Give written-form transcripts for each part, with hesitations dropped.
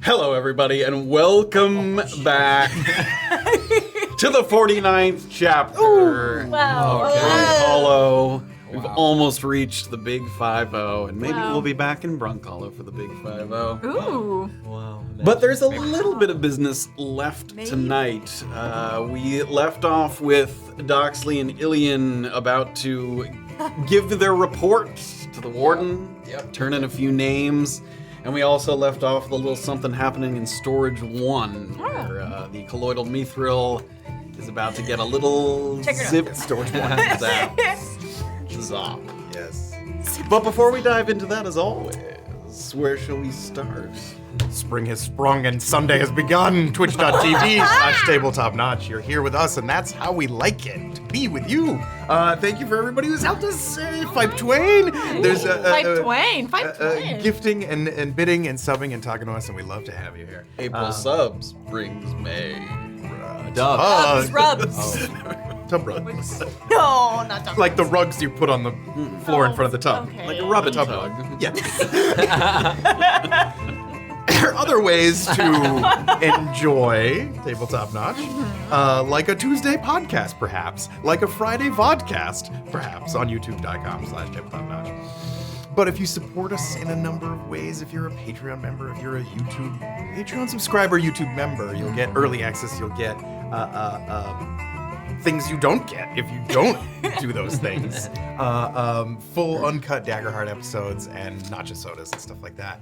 Hello, everybody, and welcome back to the 49th chapter. Ooh, wow. of Brunkhollow. We've almost reached the big 5-0, and maybe we'll be back in Brunkhollow for the big 5-0. Ooh. Wow. But there's a little bit of business left tonight. We left off with Doxley and Illien about to give their report to the warden, turn in a few names, and we also left off with a little something happening in Storage 1, where the colloidal mithril is about to get a little zip. Storage 1 zap. Zop, yes. But before we dive into that, as always, where shall we start? Spring has sprung and Sunday has begun. Twitch.tv/tabletopnotch. You're here with us, and that's how we like it, to be with you. Thank you for everybody who's helped us fight Twain. There's Twain. gifting and bidding and subbing and talking to us, and we love to have you here. April subs brings May. Rubs. Tub rugs. No, not tub Like the rugs you put on the floor in front of the tub. Okay. Like a rub and tug. Yes. There are other ways to enjoy Tabletop Notch, like a Tuesday podcast, perhaps, like a Friday vodcast, perhaps, on youtube.com/tabletopnotch. But if you support us in a number of ways, if you're a Patreon member, if you're a Patreon subscriber, YouTube member, you'll get early access, you'll get things you don't get if you don't do those things. Full uncut Daggerheart episodes and Nacha sodas and stuff like that.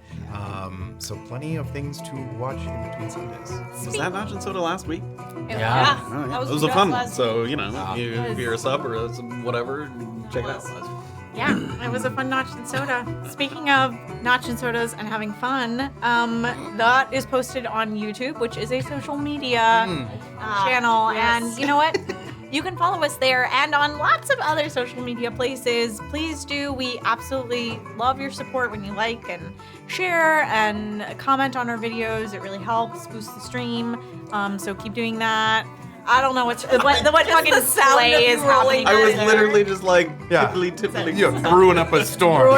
So plenty of things to watch in between Sundays. Was that Notch and Soda last week? Yeah. Oh, yeah. That It was a fun one. last So, week. you know, if you're a sub or whatever, check it out. Yeah, it was a fun Notch and Soda. Speaking of Notch and Sodas and having fun, that is posted on YouTube, which is a social media channel. Yes. And you know what? You can follow us there and on lots of other social media places. Please do. We absolutely love your support when you like and share and comment on our videos. It really helps boost the stream. So keep doing that. I don't know what fucking play is happening. I was there. literally just like Yeah. tippily. You're brewing up a storm.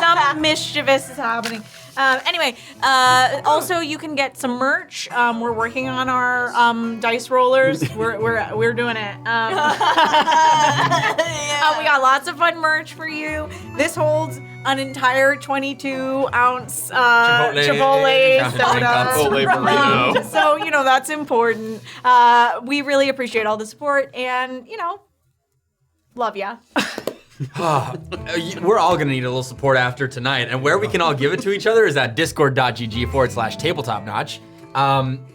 Some mischievous is happening. Anyway, also you can get some merch. We're working on our dice rollers. We're doing it. We got lots of fun merch for you. This holds an entire 22-ounce Chipotle soda. Chipotle burrito. So you know that's important. We really appreciate all the support, and you know, love ya. We're all gonna need a little support after tonight, and where we can all give it to each other is at discord.gg/tabletopnotch.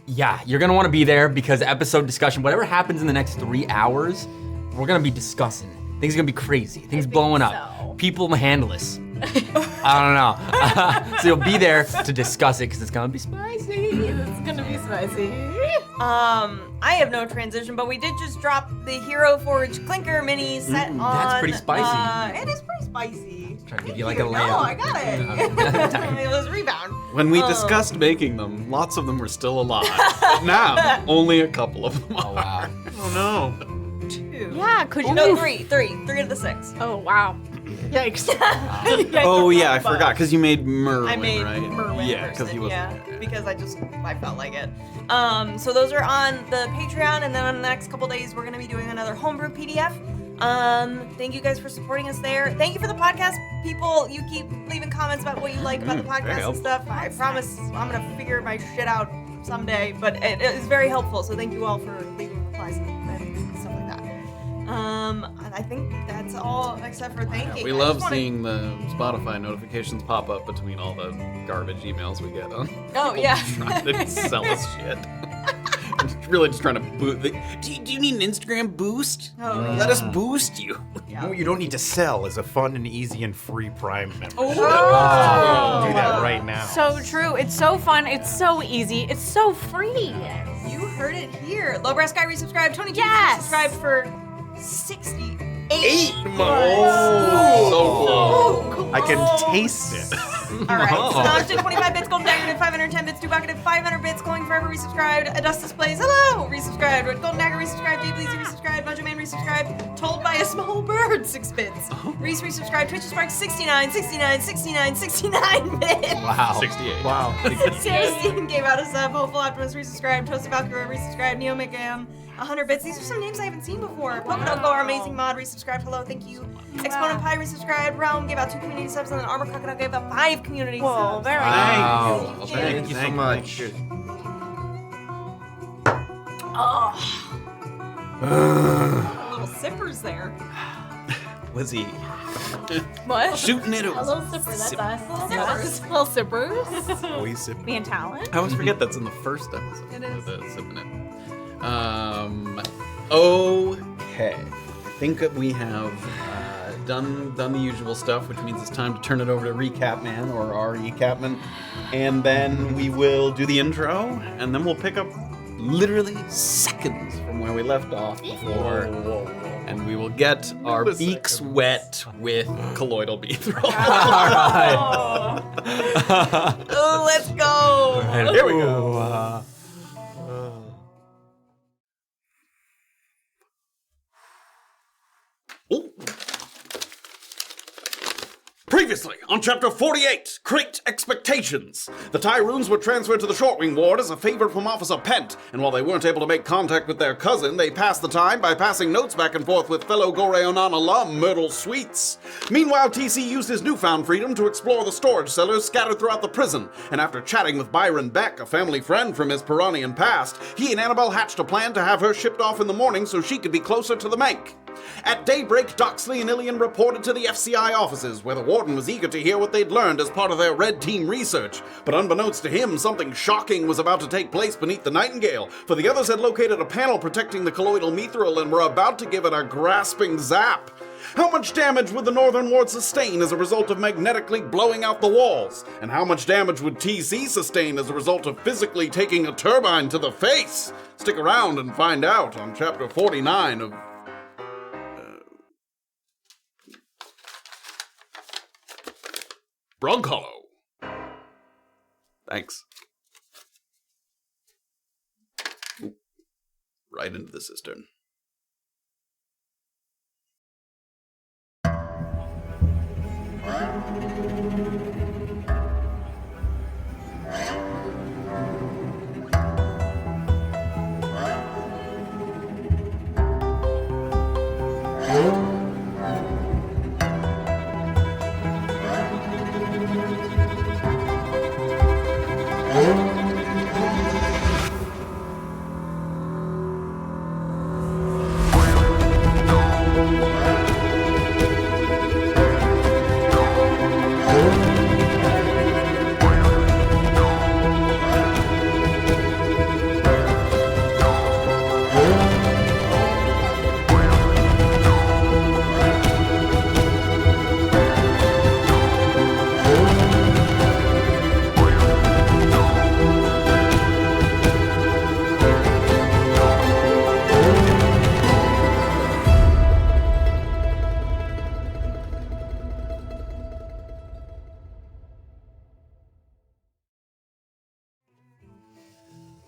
Yeah, you're gonna want to be there because episode discussion, whatever happens in the next 3 hours, we're gonna be discussing. Things are gonna be crazy. Things blowing up. so. People handless. I don't know. So you'll be there to discuss it because it's gonna be spicy. It's gonna be spicy. I have no transition, but we did just drop the Hero Forge Clinker mini set on. That's pretty spicy. It is pretty spicy. Trying to give you like a No, layup. I got it. It was rebound. When we discussed making them, lots of them were still alive. But now, only a couple of them Oh are. wow. Oh no. 2. Yeah, could you? No, 3 of the 6. Oh wow. Yikes. Oh yeah, I forgot because you made Merwin, I made right? Merwin. Yeah, because he was. because I felt like it. So those are on the Patreon, and then on the next couple days we're gonna be doing another homebrew PDF. Thank you guys for supporting us there. Thank you for the podcast, people. You keep leaving comments about what you like about the very podcast and helpful. stuff. I promise I'm gonna figure my shit out someday, but it is very helpful. So thank you all for leaving replies and stuff like that. I think that's all except for thanking. We love seeing the Spotify notifications pop up between all the garbage emails we get on. Oh yeah. Trying to sell us shit. Really just trying to boost. Do you need an Instagram boost? Oh, yeah. Let us boost you. What you don't need to sell is a fun and easy and free Prime membership. Oh. Do that right now. So true. It's so fun. It's so easy. It's so free. You heard it here. Lowbrass Sky resubscribed. 22 Yes. subscribed for 68 Oh, so close. I can taste it. All right. Snodge did 25 bits, Golden Dagger did 510 bits, Dubaka did 500 bits, Going Forever resubscribed, Adustus Plays, hello, resubscribed, Golden Dagger resubscribed, Dave Leezy resubscribed, Bunch Man resubscribed, Told by a Small Bird, 6 bits, Reese resubscribed, Twitch Spark 69 bits. Wow. 68. Wow. Sarah Steven gave out a sub, Hopeful Optimus resubscribed, Toasted Valkyrie resubscribed, Neo McGam, 100 bits. These are some names I haven't seen before. Pocono Go, our amazing mod, resubscribed. Hello, thank you. Exponent Pi resubscribed. Realm gave out 2 community subs, and then Armor Crocodile gave out 5 community Whoa, subs. very Wow. nice. Thank you so much. Little sippers there. Was he What? shooting it? A little sipper, that's us. Little sippers. Always sip. Me and Talon. I always forget that's in the first episode. It is. The sipping it. Okay. I think that we have done the usual stuff, which means it's time to turn it over to Recap Man or our Recap Man, and then we will do the intro, and then we'll pick up literally seconds from where we left off before, and we will get our beaks wet with colloidal beethrol. Oh, let's go. Here we go. Ooh. Previously, on Chapter 48, Crate Expectations. The Tyruns were transferred to the Shortwing Ward as a favor from Officer Pent, and while they weren't able to make contact with their cousin, they passed the time by passing notes back and forth with fellow Goreonan alum Myrtle Sweets. Meanwhile, TC used his newfound freedom to explore the storage cellars scattered throughout the prison, and after chatting with Byron Beck, a family friend from his Piranian past, he and Annabel hatched a plan to have her shipped off in the morning so she could be closer to the Mank. At daybreak, Doxley and Illien reported to the FCI offices, where the warden was eager to hear what they'd learned as part of their Red Team research. But unbeknownst to him, something shocking was about to take place beneath the Nightingale, for the others had located a panel protecting the colloidal mithril and were about to give it a grasping zap. How much damage would the Northern Ward sustain as a result of magnetically blowing out the walls? And how much damage would TC sustain as a result of physically taking a turbine to the face? Stick around and find out on Chapter 49 of Brunkhollow. Thanks. Ooh, right into the cistern.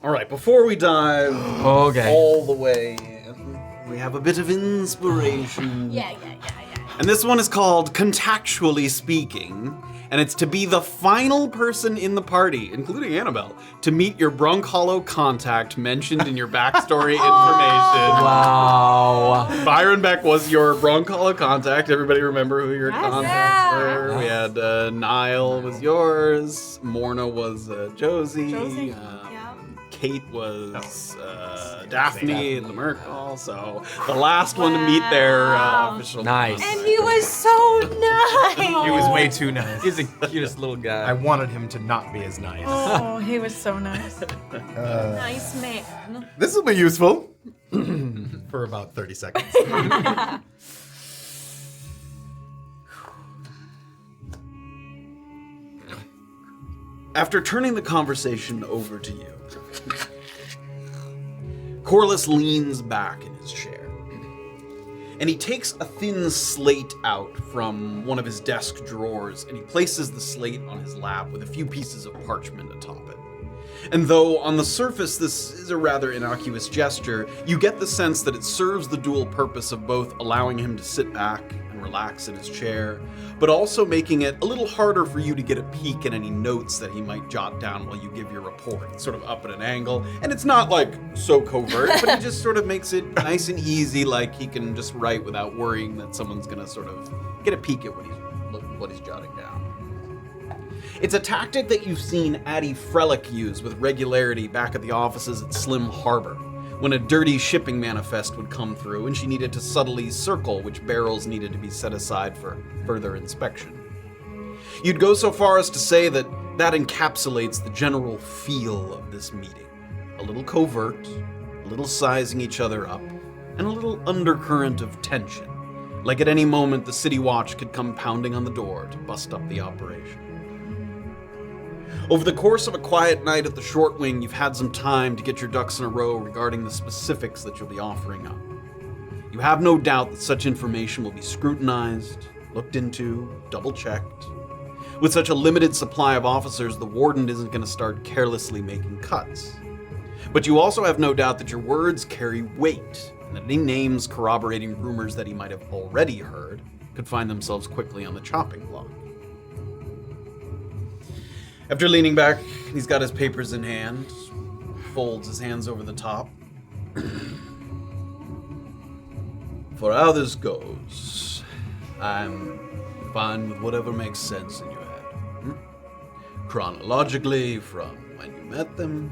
Alright, before we dive all the way in, we have a bit of inspiration. Yeah. And this one is called Contactually Speaking, and it's to be the final person in the party, including Annabel, to meet your Brunkhollow contact mentioned in your backstory information. Wow. Byron Beck was your Brunkhollow contact. Everybody remember who your contacts were? We had Niall was yours, Morna was Josie. Kate was Daphne and the Merkel, so the last one to meet their official. Nice. And he was so nice. He was way too nice. He's the cutest little guy. I wanted him to not be as nice. Oh, he was so nice. Nice man. This will be useful for about 30 seconds. After turning the conversation over to you, Corliss leans back in his chair. And he takes a thin slate out from one of his desk drawers, and he places the slate on his lap with a few pieces of parchment atop it. And though on the surface this is a rather innocuous gesture, you get the sense that it serves the dual purpose of both allowing him to sit back and relax in his chair, but also making it a little harder for you to get a peek at any notes that he might jot down while you give your report. It's sort of up at an angle, and it's not like so covert, but he just sort of makes it nice and easy, like he can just write without worrying that someone's gonna sort of get a peek at what he's jotting down. It's a tactic that you've seen Addie Frelick use with regularity back at the offices at Slim Harbor, when a dirty shipping manifest would come through and she needed to subtly circle which barrels needed to be set aside for further inspection. You'd go so far as to say that encapsulates the general feel of this meeting. A little covert, a little sizing each other up, and a little undercurrent of tension, like at any moment the City Watch could come pounding on the door to bust up the operation. Over the course of a quiet night at the Short Wing, you've had some time to get your ducks in a row regarding the specifics that you'll be offering up. You have no doubt that such information will be scrutinized, looked into, double-checked. With such a limited supply of officers, the warden isn't going to start carelessly making cuts. But you also have no doubt that your words carry weight, and that any names corroborating rumors that he might have already heard could find themselves quickly on the chopping block. After leaning back, he's got his papers in hand, folds his hands over the top. For how this goes, I'm fine with whatever makes sense in your head. Chronologically, from when you met them,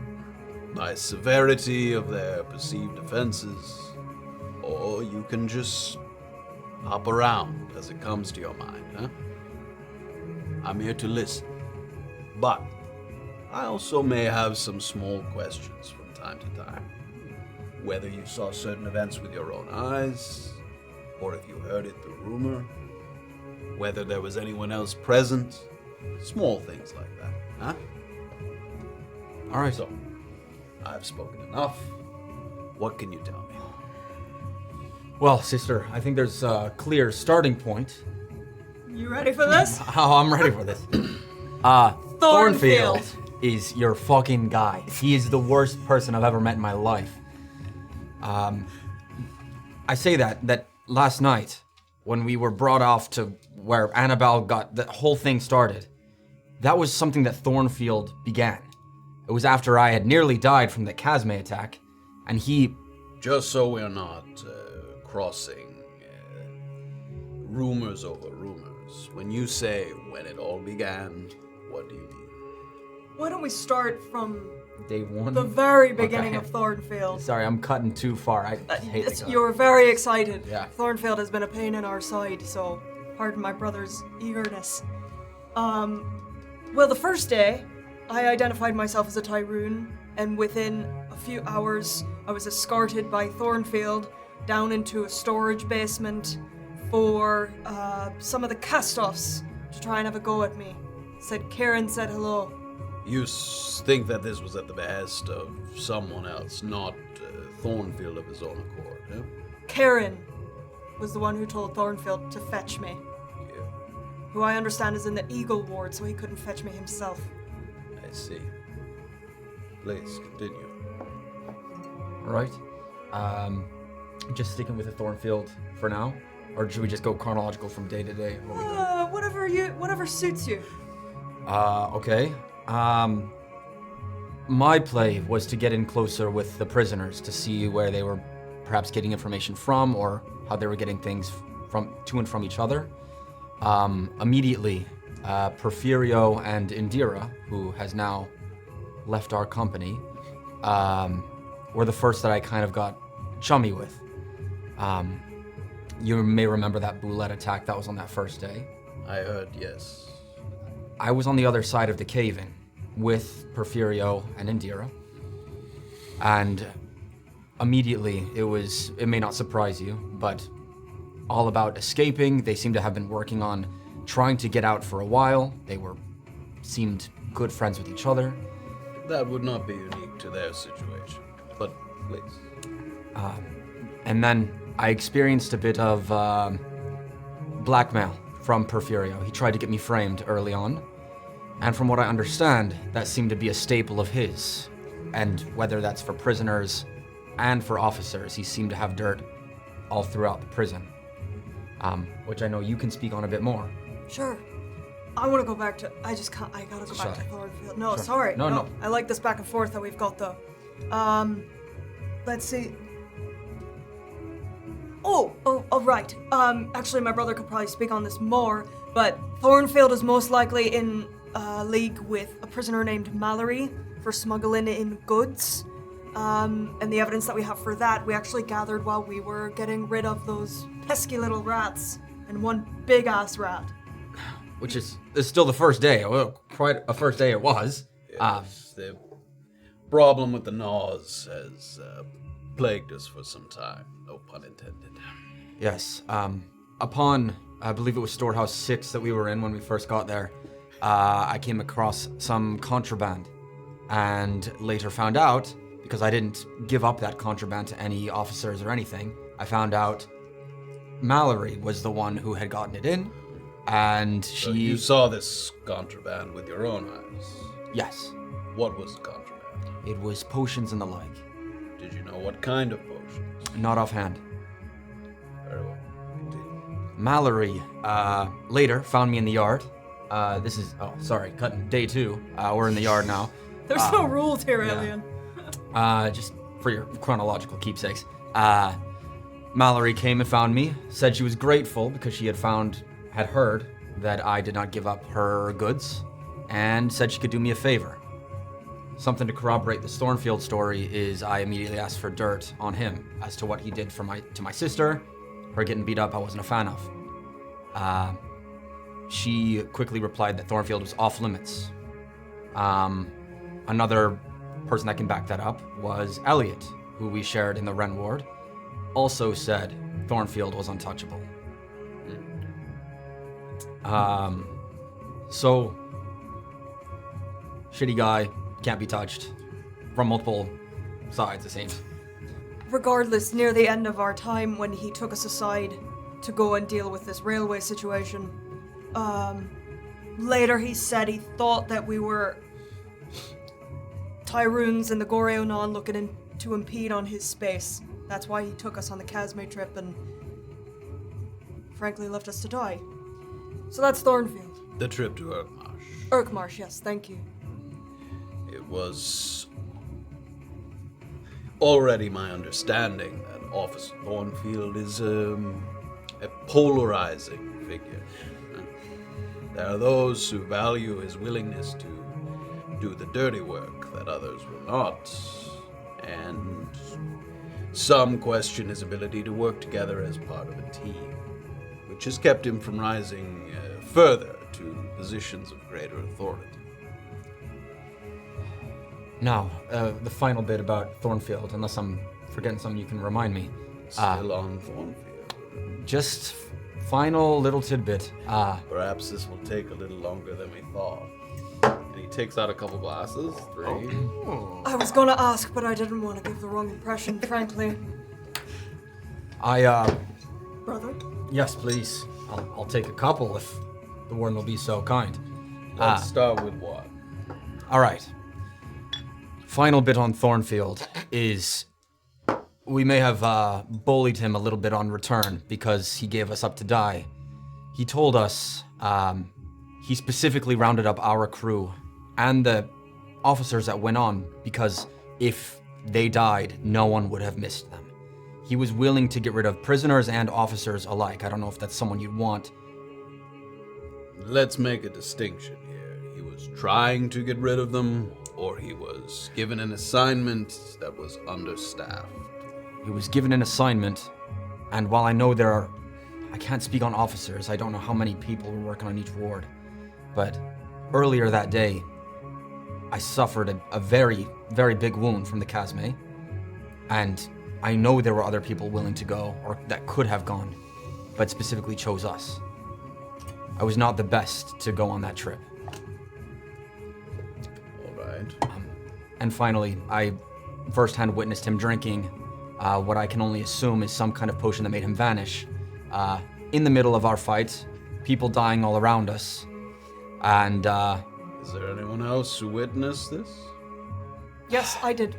by severity of their perceived offenses, or you can just hop around as it comes to your mind, huh? I'm here to listen. But I also may have some small questions from time to time. Whether you saw certain events with your own eyes, or if you heard it through rumor, whether there was anyone else present, small things like that, huh? All right. So, I've spoken enough. What can you tell me? Well, sister, I think there's a clear starting point. You ready for this? Oh, I'm ready for this. Thornfield is your fucking guy. He is the worst person I've ever met in my life. I say that last night, when we were brought off to where Annabel got the whole thing started, that was something that Thornfield began. It was after I had nearly died from the Casme attack, and he... Just so we're not crossing rumors over rumors, when you say when it all began, what do you mean? Why don't we start from Day one? the very beginning Okay. of Thornfield? Sorry, I'm cutting too far. I hate the You were very excited. Yeah. Thornfield has been a pain in our side, so pardon my brother's eagerness. Well, the first day, I identified myself as a Tyrun, and within a few hours, I was escorted by Thornfield down into a storage basement for some of the cast-offs to try and have a go at me. Karen said hello. You think that this was at the behest of someone else, not Thornfield of his own accord, huh? Karen was the one who told Thornfield to fetch me, Yeah, who I understand is in the Eagle Ward, so he couldn't fetch me himself. I see. Please, continue. All right. Just sticking with the Thornfield for now? Or should we just go chronological from day to day? What are we doing? Whatever suits you. Okay. My play was to get in closer with the prisoners to see where they were perhaps getting information from or how they were getting things to and from each other. Immediately, Porfirio and Indira, who has now left our company, were the first that I kind of got chummy with. You may remember that boulette attack that was on that first day. I heard, yes. I was on the other side of the cave-in with Porfirio and Indira. And immediately, it may not surprise you, but all about escaping. They seem to have been working on trying to get out for a while. They seemed good friends with each other. That would not be unique to their situation, but please. And then I experienced a bit of blackmail from Porfirio. He tried to get me framed early on. And from what I understand, that seemed to be a staple of his. And whether that's for prisoners and for officers, he seemed to have dirt all throughout the prison. Which I know you can speak on a bit more. Sure. I want to go back to... I gotta go back to Thornfield. No, Sure. sorry. No. I like this back and forth that we've got, though. Let's see. Oh, right. Actually, my brother could probably speak on this more, but Thornfield is most likely in league with a prisoner named Mallory for smuggling in goods. And the evidence that we have for that, we actually gathered while we were getting rid of those pesky little rats and one big-ass rat. Which is still the first day. Well, quite a first day it was. Yes, the problem with the gnaws has plagued us for some time. No pun intended. Yes. Upon, I believe it was Storehouse 6 that we were in when we first got there, I came across some contraband. And later found out, because I didn't give up that contraband to any officers or anything, I found out Mallory was the one who had gotten it in. And she... So you saw this contraband with your own eyes? Yes. What was the contraband? It was potions and the like. Did you know what kind of potions? Not offhand. Very well. Continue. Mallory, later found me in the yard. Cutting day 2. We're in the yard now. There's no rules here, yeah. Alien. Just for your chronological keepsakes. Mallory came and found me, said she was grateful because she had heard that I did not give up her goods, and said she could do me a favor. Something to corroborate the Thornfield story is I immediately asked for dirt on him as to what he did to my sister. Her getting beat up I wasn't a fan of. She quickly replied that Thornfield was off limits. Another person that can back that up was Elliot, who we shared in the Wren ward, also said Thornfield was untouchable. So, shitty guy, can't be touched. From multiple sides, it seems. Regardless, near the end of our time when he took us aside to go and deal with this railway situation, later he said he thought that we were Tyruns and the Goreonon looking to impede on his space. That's why he took us on the Casme trip and frankly left us to die. So that's Thornfield. The trip to Urkmarsh. Urkmarsh, yes, thank you. It was already my understanding that Officer Thornfield is a polarizing figure. There are those who value his willingness to do the dirty work that others will not, and some question his ability to work together as part of a team, which has kept him from rising further to positions of greater authority. Now, the final bit about Thornfield, unless I'm forgetting something you can remind me. Still on Thornfield. Just final little tidbit. Perhaps this will take a little longer than we thought. And he takes out a couple glasses. 3. I was gonna ask, but I didn't want to give the wrong impression, frankly. Brother? Yes, please. I'll take a couple if the warden will be so kind. Let's start with what? All right. Final bit on Thornfield is we may have bullied him a little bit on return because he gave us up to die. He told us he specifically rounded up our crew and the officers that went on because if they died, no one would have missed them. He was willing to get rid of prisoners and officers alike. I don't know if that's someone you'd want. Let's make a distinction here. He was trying to get rid of them, or he was given an assignment that was understaffed. He was given an assignment, and while I know I can't speak on officers, I don't know how many people were working on each ward, but earlier that day, I suffered a very, very big wound from the Casme, and I know there were other people willing to go, or that could have gone, but specifically chose us. I was not the best to go on that trip. All right. And finally, I firsthand witnessed him drinking what I can only assume is some kind of potion that made him vanish. In the middle of our fight, people dying all around us, and Is there anyone else who witnessed this? Yes, I did.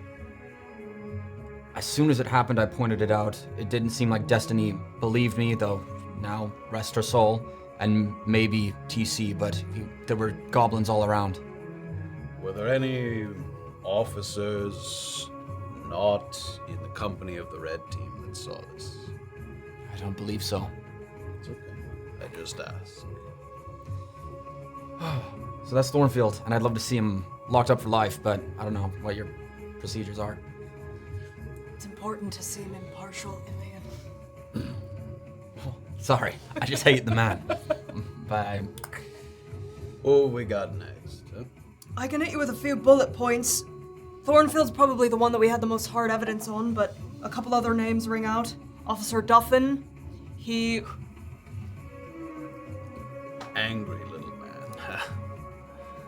as soon as it happened, I pointed it out. It didn't seem like Destiny believed me, though now rest her soul, and maybe TC, but there were goblins all around. Were there any officers not in the company of the red team that saw this? I don't believe so. It's okay. I just asked. So that's Thornfield, and I'd love to see him locked up for life, but I don't know what your procedures are. It's important to seem impartial, Illien. Sorry, I just hate the man. But Oh, we got next. Huh? I can hit you with a few bullet points. Thornfield's probably the one that we had the most hard evidence on, but a couple other names ring out. Officer Duffin, he... Angry little man.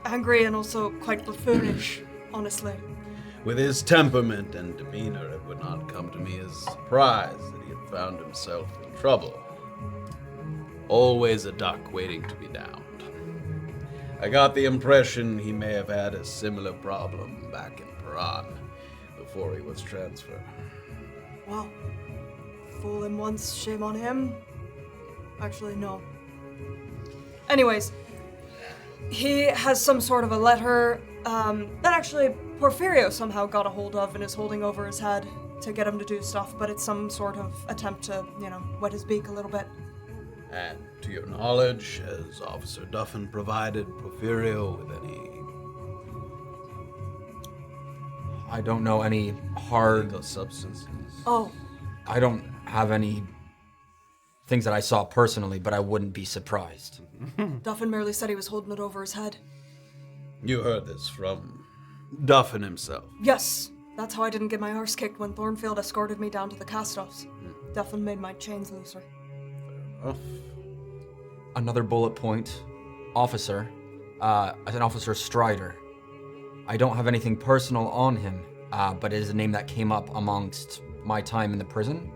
angry and also quite buffoonish, honestly. With his temperament and demeanor, it would not come to me as a surprise that he had found himself in trouble. Always a duck waiting to be downed. I got the impression he may have had a similar problem back in Paran before he was transferred. Well, fool him once, shame on him. Actually, no. Anyways, he has some sort of a letter that actually Porfirio somehow got a hold of and is holding over his head to get him to do stuff, but it's some sort of attempt to, wet his beak a little bit. And to your knowledge, has Officer Duffin provided Porfirio with any I don't know any hard... illegal substances? Oh, I don't have any things that I saw personally, but I wouldn't be surprised. Duffin merely said he was holding it over his head. You heard this from Duffin himself. Yes, that's how I didn't get my arse kicked when Thornfield escorted me down to the cast-offs. Duffin made my chains looser. Enough. Another bullet point, officer, as an Officer Strider. I don't have anything personal on him, but it is a name that came up amongst my time in the prison,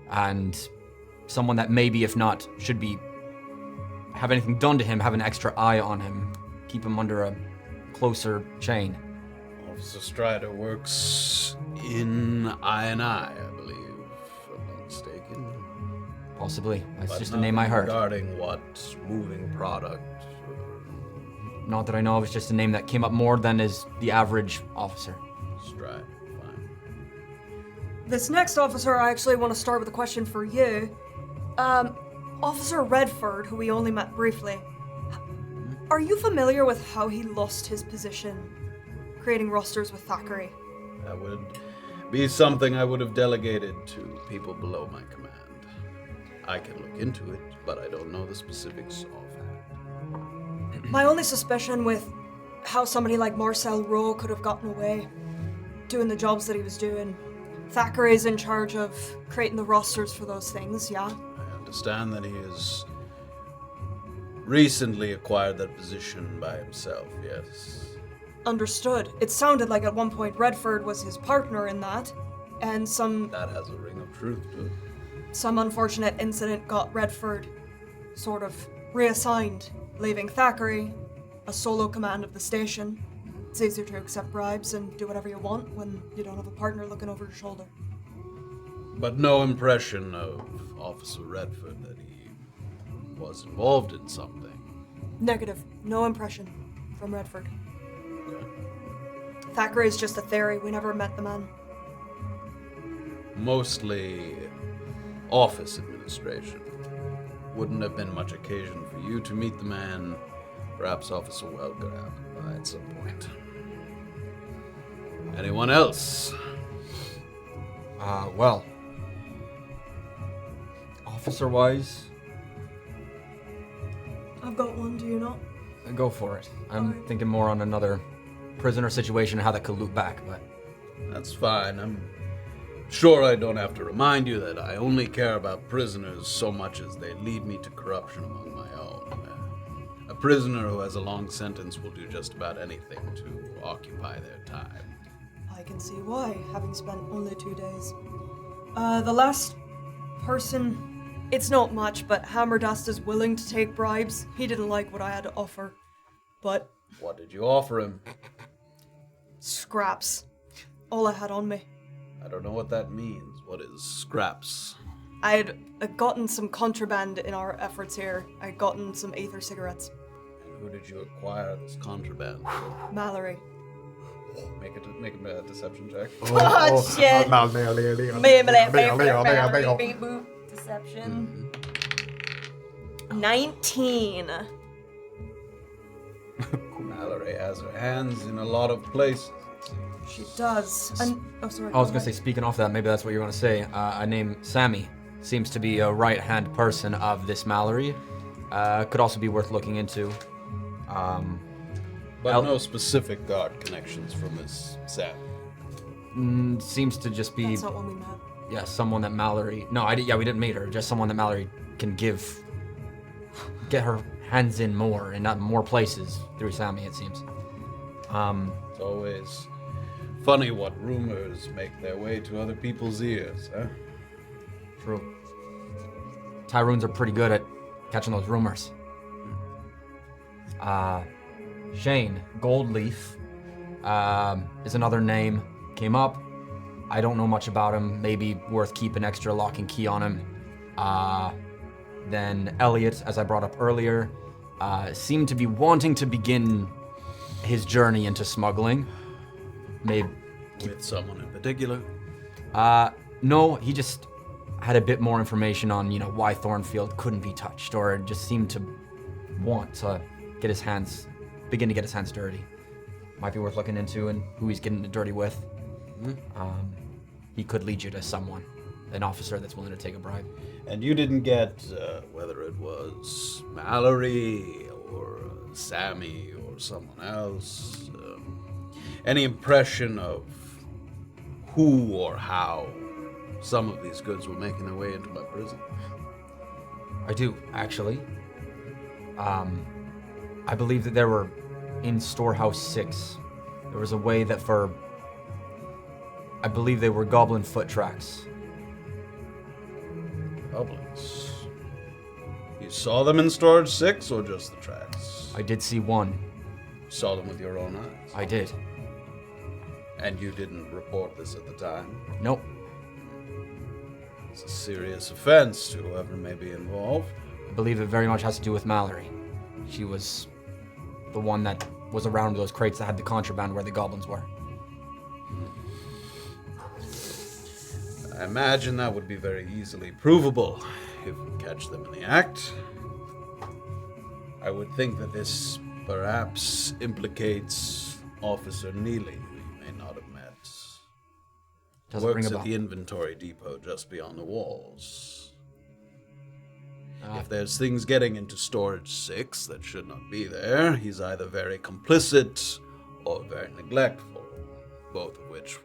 and someone that maybe, if not, should be have anything done to him, have an extra eye on him, keep him under a closer chain. Officer Strider works in I believe, if I'm not mistaken. Possibly. That's But just a not name I heard. Regarding what moving product? Not that I know of, it's just a name that came up more than is the average officer. Strider, fine. This next officer, I actually want to start with a question for you. Officer Redford, who we only met briefly, are you familiar with how he lost his position creating rosters with Thackeray? That would be something I would have delegated to people below my command. I can look into it, but I don't know the specifics offhand. My only suspicion with how somebody like Marcel Rowe could have gotten away doing the jobs that he was doing. Thackeray's in charge of creating the rosters for those things, yeah? I understand that he has recently acquired that position by himself, yes. Understood. It sounded like at one point Redford was his partner in that, and That has a ring of truth to it. some unfortunate incident got Redford sort of reassigned, leaving Thackeray a solo command of the station. It's easier to accept bribes and do whatever you want when you don't have a partner looking over your shoulder. But no impression of Officer Redford that he was involved in something. Negative. No impression from Redford. Thackeray's just a theory. We never met the man. Mostly office administration. Wouldn't have been much occasion for you to meet the man. Perhaps Officer Welker happened by at some point. Anyone else? Well, officer-wise, I've got one, do you not? go for it. I'm Alright. thinking more on another prisoner situation and how that could loop back, but That's fine. I'm sure I don't have to remind you that I only care about prisoners so much as they lead me to corruption among my own. A prisoner who has a long sentence will do just about anything to occupy their time. I can see why, having spent only 2 days. The last person... It's not much, but Hammerdust is willing to take bribes. He didn't like what I had to offer. But... What did you offer him? Scraps. All I had on me. I don't know what that means. What is scraps? I had gotten some contraband in our efforts here. I'd gotten some Aether cigarettes. And who did you acquire this contraband? Mallory. Make a deception check. Oh, shit. Deception. 19. Mallory has her hands in a lot of places. She does. And sorry. I was gonna say, speaking off that, maybe that's what you're gonna say. A name Sammy seems to be a right-hand person of this Mallory. Could also be worth looking into. But no specific guard connections from Miss Sam. Seems to just be That's not when we met. yeah, someone that Mallory. No, we didn't meet her. Just someone that Mallory can get her hands in more and not more places through Sammy. It seems. It's always funny what rumors make their way to other people's ears, huh? True. Tyruns are pretty good at catching those rumors. Shane Goldleaf is another name. Came up. I don't know much about him. Maybe worth keeping extra lock and key on him. Then Elliot, as I brought up earlier, seemed to be wanting to begin his journey into smuggling. Maybe With someone in particular? no, he just had a bit more information on, why Thornfield couldn't be touched, or just seemed to want to begin to get his hands dirty. Might be worth looking into and who he's getting it dirty with. He could lead you to someone, an officer that's willing to take a bribe. And you didn't get whether it was Mallory or Sammy or someone else, any impression of who or how some of these goods were making their way into my prison? I do, actually. I believe that there were, in Storehouse 6, there was a way that I believe they were goblin foot tracks. Goblins. You saw them in Storage 6 or just the tracks? I did see one. You saw them with your own eyes? I did. And you didn't report this at the time? Nope. It's a serious offense to whoever may be involved. I believe it very much has to do with Mallory. She was the one that was around those crates that had the contraband where the goblins were. I imagine that would be very easily provable if we catch them in the act. I would think that this perhaps implicates Officer Neely, who you may not have met. Doesn't ring Works a at bell. the inventory depot just beyond the walls. If there's things getting into Storage 6 that should not be there, he's either very complicit or very neglectful, both of which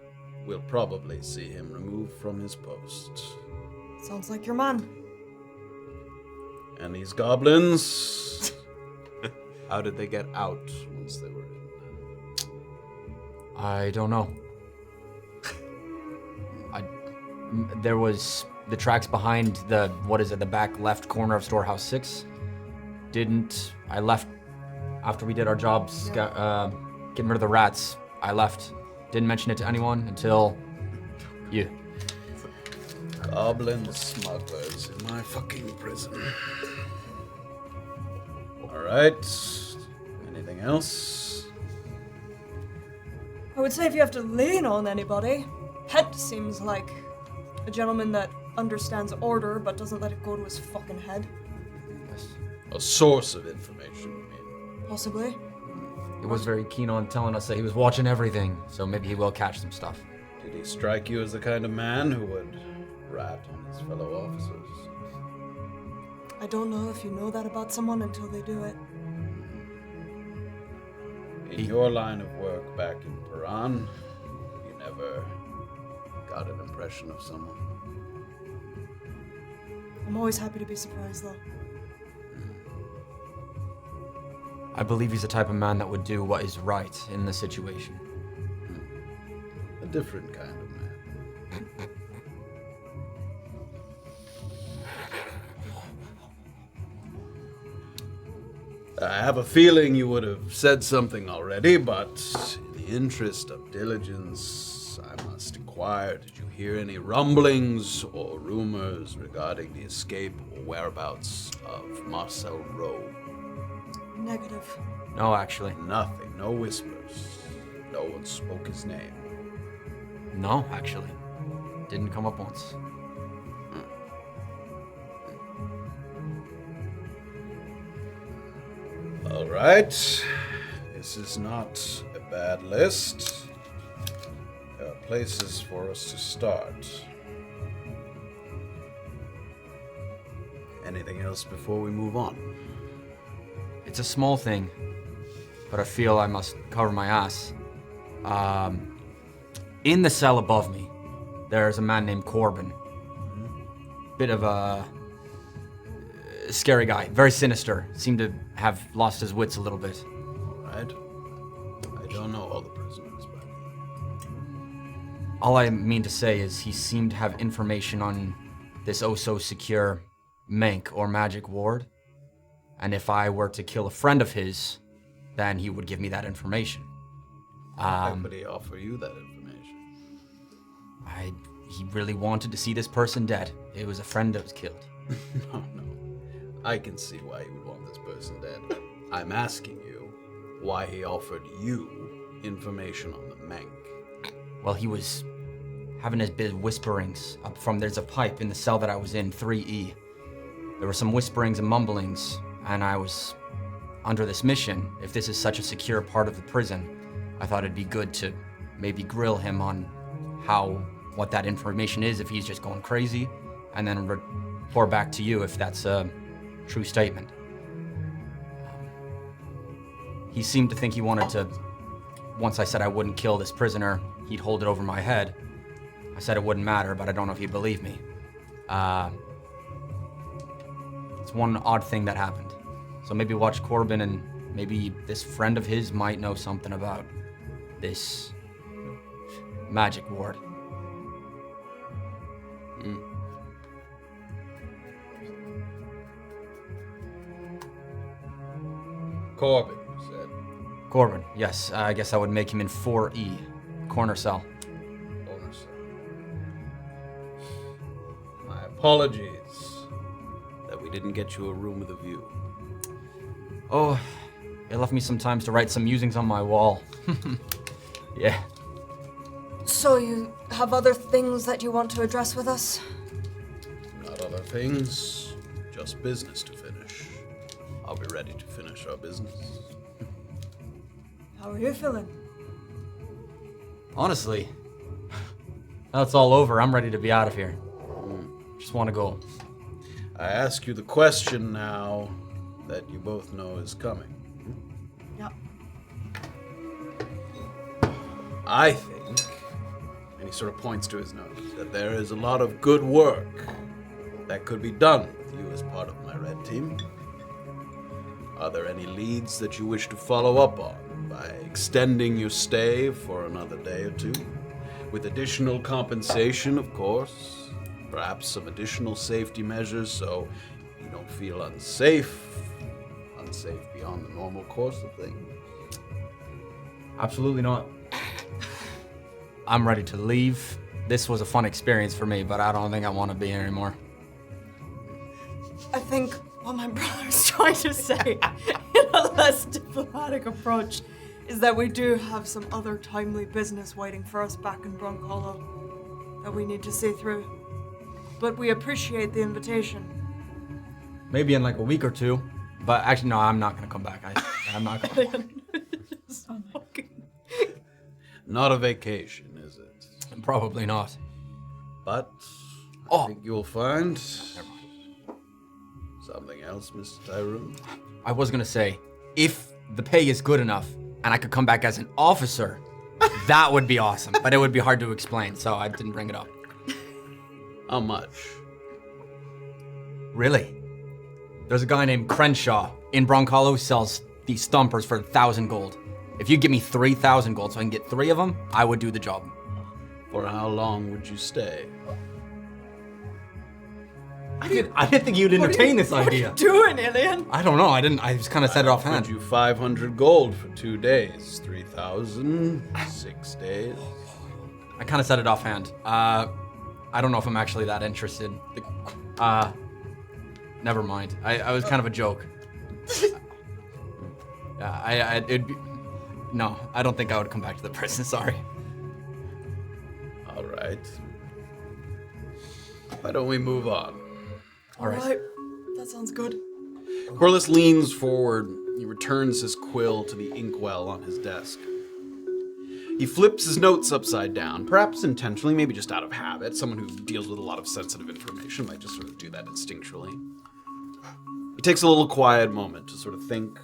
will probably see him removed from his post. Sounds like your man. And these goblins, how did they get out once they were in? I don't know. There was the tracks behind the back left corner of Storehouse 6. I left after we did our jobs, getting rid of the rats. I left. Didn't mention it to anyone until you. Goblin smugglers in my fucking prison. Alright. Anything else? I would say if you have to lean on anybody, Het seems like a gentleman that understands order but doesn't let it go to his fucking head. Yes. A source of information, you mean? Possibly. He was very keen on telling us that he was watching everything, so maybe he will catch some stuff. Did he strike you as the kind of man who would rat on his fellow officers? I don't know if you know that about someone until they do it. In your line of work back in Paran, you never got an impression of someone? I'm always happy to be surprised, though. I believe he's the type of man that would do what is right in the situation. A different kind of man. I have a feeling you would have said something already, but in the interest of diligence, I must inquire, did you hear any rumblings or rumors regarding the escape or whereabouts of Marcel Rowe? Negative. No, actually. Nothing, no whispers. No one spoke his name. No, actually. Didn't come up once. All right. This is not a bad list. There are places for us to start. Anything else before we move on? It's a small thing, but I feel I must cover my ass. In the cell above me, there's a man named Corbin. Bit of a scary guy, very sinister. Seemed to have lost his wits a little bit. Right? I don't know all the prisoners, but All I mean to say is he seemed to have information on this oh-so-secure Mank or magic ward. And if I were to kill a friend of his, then he would give me that information. why would he offer you that information? He really wanted to see this person dead. It was a friend that was killed. No. I can see why you would want this person dead. I'm asking you why he offered you information on the Mank. Well, he was having his bit of whisperings up from, there's a pipe in the cell that I was in, 3E. There were some whisperings and mumblings, and I was under this mission. If this is such a secure part of the prison, I thought it'd be good to maybe grill him on what that information is, if he's just going crazy, and then report back to you if that's a true statement. He seemed to think he wanted to, once I said I wouldn't kill this prisoner, he'd hold it over my head. I said it wouldn't matter, but I don't know if he'd believe me. It's one odd thing that happened. So maybe watch Corbin, and maybe this friend of his might know something about this magic ward. Corbin, you said. Corbin, yes. I guess I would make him in 4E, corner cell. Corner cell. My apologies that we didn't get you a room with a view. Oh, it left me some time to write some musings on my wall. Yeah. So you have other things that you want to address with us? Not other things, just business to finish. I'll be ready to finish our business. How are you feeling? Honestly, now it's all over. I'm ready to be out of here. Just want to go. I ask you the question now that you both know is coming. Yeah. I think, and he sort of points to his notes, that there is a lot of good work that could be done with you as part of my red team. Are there any leads that you wish to follow up on by extending your stay for another day or two? With additional compensation, of course. Perhaps some additional safety measures so you don't feel unsafe beyond the normal course of things. Absolutely not. I'm ready to leave. This was a fun experience for me, but I don't think I want to be here anymore. I think what my brother's trying to say in a less diplomatic approach is that we do have some other timely business waiting for us back in Brunkhollow that we need to see through. But we appreciate the invitation. Maybe in like a week or two. But actually, no, I'm not going to come back. I'm not going to. Not a vacation, is it? Probably not. But Oh. I think you'll find something else, Mr. Tyrun. I was going to say, if the pay is good enough and I could come back as an officer, that would be awesome. But it would be hard to explain, so I didn't bring it up. How much? Really? There's a guy named Crenshaw in Brunkhollow who sells these thumpers for 1,000 gold. If you give me 3,000 gold so I can get 3 of them, I would do the job. For how long would you stay? I didn't think you'd entertain this idea. Doing, Illien? I don't know. I just kind of said it offhand. Offered you 500 gold for 2 days. 3,000, 6 days. I kind of said it offhand. I don't know if I'm actually that interested. Never mind. I was kind of a joke. It'd be... No, I don't think I would come back to the prison. Sorry. All right. Why don't we move on? All right. That sounds good. Corliss leans forward. He returns his quill to the inkwell on his desk. He flips his notes upside down, perhaps intentionally, maybe just out of habit. Someone who deals with a lot of sensitive information might just sort of do that instinctually. He takes a little quiet moment to sort of think.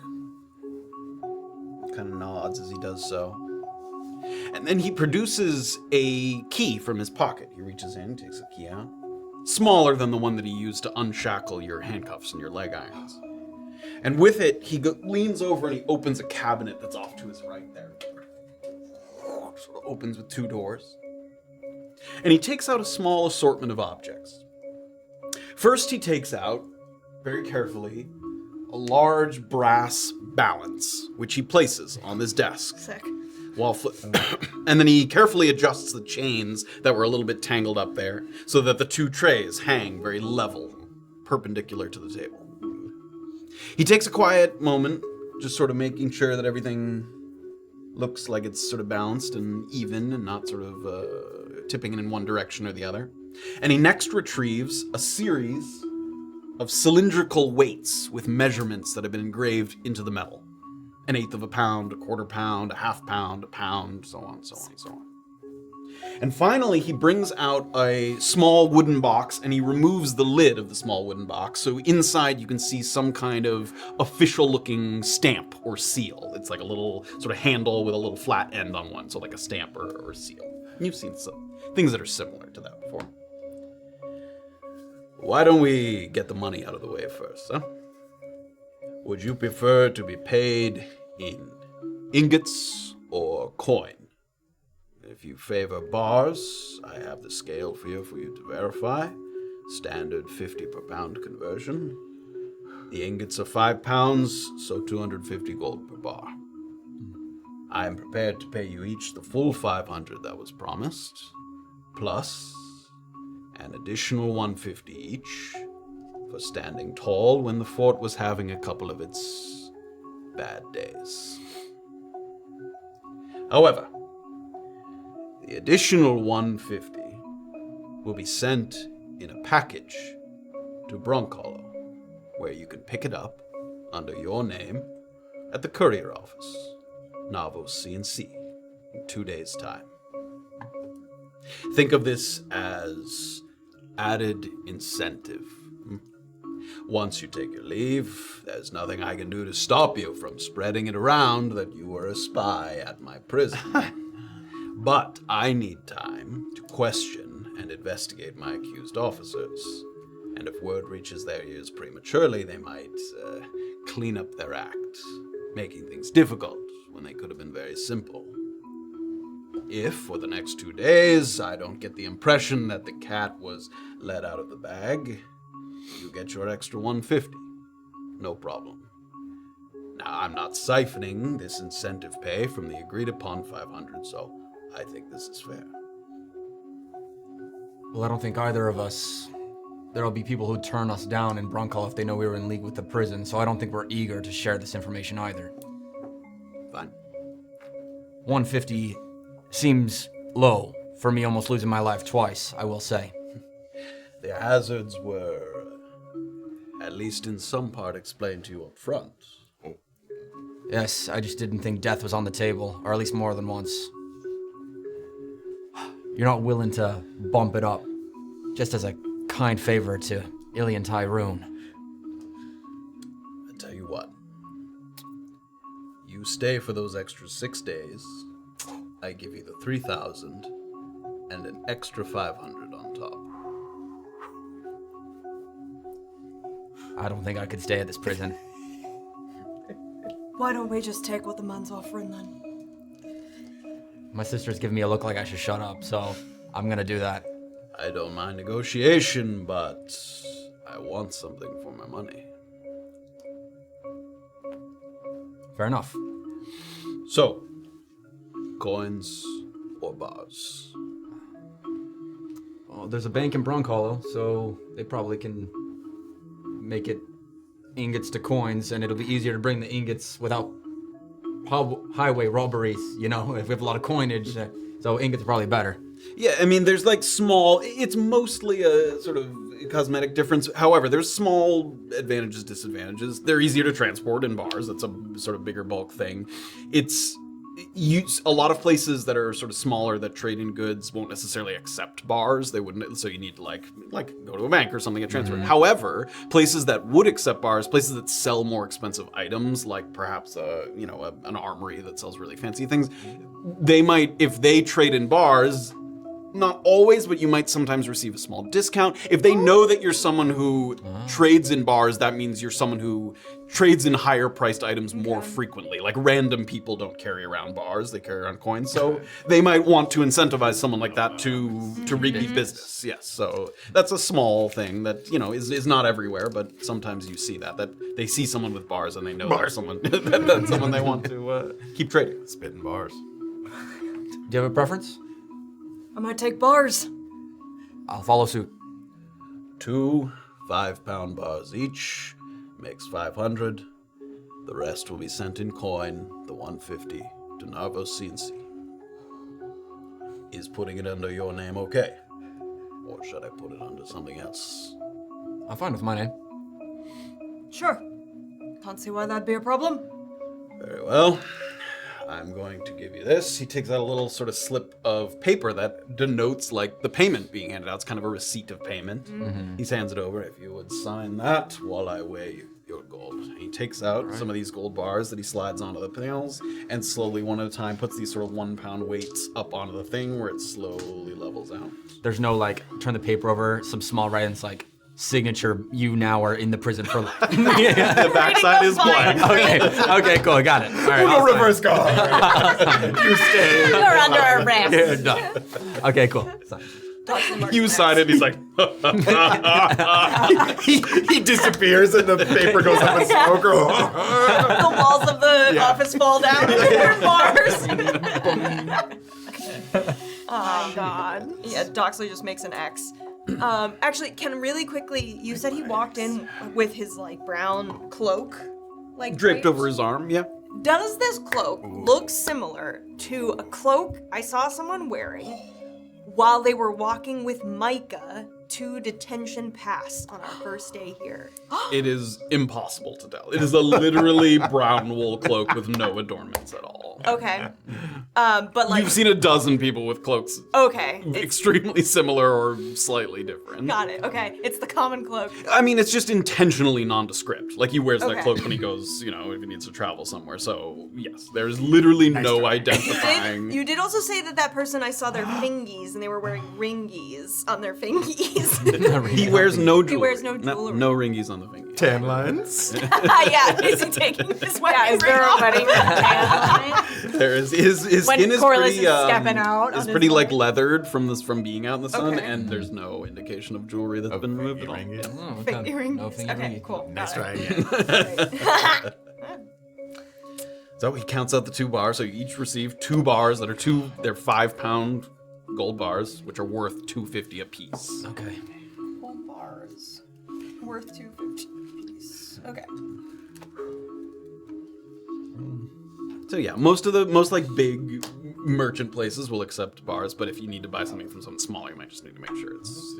Kind of nods as he does so. And then he produces a key from his pocket. He reaches in, takes a key out. Smaller than the one that he used to unshackle your handcuffs and your leg irons. And with it, he leans over and he opens a cabinet that's off to his right there. Sort of opens with 2 doors. And he takes out a small assortment of objects. First, he takes out, very carefully, a large brass balance, which he places on his desk. Sick. And then he carefully adjusts the chains that were a little bit tangled up there so that the 2 trays hang very level, perpendicular to the table. He takes a quiet moment, just sort of making sure that everything looks like it's sort of balanced and even and not sort of tipping in one direction or the other. And he next retrieves a series of cylindrical weights with measurements that have been engraved into the metal. 1/8 of a pound, 1/4 pound, 1/2 pound, 1 pound, so on, so on, so on. And finally, he brings out a small wooden box and he removes the lid of the small wooden box. So inside you can see some kind of official looking stamp or seal. It's like a little sort of handle with a little flat end on one. So like a stamp or seal. And you've seen some things that are similar to that before. Why don't we get the money out of the way first, huh? Would you prefer to be paid in ingots or coin? If you favor bars, I have the scale for you to verify. Standard 50 per pound conversion. The ingots are 5 pounds, so 250 gold per bar. I am prepared to pay you each the full 500 that was promised, plus an additional 150 each for standing tall when the fort was having a couple of its bad days. However, the additional 150 will be sent in a package to Brunkhollow, where you can pick it up under your name at the courier office, Navos C&C, in 2 days' time. Think of this as added incentive. Once you take your leave, there's nothing I can do to stop you from spreading it around that you were a spy at my prison. But I need time to question and investigate my accused officers. And if word reaches their ears prematurely, they might clean up their act, making things difficult when they could have been very simple. If, for the next 2 days, I don't get the impression that the cat was let out of the bag, you get your extra 150. No problem. Now, I'm not siphoning this incentive pay from the agreed-upon 500, so I think this is fair. Well, I don't think either of us... There'll be people who turn us down in Brunkhollow if they know we were in league with the prison, so I don't think we're eager to share this information either. Fine. 150 seems low for me almost losing my life twice, I will say. The hazards were, at least in some part, explained to you up front. Yes, I just didn't think death was on the table, or at least more than once. You're not willing to bump it up, just as a kind favor to Illien Tyrun. I tell you what. You stay for those extra 6 days. I give you the 3,000 and an extra 500 on top. I don't think I could stay at this prison. Why don't we just take what the man's offering then? My sister's giving me a look like I should shut up, so I'm gonna do that. I don't mind negotiation, but I want something for my money. Fair enough. So, coins or bars? Well, there's a bank in Brunkhollow, so they probably can make it ingots to coins, and it'll be easier to bring the ingots without highway robberies, you know, if we have a lot of coinage. So ingots are probably better. Yeah, I mean, there's like small, it's mostly a sort of cosmetic difference. However, there's small advantages, disadvantages. They're easier to transport in bars. That's a sort of bigger bulk thing. A lot of places that are sort of smaller that trade in goods won't necessarily accept bars. They wouldn't, so you need to like go to a bank or something and transfer it. However, places that would accept bars, places that sell more expensive items, like perhaps an armory that sells really fancy things, they might, if they trade in bars, not always, but you might sometimes receive a small discount. If they know that you're someone who trades in bars, that means you're someone who trades in higher priced items more frequently. Like random people don't carry around bars, they carry around coins. So they might want to incentivize someone like that to repeat business. Yes, so that's a small thing that, is not everywhere, but sometimes you see that they see someone with bars and they know that's someone, that's someone they want to keep trading. Spitting bars. Do you have a preference? I might take bars. I'll follow suit. 2 5-pound bars each makes 500. The rest will be sent in coin, the 150, to Narvosinsi. Is putting it under your name okay? Or should I put it under something else? I'm fine with my name. Sure. Can't see why that'd be a problem. Very well. I'm going to give you this. He takes out a little sort of slip of paper that denotes like the payment being handed out. It's kind of a receipt of payment. He hands it over. If you would sign that while I weigh your gold. And he takes out some of these gold bars that he slides onto the panels and slowly, one at a time, puts these sort of 1 pound weights up onto the thing where it slowly levels out. There's no turn the paper over, some small writings like signature, you now are in the prison for life. The backside is blank. Okay, cool, I got it. All right, We'll go reverse guard. You stay. You're under arrest. Yeah, done. Okay, cool. Sign. You sign it, he's like, he disappears and the paper goes up in smoke. The walls of the office fall down and there are bars. Oh, God. Yeah, Doxley just makes an X. Actually, Ken, really quickly, you said he walked in with his, brown cloak, draped over his arm, yeah. Does this cloak look similar to a cloak I saw someone wearing while they were walking with Micah to Detention Pass on our first day here? It is impossible to tell. It is a literally brown wool cloak with no adornments at all. Okay. But You've seen a dozen people with cloaks okay. extremely similar or slightly different. Got it. Okay. It's the common cloak. I mean, it's just intentionally nondescript. Like, he wears that Okay. cloak when he goes, if he needs to travel somewhere. So, yes, there's literally no identifying. You did also say that person, I saw their fingies, and they were wearing ringies on their fingies. He wears no jewelry. He wears no jewelry. No ringies on the fingers. Tan lines. Yeah, is he taking his wedding Yeah, is there ring a off? wedding tan? There is his When skin is Corliss pretty is stepping out on is his pretty leg. leathered from being out in the sun, Okay. and there's no indication of jewelry that's been removed at all. ringy. Yeah. Oh, Finger no ringies. finger Okay, ringy. cool. Nice Got try it. again. So he counts out the 2 bars. So you each receive 2 bars that are they're 5-pound gold bars, which are worth $250 a piece. Okay. 1 bars worth $250 apiece. Okay. So yeah, most big merchant places will accept bars, but if you need to buy something from someone smaller, you might just need to make sure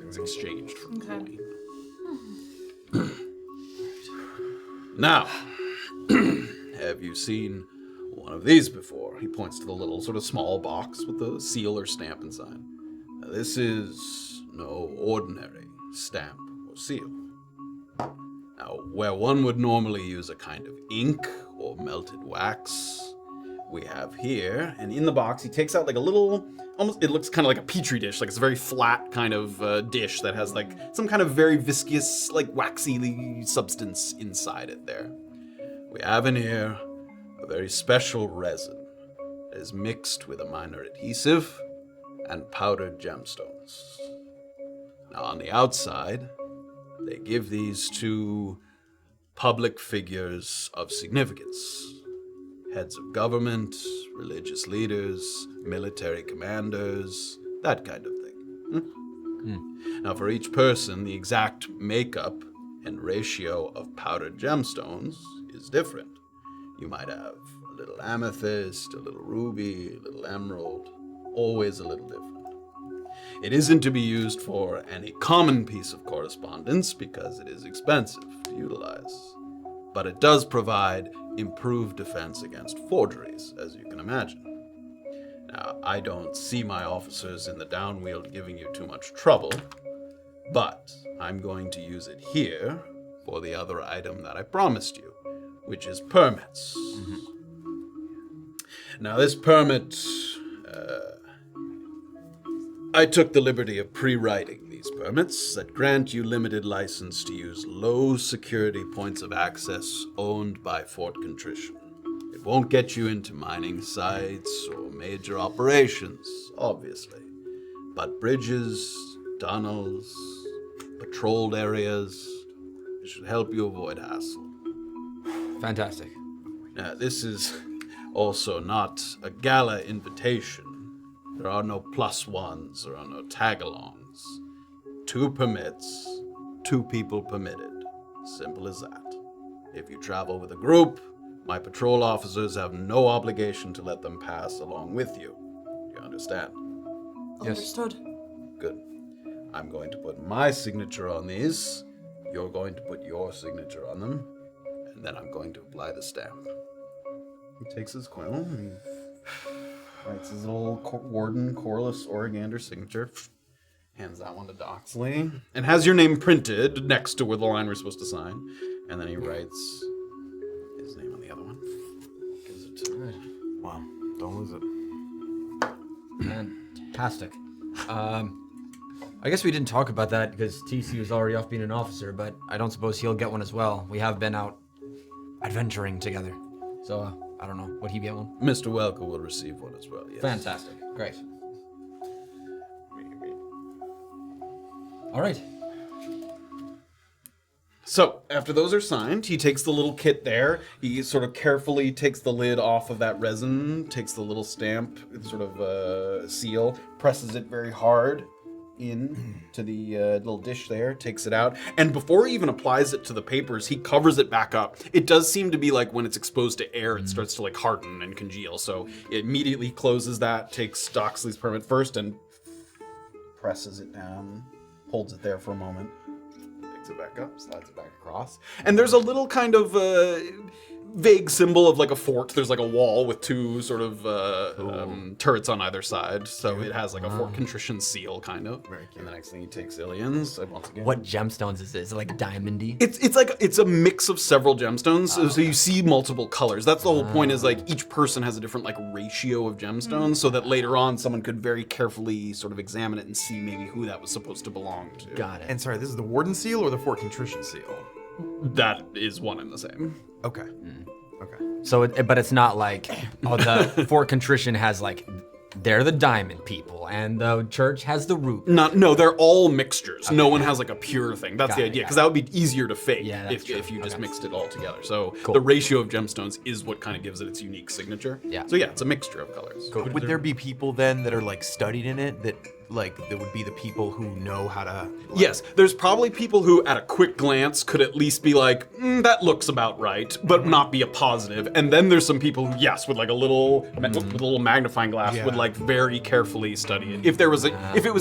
it's exchanged for coin. Now, have you seen one of these before? He points to the little sort of small box with the seal or stamp inside. Now, this is no ordinary stamp or seal. Now, where one would normally use a kind of ink or melted wax, we have here, and in the box, he takes out like a little, it looks kind of like a petri dish, like it's a very flat kind of dish that has like some kind of very viscous, like waxy substance inside it there. We have in here a very special resin that is mixed with a minor adhesive and powdered gemstones. Now on the outside, They give these to public figures of significance. Heads of government, religious leaders, military commanders, that kind of thing. Now, for each person, the exact makeup and ratio of powdered gemstones is different. You might have a little amethyst, a little ruby, a little emerald, always a little different. It isn't to be used for any common piece of correspondence because it is expensive to utilize. But it does provide improved defense against forgeries, as you can imagine. Now, I don't see my officers in the Downwield giving you too much trouble, but I'm going to use it here for the other item that I promised you, which is permits. Now, this permit, I took the liberty of pre-writing these permits that grant you limited license to use low security points of access owned by Fort Contrition. It won't get you into mining sites or major operations, obviously, but bridges, tunnels, patrolled areas, it should help you avoid hassle. Fantastic. Now, this is also not a gala invitation. There are no +1s, there are no tag-alongs. 2 permits, 2 people permitted. Simple as that. If you travel with a group, my patrol officers have no obligation to let them pass along with you. You understand? Yes. Understood. Good. I'm going to put my signature on these. You're going to put your signature on them. And then I'm going to apply the stamp. He takes his quill and he writes his little Warden Corliss Origander signature. Hands that one to Doxley. And has your name printed next to where the line we're supposed to sign. And then he writes his name on the other one. Gives it to Wow, don't lose it. Fantastic. I guess we didn't talk about that because TC was already off being an officer, but I don't suppose he'll get one as well. We have been out adventuring together. So, I don't know. Would he get one? Mr. Welker will receive one as well, yes. Fantastic. Great. All right. So, after those are signed, he takes the little kit there. He sort of carefully takes the lid off of that resin, takes the little stamp, sort of seal, presses it very hard into the little dish there, takes it out. And before he even applies it to the papers, he covers it back up. It does seem to be like when it's exposed to air, it starts to like harden and congeal. So it immediately closes that, takes Doxley's permit first and presses it down, holds it there for a moment. It back up, slides it back across. And there's a little kind of vague symbol of like a fort. There's like a wall with 2 sort of turrets on either side. So it has like a Fort Contrition seal, kind of. Very cute. And the next thing he takes Illien's. Once again. What gemstones is it? Is it like diamondy? It's a mix of several gemstones. So you see multiple colors. That's the whole point, is like each person has a different like ratio of gemstones, so that later on someone could very carefully sort of examine it and see maybe who that was supposed to belong to. Got it. And sorry, this is the Warden seal or the Fort Contrition seal? That is one and the same. Okay. Okay. So, but it's not like, the Fort Contrition has like, they're the diamond people, and the church has the root. No, they're all mixtures. Okay. No one has like a pure thing. That's the idea, because that would be easier to fake if you just mixed it all together. So the ratio of gemstones is what kind of gives it its unique signature. Yeah. So yeah, it's a mixture of colors. Cool. Would there be people then that are like studied in it that would be the people who know how to? Yes, there's probably people who, at a quick glance, could at least be like, that looks about right, but not be a positive. And then there's some people who, yes, with like a little with a little magnifying glass, would like very carefully study it. If it was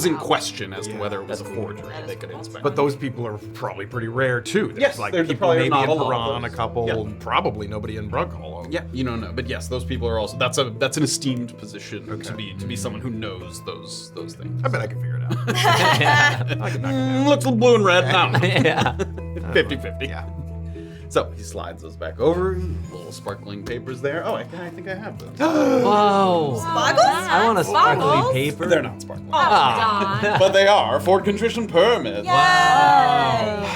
in question as to whether it was a forgery, they could inspect. But those people are probably pretty rare too. There's yes, like there's people probably maybe not in a lot Piran, of a couple, yeah. probably nobody in Brunkhollow. Yeah, you don't know, but yes, those people are also. That's an esteemed position to be someone who knows those things. I bet I can figure it out. I can knock it down. Looks blue and red now. Yeah. 50-50. Yeah. So he slides those back over. Little sparkling papers there. Oh, I think I have those. Whoa. Sparkles? I want a sparkly Sparkles? paper. They're not sparkling. Don. But they are Fort Contrition permits. Matt,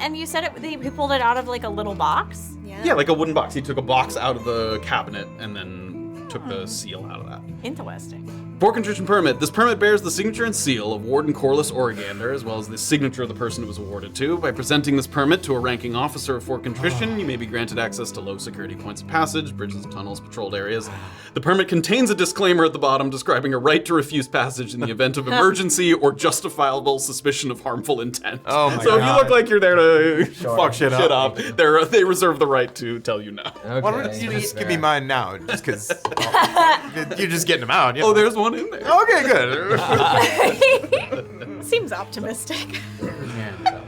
and you said he pulled it out of like a little box? Yeah, like a wooden box. He took a box out of the cabinet and then took the seal out of that. Interesting. For contrition permit. This permit bears the signature and seal of Warden Corliss Origander, as well as the signature of the person it was awarded to. By presenting this permit to a ranking officer of Fort Contrition, you may be granted access to low security points of passage, bridges, tunnels, patrolled areas. The permit contains a disclaimer at the bottom describing a right to refuse passage in the event of emergency or justifiable suspicion of harmful intent. Oh my So if you look like you're there to Fuck shit up. they reserve the right to tell you no. Okay. Why don't you just give me mine now? Just because you're just getting them out. You Oh, know. there's one in there. Okay, good. Seems optimistic.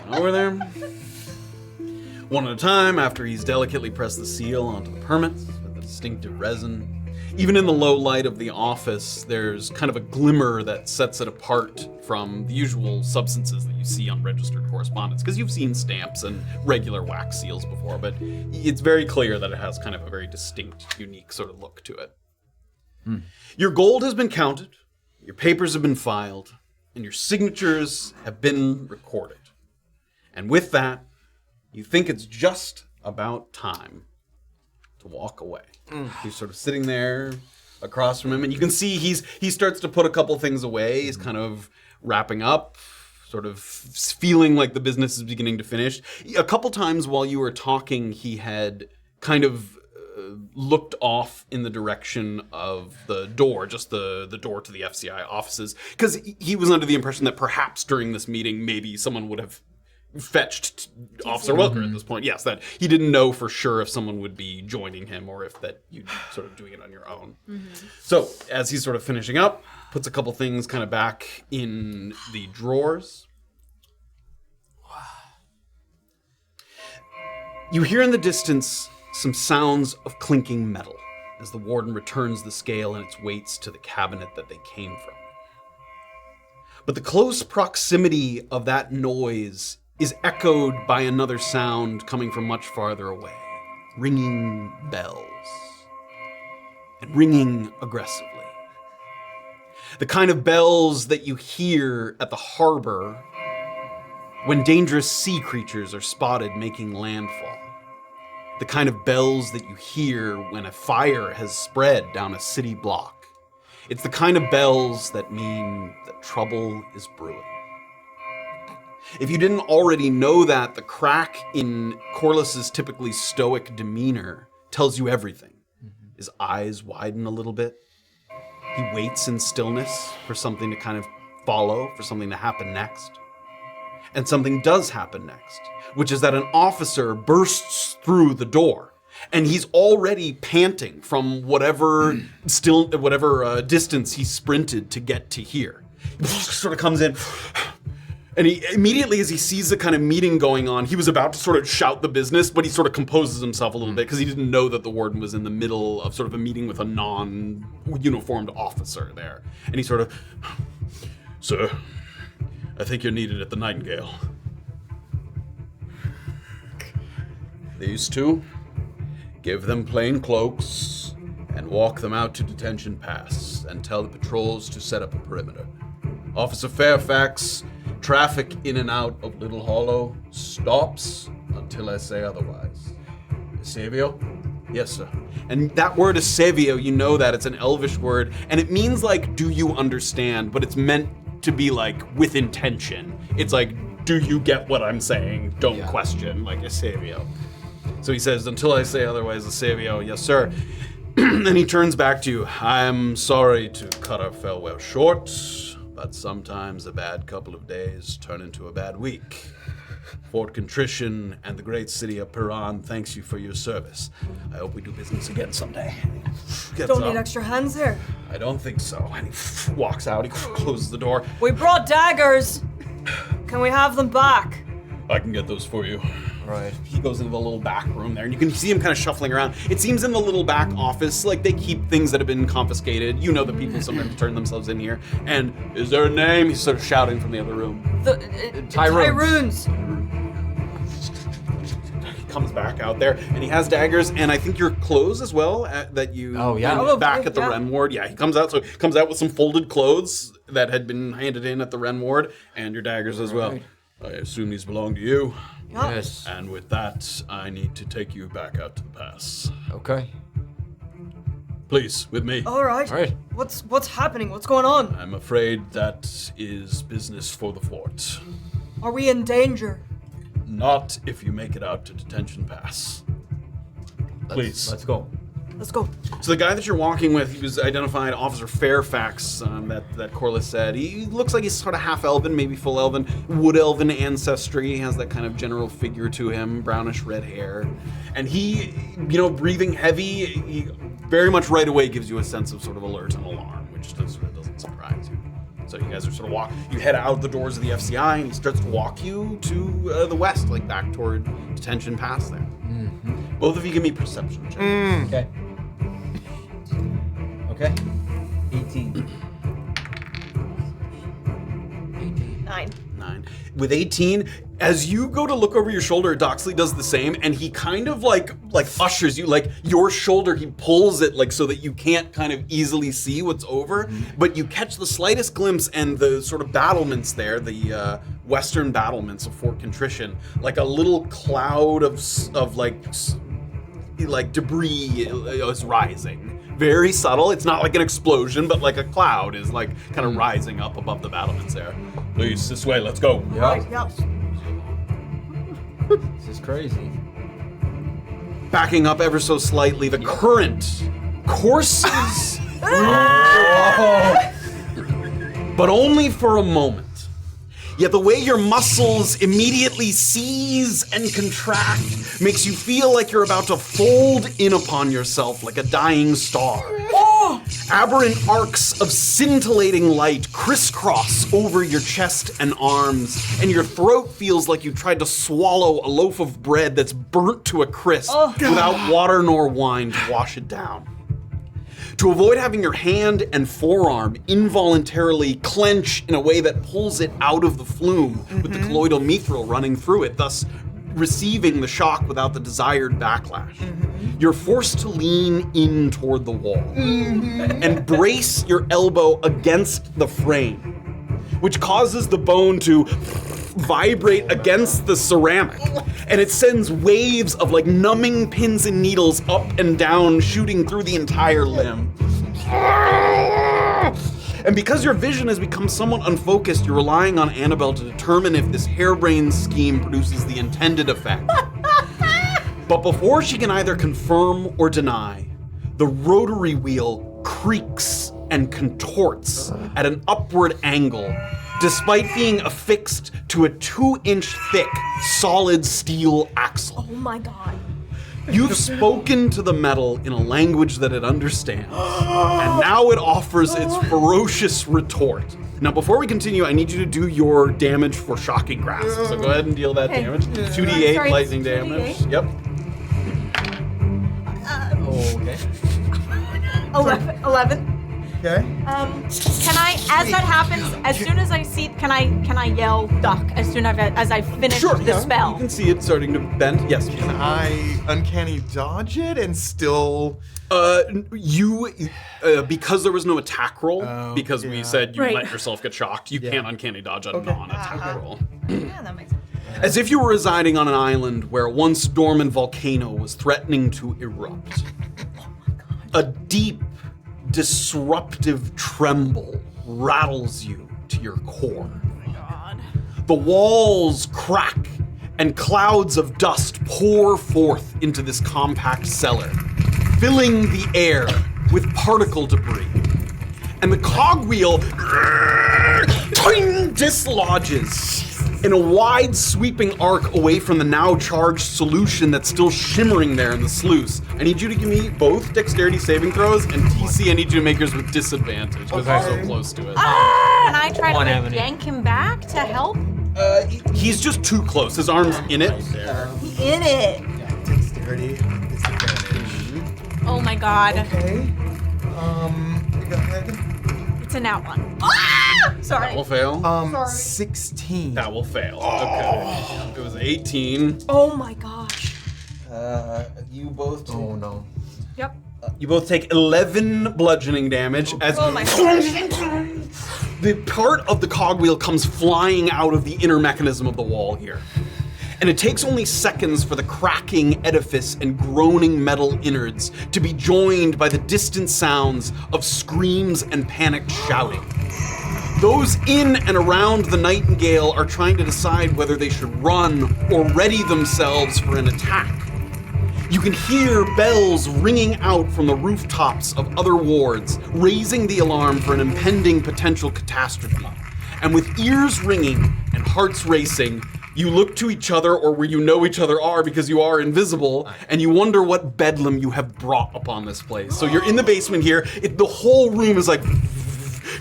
Over there. One at a time, after he's delicately pressed the seal onto the permits with the distinctive resin. Even in the low light of the office, there's kind of a glimmer that sets it apart from the usual substances that you see on registered correspondence, because you've seen stamps and regular wax seals before, but it's very clear that it has kind of a very distinct, unique sort of look to it. Your gold has been counted, your papers have been filed, and your signatures have been recorded. And with that, you think it's just about time to walk away. He's sort of sitting there across from him, and you can see he starts to put a couple things away. He's kind of wrapping up, sort of feeling like the business is beginning to finish. A couple times while you were talking, he had kind of looked off in the direction of the door, just the door to the FCI offices, because he was under the impression that perhaps during this meeting, maybe someone would have fetched Officer Welker at this point. Yes, that he didn't know for sure if someone would be joining him or if that you'd sort of doing it on your own. So as he's sort of finishing up, puts a couple things kind of back in the drawers. You hear in the distance some sounds of clinking metal as the warden returns the scale and its weights to the cabinet that they came from. But the close proximity of that noise is echoed by another sound coming from much farther away, ringing bells, and ringing aggressively. The kind of bells that you hear at the harbor when dangerous sea creatures are spotted making landfall. The kind of bells that you hear when a fire has spread down a city block. It's the kind of bells that mean that trouble is brewing. If you didn't already know that, the crack in Corliss's typically stoic demeanor tells you everything. His eyes widen a little bit. He waits in stillness for something to kind of follow, for something to happen next. And something does happen next, which is that an officer bursts through the door. And he's already panting from whatever distance he sprinted to get to here. He sort of comes in, and he immediately, as he sees the kind of meeting going on, he was about to sort of shout the business, but he sort of composes himself a little bit because he didn't know that the warden was in the middle of sort of a meeting with a non-uniformed officer there. And he sort of, "Sir, I think you're needed at the Nightingale." "These two, give them plain cloaks and walk them out to Detention Pass and tell the patrols to set up a perimeter. Officer Fairfax, traffic in and out of Little Hollow stops until I say otherwise. Savio?" "Yes, sir." And that word Savio, you know that it's an Elvish word, and it means like, "do you understand?" But it's meant to be like with intention. It's like, "Do you get what I'm saying? Don't question," like a Savio. So he says, "Until I say otherwise, a Savio." "Yes, sir." And he turns back to you. "I'm sorry to cut our farewell short, but sometimes a bad couple of days turn into a bad week. Fort Contrition and the great city of Piran thanks you for your service. I hope we do business again someday." Don't need extra hands here. "I don't think so." And he walks out, he closes the door. We brought daggers. Can we have them back? "I can get those for you." Right. He goes into the little back room there, and you can see him kind of shuffling around. It seems in the little back office, like they keep things that have been confiscated. You know the people sometimes turn themselves in here. And, "Is there a name?" He's sort of shouting from the other room. Tyruns. He comes back out there, and he has daggers, and I think your clothes as well that you back at the Ren Ward. Yeah, he comes out with some folded clothes that had been handed in at the Ren Ward, and your daggers as well. "I assume these belong to you." Yes. "And with that, I need to take you back out to the pass." Okay. Please, with me. All right. All right. What's happening? What's going on? I'm afraid that is business for the fort. Are we in danger? Not if you make it out to detention pass. Please. Let's go. Let's go. So the guy that you're walking with, he was identified Officer Fairfax, that Corliss said. He looks like he's sort of half elven, maybe full elven, wood elven ancestry. He has that kind of general figure to him, brownish red hair. And he, breathing heavy, he very much right away gives you a sense of sort of alert and alarm, which doesn't surprise you. So you guys are sort of you head out the doors of the FCI, and he starts to walk you to the west, like back toward detention pass there. Mm-hmm. Both of you give me perception checks. Okay. Okay. 18. 9. 9. With 18, as you go to look over your shoulder, Doxley does the same, and he kind of like ushers you, like your shoulder, he pulls it like so that you can't kind of easily see what's over, but you catch the slightest glimpse, and the sort of battlements there, the western battlements of Fort Contrition, like a little cloud of like debris is rising. Very subtle. It's not like an explosion, but like a cloud is like kind of rising up above the battlements there. Please, this way, let's go. Right, yeah. This is crazy. Backing up ever so slightly, the current courses, but only for a moment. Yet the way your muscles immediately seize and contract makes you feel like you're about to fold in upon yourself like a dying star. Aberrant arcs of scintillating light crisscross over your chest and arms, and your throat feels like you tried to swallow a loaf of bread that's burnt to a crisp without water nor wine to wash it down. To avoid having your hand and forearm involuntarily clench in a way that pulls it out of the flume with the colloidal mithril running through it, thus receiving the shock without the desired backlash. You're forced to lean in toward the wall and brace your elbow against the frame, which causes the bone to vibrate against the ceramic, and it sends waves of like numbing pins and needles up and down, shooting through the entire limb. And because your vision has become somewhat unfocused, you're relying on Annabel to determine if this harebrained scheme produces the intended effect. But before she can either confirm or deny, the rotary wheel creaks and contorts at an upward angle, despite being affixed to a 2-inch thick, solid steel axle. Oh my god. You've spoken to the metal in a language that it understands, and now it offers its ferocious retort. Now, before we continue, I need you to do your damage for shocking grasp. So go ahead and deal that damage. 2d8 Sorry, lightning 2d8. damage. Yep. Okay. 11. Okay. Can I, as that happens, as soon as I see, can I yell duck as soon as I finish the spell? You can see it starting to bend. Yes. Can I uncanny dodge it and still? Because there was no attack roll, because we said you Right. let yourself get shocked, you can't uncanny dodge a non-attack roll. Yeah, that makes sense. As if you were residing on an island where a once dormant volcano was threatening to erupt. A deep, disruptive tremble rattles you to your core. The walls crack and clouds of dust pour forth into this compact cellar, filling the air with particle debris. And the cogwheel dislodges in a wide sweeping arc away from the now charged solution that's still shimmering there in the sluice. I need you to give me both dexterity saving throws, and TC I need you to make yours with disadvantage because you're so close to it. Can I try to One like, avenue. yank him back to help? He's just too close. His arm's in it. In it. Dexterity, disadvantage. Oh my god. Okay. Go ahead. It's a nat one. That will fail. 16. That will fail. Okay. It was 18. Oh my gosh. You both. Oh no. Yep. You both take 11 bludgeoning damage as Oh my the part of the cogwheel comes flying out of the inner mechanism of the wall here. and it takes only seconds for the cracking edifice and groaning metal innards to be joined by the distant sounds of screams and panicked shouting. Those in and around the Nightingale are trying to decide whether they should run or ready themselves for an attack. You can hear bells ringing out from the rooftops of other wards, raising the alarm for an impending potential catastrophe. And with ears ringing and hearts racing, you look to each other, or where you know each other are because you are invisible, and you wonder what bedlam you have brought upon this place. So you're in the basement here, the whole room is like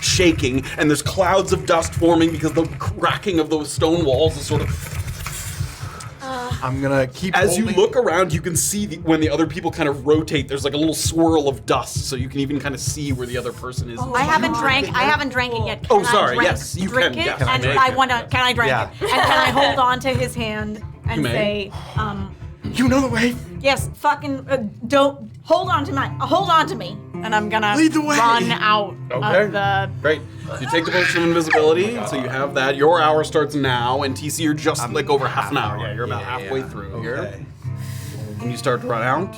shaking, and there's clouds of dust forming because the cracking of those stone walls is sort of... I'm gonna keep As holding. you look around, you can see when the other people kind of rotate, there's like a little swirl of dust, so you can even kind of see where the other person is. I haven't drank it yet. Oh, Can I sorry, drink- yes, you drink can, it? yes. And Can I want to. Can I drink Yeah. it? And can I hold on to his hand and You may. say, You know the way. yes, fucking don't hold on to me, and I'm gonna Lead the way. run out Okay. of the. Great. So you take the potion of invisibility, so you have that. Your hour starts now, and TC, you're just like over half an hour. Yeah, you're about halfway through here. And you start to run out.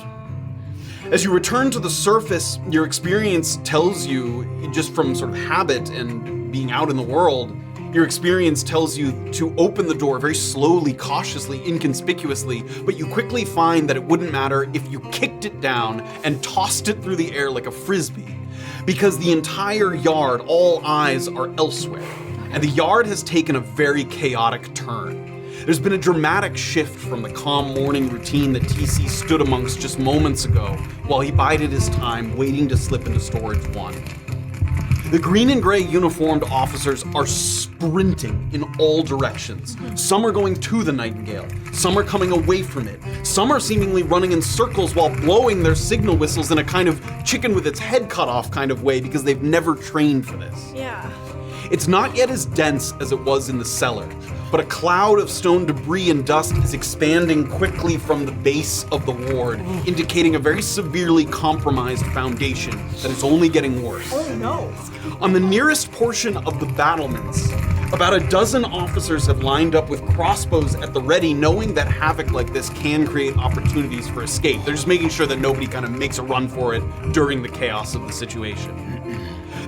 As you return to the surface, your experience tells you, just from sort of habit and being out in the world, your experience tells you to open the door very slowly, cautiously, inconspicuously, but you quickly find that it wouldn't matter if you kicked it down and tossed it through the air like a frisbee, because the entire yard, all eyes are elsewhere, and the yard has taken a very chaotic turn. There's been a dramatic shift from the calm morning routine that TC stood amongst just moments ago while he bided his time waiting to slip into storage 1. The green and gray uniformed officers are sprinting in all directions. Some are going to the Nightingale, some are coming away from it, some are seemingly running in circles while blowing their signal whistles in a kind of chicken with its head cut off kind of way because they've never trained for this. Yeah. It's not yet as dense as it was in the cellar, but a cloud of stone debris and dust is expanding quickly from the base of the ward, indicating a very severely compromised foundation that is only getting worse. Oh no. On the nearest portion of the battlements, about a dozen officers have lined up with crossbows at the ready, knowing that havoc like this can create opportunities for escape. They're just making sure that nobody kind of makes a run for it during the chaos of the situation.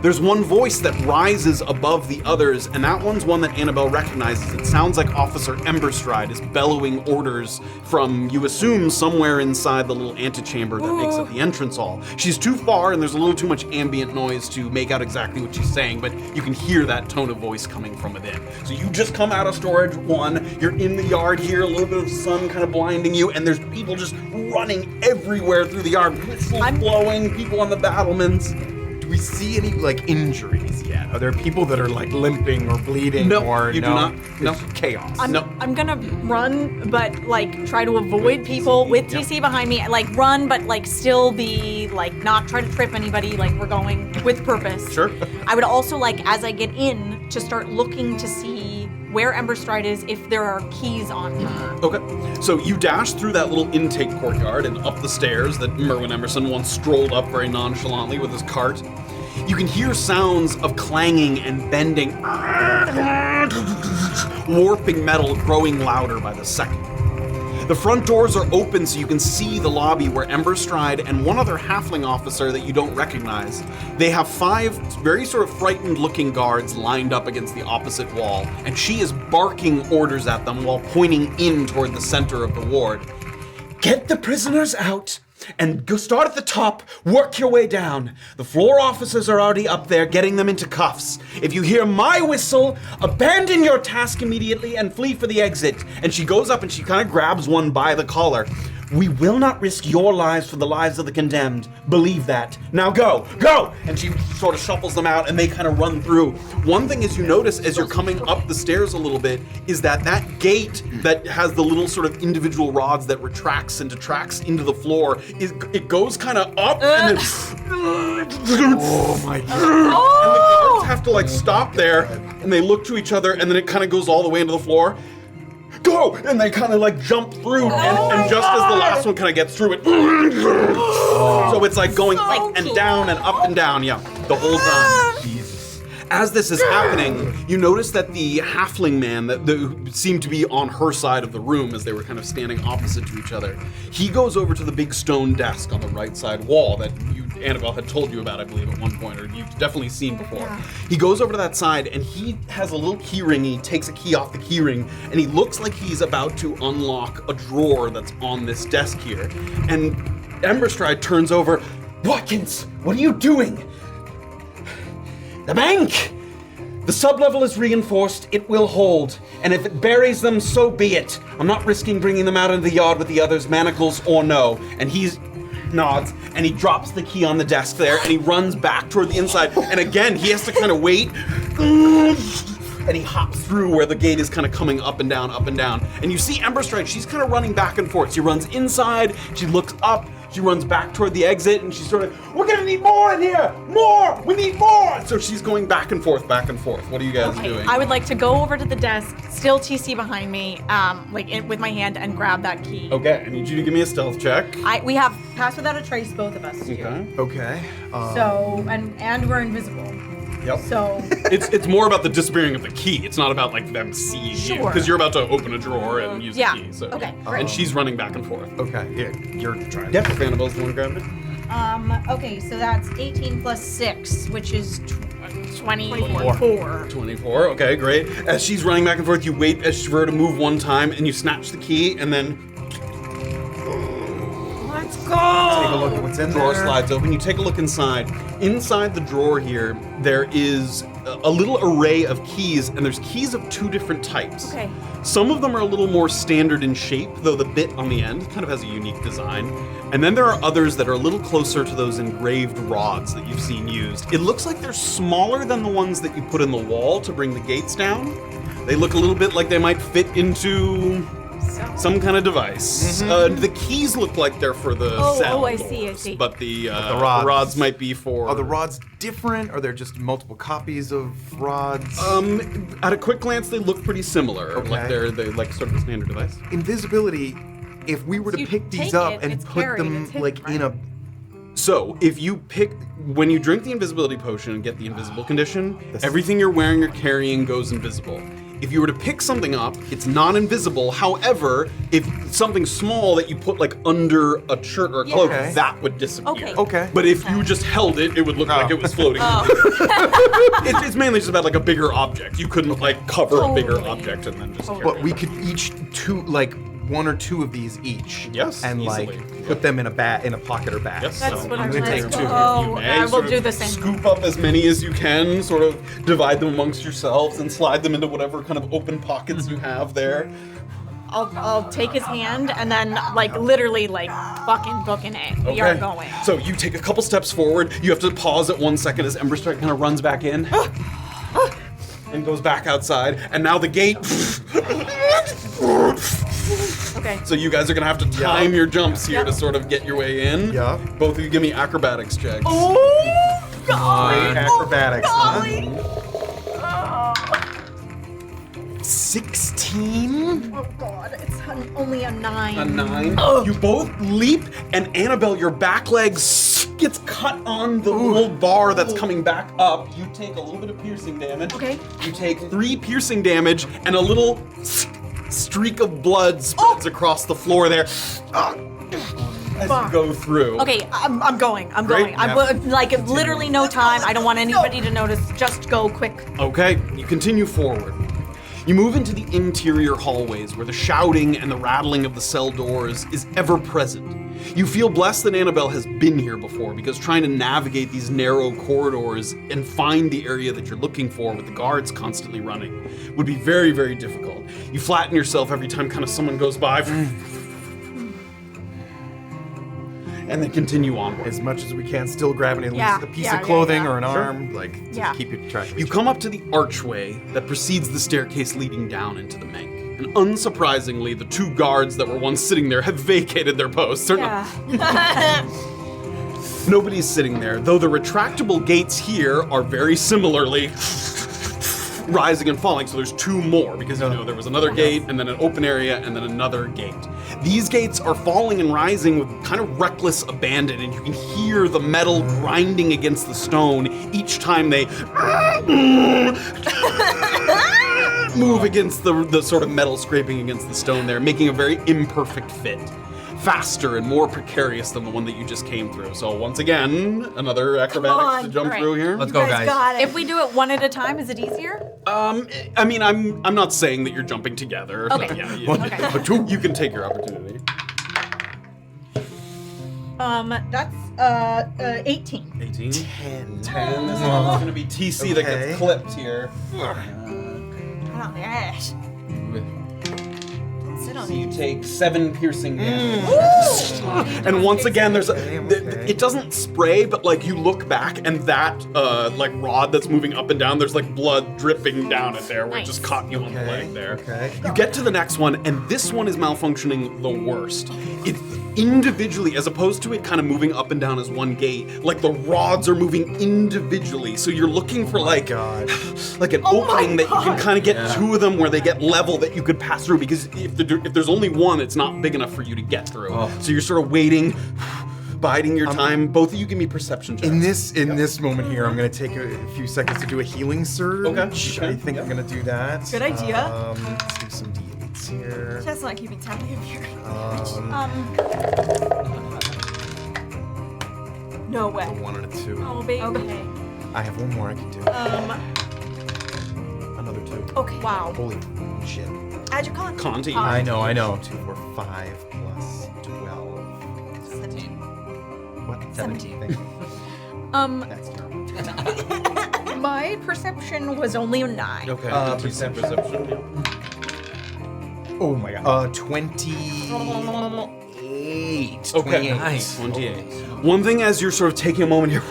There's one voice that rises above the others, and that one's one that Annabel recognizes. It sounds like Officer Emberstride is bellowing orders from, you assume, somewhere inside the little antechamber that makes up the entrance hall. She's too far, and there's a little too much ambient noise to make out exactly what she's saying, but you can hear that tone of voice coming from within. So you just come out of storage 1, you're in the yard here, a little bit of sun kind of blinding you, and there's people just running everywhere through the yard, whistles blowing, people on the battlements. Do we see any like injuries yet? Are there people that are like limping or bleeding? No, or you do not. No. It's chaos. I'm gonna run, but like try to avoid people with TC behind me. Like run, but like still be like not try to trip anybody. Like we're going with purpose. Sure. I would also like, as I get in, to start looking to see where Emberstride is, if there are keys on her. Okay, so you dash through that little intake courtyard and up the stairs that Merwin Emerson once strolled up very nonchalantly with his cart. You can hear sounds of clanging and bending, warping metal growing louder by the second. The front doors are open so you can see the lobby where Emberstride and one other halfling officer that you don't recognize. They have 5 very sort of frightened looking guards lined up against the opposite wall, and she is barking orders at them while pointing in toward the center of the ward. Get the prisoners out and go start at the top, work your way down. The floor officers are already up there getting them into cuffs. If you hear my whistle, abandon your task immediately and flee for the exit. And she goes up and she kind of grabs one by the collar. We will not risk your lives for the lives of the condemned. Believe that. Now go, go! And she sort of shuffles them out and they kind of run through. One thing is you notice as you're coming up the stairs a little bit is that gate that has the little sort of individual rods that retracts and detracts into the floor, it goes kind of up and then... Oh my god. And the guards have to like stop there and they look to each other and then it kind of goes all the way into the floor. Go! And they kind of like jump through and just as the last one kind of gets through it, so it's like going up and down and up and down, yeah, the whole time. Jesus. As this is happening, you notice that the halfling man that seemed to be on her side of the room as they were kind of standing opposite to each other, he goes over to the big stone desk on the right side wall that Annabel had told you about, I believe, at one point, or you've definitely seen before. Yeah. He goes over to that side and he has a little key ring. He takes a key off the key ring and he looks like he's about to unlock a drawer that's on this desk here. And Emberstride turns over. Watkins, what are you doing? The bank! The sublevel is reinforced, it will hold. And if it buries them, so be it. I'm not risking bringing them out into the yard with the others, manacles or no. And he nods, and he drops the key on the desk there, and he runs back toward the inside. And again, he has to kind of wait. And he hops through where the gate is kind of coming up and down, up and down. And you see Emberstride, she's kind of running back and forth. She runs inside, she looks up, she runs back toward the exit, and she's sort of, we're gonna need more in here! More! We need more! So she's going back and forth, back and forth. What are you guys doing? I would like to go over to the desk, still TC behind me, with my hand, and grab that key. Okay, I need you to give me a stealth check. We have Pass Without a Trace, both of us do. Okay. So, and we're invisible. Yep. So it's more about the disappearing of the key. It's not about like them seeing you, because you're about to open a drawer and use the key. So. Okay. And she's running back and forth. Okay. Yeah. You're trying. Yep. If Annabelle's the one grabbing it. Okay, so that's 18 plus 6, which is 24. 24. Okay, great. As she's running back and forth, you wait for her to move one time, and you snatch the key, and then. Let's go! Take a look at what's in The drawer there. slides open. You take a look inside. Inside the drawer here, there is a little array of keys, and there's keys of 2 different types. Okay. Some of them are a little more standard in shape, though the bit on the end kind of has a unique design. And then there are others that are a little closer to those engraved rods that you've seen used. It looks like they're smaller than the ones that you put in the wall to bring the gates down. They look a little bit like they might fit into some kind of device. The keys look like they're for the cell I see. But the rods might be for... Are the rods different? Are there just multiple copies of rods? At a quick glance, they look pretty similar. Okay. Like they're like sort of a standard device. Invisibility, if we were to You pick these take up it, and it's put carried, them it's hidden, like in a... So, if you when you drink the invisibility potion and get the invisible condition, everything you're wearing or carrying goes invisible. If you were to pick something up, it's non-invisible. However, if something small that you put like under a shirt or a cloak, that would disappear. Okay. But if you just held it, it would look like it was floating. It's mainly just about like a bigger object. You couldn't like cover a bigger object and then just carry But it. we could each like 1 or 2 of these each. Yes, And easily. like put them in a pocket or bag. Yes, That's so what I'm I'm gonna gonna take do. 2. Oh, You may I will sort of do the same. Scoop up as many as you can, sort of divide them amongst yourselves and slide them into whatever kind of open pockets you have there. I'll take his hand and then literally fucking booking it. We are going. So you take a couple steps forward. You have to pause at 1 second as Emberstrike kind of runs back in and goes back outside. And now the gate. Okay. So you guys are gonna have to time your jumps here to sort of get your way in. Yeah. Both of you give me acrobatics checks. Acrobatics, huh? 16? Oh god, it's only a 9. A 9. You both leap, and Annabel, your back leg gets cut on the little bar that's coming back up. You take a little bit of piercing damage. Okay. You take 3 piercing damage, and a little streak of blood spreads across the floor there. As you go through. Okay, I'm going. I'm Great. going. I would literally no time. I don't want anybody to notice. Just go quick. Okay, you continue forward. You move into the interior hallways where the shouting and the rattling of the cell doors is ever present. You feel blessed that Annabel has been here before, because trying to navigate these narrow corridors and find the area that you're looking for with the guards constantly running would be very, very difficult. You flatten yourself every time kind of someone goes by. And then continue onward. As much as we can, still grabbing at Yeah, least a piece yeah, of clothing yeah. or an Sure. arm, like to Yeah. keep your track of You each come up to the archway that precedes the staircase leading down into the Mank. And unsurprisingly, the 2 guards that were once sitting there have vacated their posts. They're not- Nobody's sitting there, though the retractable gates here are very similarly rising and falling. So there's 2 more, because you know there was another gate and then an open area and then another gate. These gates are falling and rising with kind of reckless abandon, and you can hear the metal grinding against the stone each time they move against the sort of metal scraping against the stone there, making a very imperfect fit. Faster and more precarious than the one that you just came through. So once again, another acrobatics to jump through here. Let's go, guys. Got it. If we do it one at a time, is it easier? I mean, I'm not saying that you're jumping together. Okay. But yeah, Okay. you can take your opportunity. That's 18. 18. 10. 10. This one's going to be TC that Okay. gets clipped here. Oh, yes. Sit on So it. you take 7 piercing damage. And once again, it doesn't spray, but like you look back and that like rod that's moving up and down, there's like blood dripping down it there where it just caught you on the leg there. Okay. You get to the next one, and this one is malfunctioning the worst. It's individually, as opposed to it kind of moving up and down as one gate, like the rods are moving individually. So you're looking for like an opening that you can kind of get 2 of them where they get level that you could pass through, because if there's only one, it's not big enough for you to get through. So you're sort of waiting, biding your time. Both of you give me perception checks. In this moment here, I'm gonna take a few seconds to do a healing surge. Okay. I think I'm gonna do that. Good idea. Let's do some d8s here. That's not keeping tally of your No way. A 1 and a 2. Oh, baby. Okay. I have one more I can do. Another 2. Okay. Wow. Holy shit. Add your con. Conti. I know. 2, 4, 5 plus 12. 17. What? 17. Thank you. That's terrible. My perception was only a 9. Okay. Perception. Yeah. Oh my god. 28. Okay. Nice. 28. One thing, as you're sort of taking a moment here,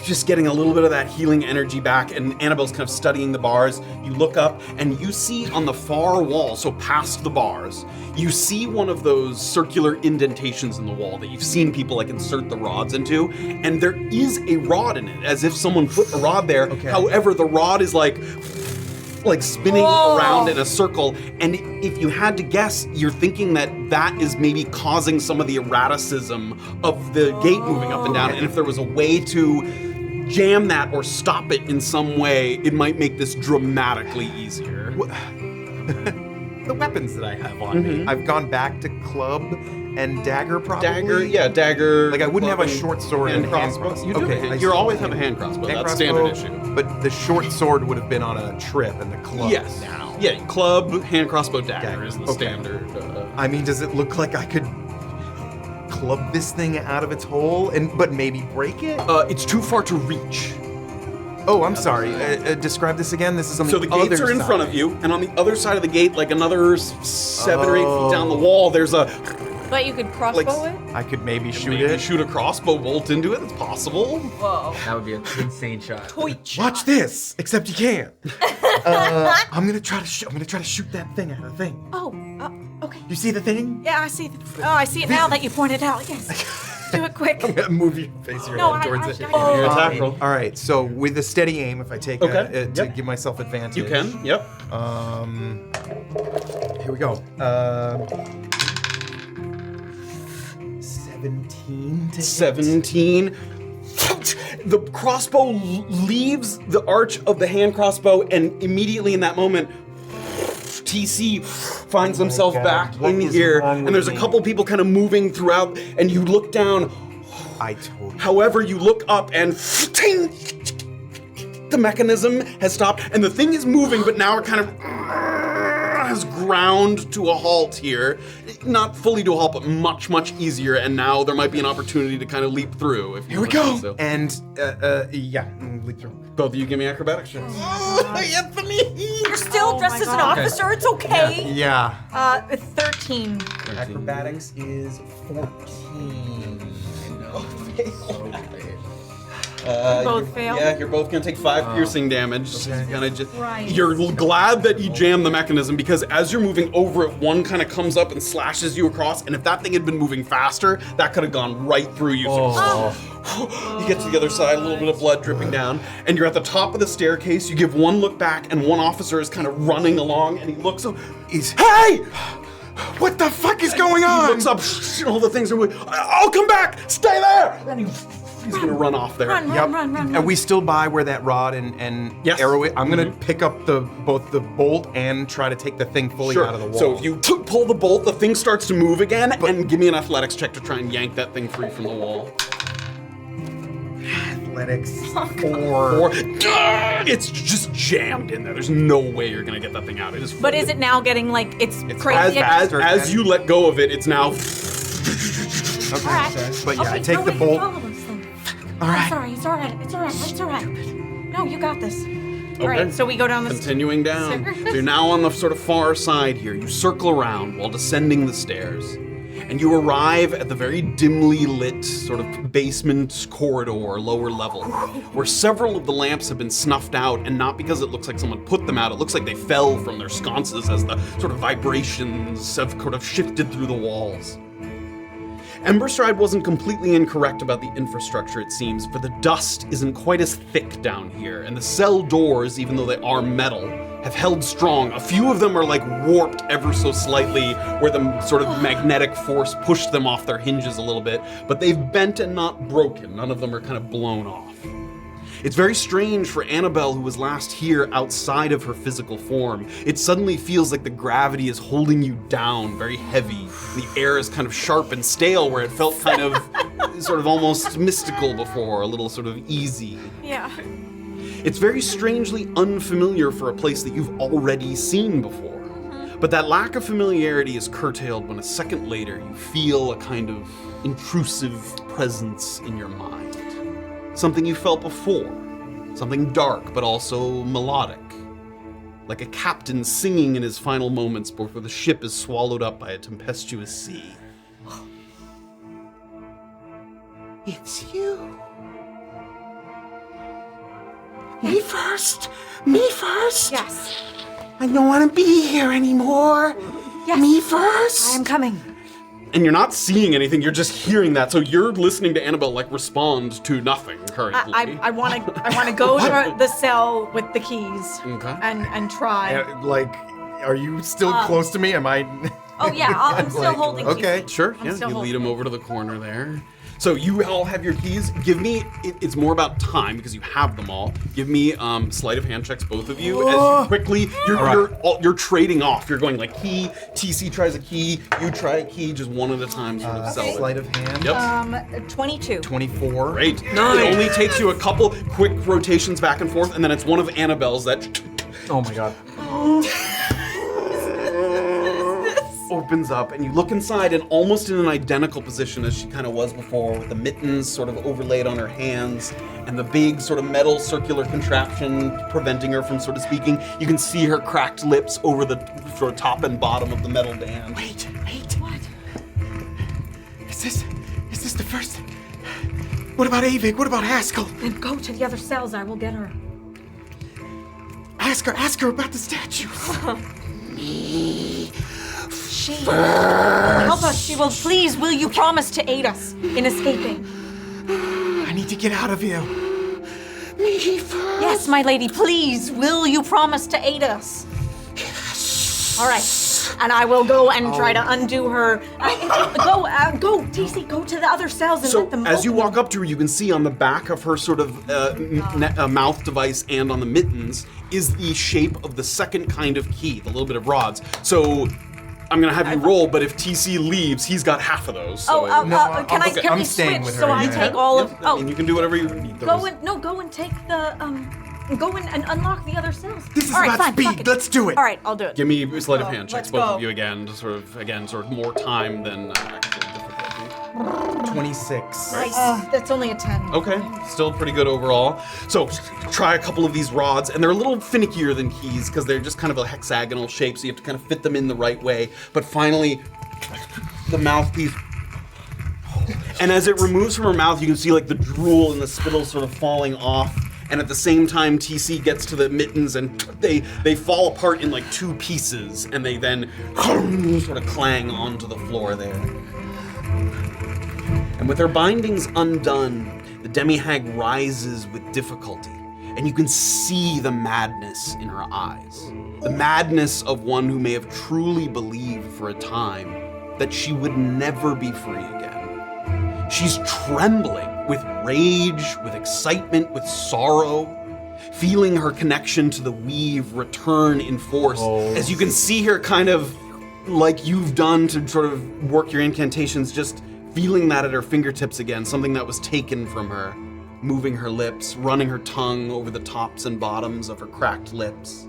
just getting a little bit of that healing energy back, and Annabel's kind of studying the bars, you look up and you see on the far wall, so past the bars, you see one of those circular indentations in the wall that you've seen people like insert the rods into, and there is a rod in it, as if someone put a rod there. Okay. However, the rod is like spinning around in a circle, and if you had to guess, you're thinking that is maybe causing some of the erraticism of the gate moving up and down, and if there was a way to jam that or stop it in some way, it might make this dramatically easier. The weapons that I have on me, I've gone back to club and dagger probably. Dagger. Like I wouldn't have a clubbing, short sword and hand crossbow. You do. Okay, You always have a hand crossbow. Hand That's crossbow, standard issue. But the short sword would have been on a trip, and the club Yes. now. Yeah, club, hand crossbow, dagger Dagger, is the okay. standard. I mean, does it look like I could club this thing out of its hole, but maybe break it? It's too far to reach. Oh, I'm sorry. Describe this again. This is on So the the other gates are in side. front of you, and on the other side of the gate, like another 7 or 8 feet down the wall, there's a But you could crossbow it? I could maybe shoot maybe it. shoot a crossbow bolt into it. It's possible. Whoa. That would be an insane shot. Watch this. Except you can't. I'm gonna try to shoot that thing out of the thing. Oh, okay. You see the thing? Yeah, I see. I see it now that you pointed out. Yes. Do it quick. I'm gonna move your face your No, head towards it. Your attack roll. All right. So with a steady aim, if I take Okay, to yep. give myself advantage, You can. Yep. Here we go. 17 to hit. 17. The crossbow leaves the arch of the hand crossbow, and immediately in that moment, TC finds himself God, back what in is here, wrong and with there's a me? couple people kind of moving throughout, and you look down. I told you. However, you look up and ting, the mechanism has stopped, and the thing is moving, but now it kind of has ground to a halt here. Not fully to a halt, but much, much easier, and now there might be an opportunity to kind of leap through. If you Here we want to go. do so. And leap through. Both of you give me acrobatics checks. You're still Oh dressed my as an God. officer. It's okay. Yeah. 13. Acrobatics is 14. Both fail? Yeah, you're both gonna take 5 piercing damage. So you kinda just, Right. You're glad that you jammed the mechanism, because as you're moving over it, one kind of comes up and slashes you across, and if that thing had been moving faster, that could have gone right through you. So you get to the other side, a little bit of blood dripping down, and you're at the top of the staircase. You give one look back, and one officer is kind of running along, and he looks up. Hey! What the fuck is going on? He looks up, all the things are moving. I'll come back! Stay there! And he He's gonna run off there. Run, Yep. run. And we still by where that rod and Yes. arrow is? I'm gonna pick up both the bolt and try to take the thing fully Sure. out of the wall. So if you pull the bolt, the thing starts to move again, and give me an athletics check to try and yank that thing free from the wall. athletics Or it's just jammed in there. There's no way you're gonna get that thing out. It is. But is it now getting like it's It's crazy? as you let go of it, it's now. Okay. All right. But yeah, I Okay, take the nobody can bolt. follow us then. All right. I'm sorry. It's all right. It's all right. No, you got this. All right. So we go down the Continuing down. So you're now on the sort of far side here. You circle around while descending the stairs. And you arrive at the very dimly lit sort of basement corridor, lower level, where several of the lamps have been snuffed out, and not because it looks like someone put them out, it looks like they fell from their sconces as the sort of vibrations have sort of shifted through the walls. Emberstride wasn't completely incorrect about the infrastructure, it seems, for the dust isn't quite as thick down here, and the cell doors, even though they are metal, have held strong. A few of them are like warped ever so slightly, where the sort of magnetic force pushed them off their hinges a little bit, but they've bent and not broken. None of them are kind of blown off. It's very strange for Annabel, who was last here outside of her physical form. It suddenly feels like the gravity is holding you down, very heavy. The air is kind of sharp and stale, where it felt kind of sort of almost mystical before, a little sort of easy. Yeah. It's very strangely unfamiliar for a place that you've already seen before. But that lack of familiarity is curtailed when a second later you feel a kind of intrusive presence in your mind. Something you felt before. Something dark but also melodic. Like a captain singing in his final moments before the ship is swallowed up by a tempestuous sea. It's you. Me first! Me first! Yes. I don't want to be here anymore! Yes. Me first! I am coming. And you're not seeing anything, you're just hearing that, so you're listening to Annabel, like, respond to nothing currently. I want to go to the cell with the keys. Okay. And try. Like, are you still close to me? Am I? Oh yeah, I'm still Like, holding okay. keys. Sure, I'm yeah, still you lead holding him over to the corner there. So you all have your keys. Give me, it's more about time because you have them all. Give me sleight of hand checks, both of you. As you quickly, you're trading off. You're going like key, TC tries a key, you try a key, just one at a time sort of sell it. Sleight of hand. Yep. 22. 24. Great. It only takes you a couple quick rotations back and forth, and then it's one of Annabelle's that Oh my god. opens up, and you look inside, and almost in an identical position as she kind of was before, with the mittens sort of overlaid on her hands, and the big sort of metal circular contraption preventing her from sort of speaking. You can see her cracked lips over the sort of top and bottom of the metal band. Wait. What? Is this the first? What about Avig? What about Haskell? Then go to the other cells. I will get her. Ask her about the statue. She will help us. She will. Please, will you promise to aid us in escaping? I need to get out of here. Me first. Yes, my lady. Please, will you promise to aid us? Yes. All right. And I will go and try to undo her. Go, TC. Go to the other cells and So let them. as you open walk up to her, you can see on the back of her sort of mouth device and on the mittens is the shape of the second kind of key, the little bit of rods. So I'm gonna have you roll, but if TC leaves, he's got half of those. So can I'm we staying switch with so her, I yeah. take all of? I mean, you can do whatever you need. Go and take the Go in and unlock the other cells. This is All right, about fine, fuck speed. it. Let's do it. All right, I'll do it. Give me a sleight of hand checks, let's both go. of you again, to sort of more time than actual difficulty. 26. Nice. That's only a 10. Okay, still pretty good overall. So try a couple of these rods, and they're a little finickier than keys because they're just kind of a hexagonal shape, so you have to kind of fit them in the right way. But finally, the mouthpiece. And as it removes from her mouth, you can see like the drool and the spittle sort of falling off. And at the same time, TC gets to the mittens and they fall apart in like two pieces, and they then sort of clang onto the floor there. And with her bindings undone, the demi-hag rises with difficulty, and you can see the madness in her eyes. The madness of one who may have truly believed for a time that she would never be free again. She's trembling with rage, with excitement, with sorrow, feeling her connection to the weave return in force. As you can see her kind of like you've done to sort of work your incantations, just feeling that at her fingertips again, something that was taken from her, moving her lips, running her tongue over the tops and bottoms of her cracked lips.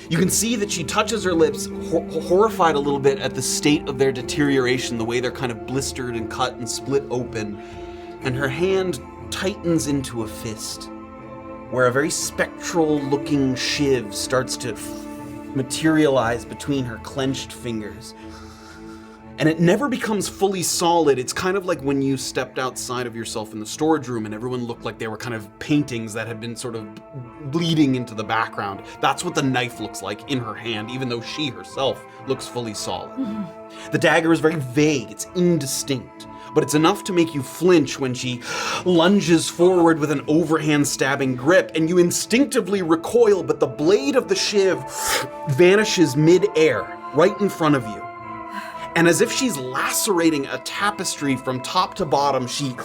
You can see that she touches her lips, horrified a little bit at the state of their deterioration, the way they're kind of blistered and cut and split open. And her hand tightens into a fist, where a very spectral-looking shiv starts to materialize between her clenched fingers. And it never becomes fully solid. It's kind of like when you stepped outside of yourself in the storage room and everyone looked like they were kind of paintings that had been sort of bleeding into the background. That's what the knife looks like in her hand, even though she herself looks fully solid. The dagger is very vague, it's indistinct, but it's enough to make you flinch when she lunges forward with an overhand stabbing grip, and you instinctively recoil, but the blade of the shiv vanishes mid-air, right in front of you. And as if she's lacerating a tapestry from top to bottom, she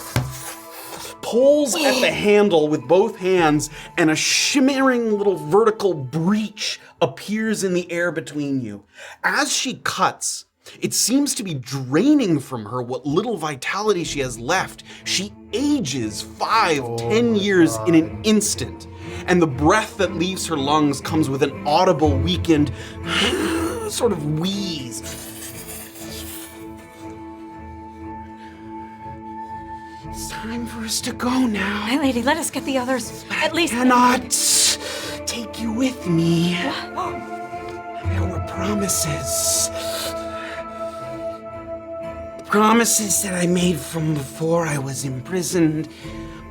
pulls at the handle with both hands, and a shimmering little vertical breach appears in the air between you. As she cuts, it seems to be draining from her what little vitality she has left. She ages 5-10 years in an instant, and the breath that leaves her lungs comes with an audible, weakened sort of wheeze. It's time for us to go now. My lady, let us get the others. At least. I cannot take you with me. There were promises. Promises that I made from before I was imprisoned.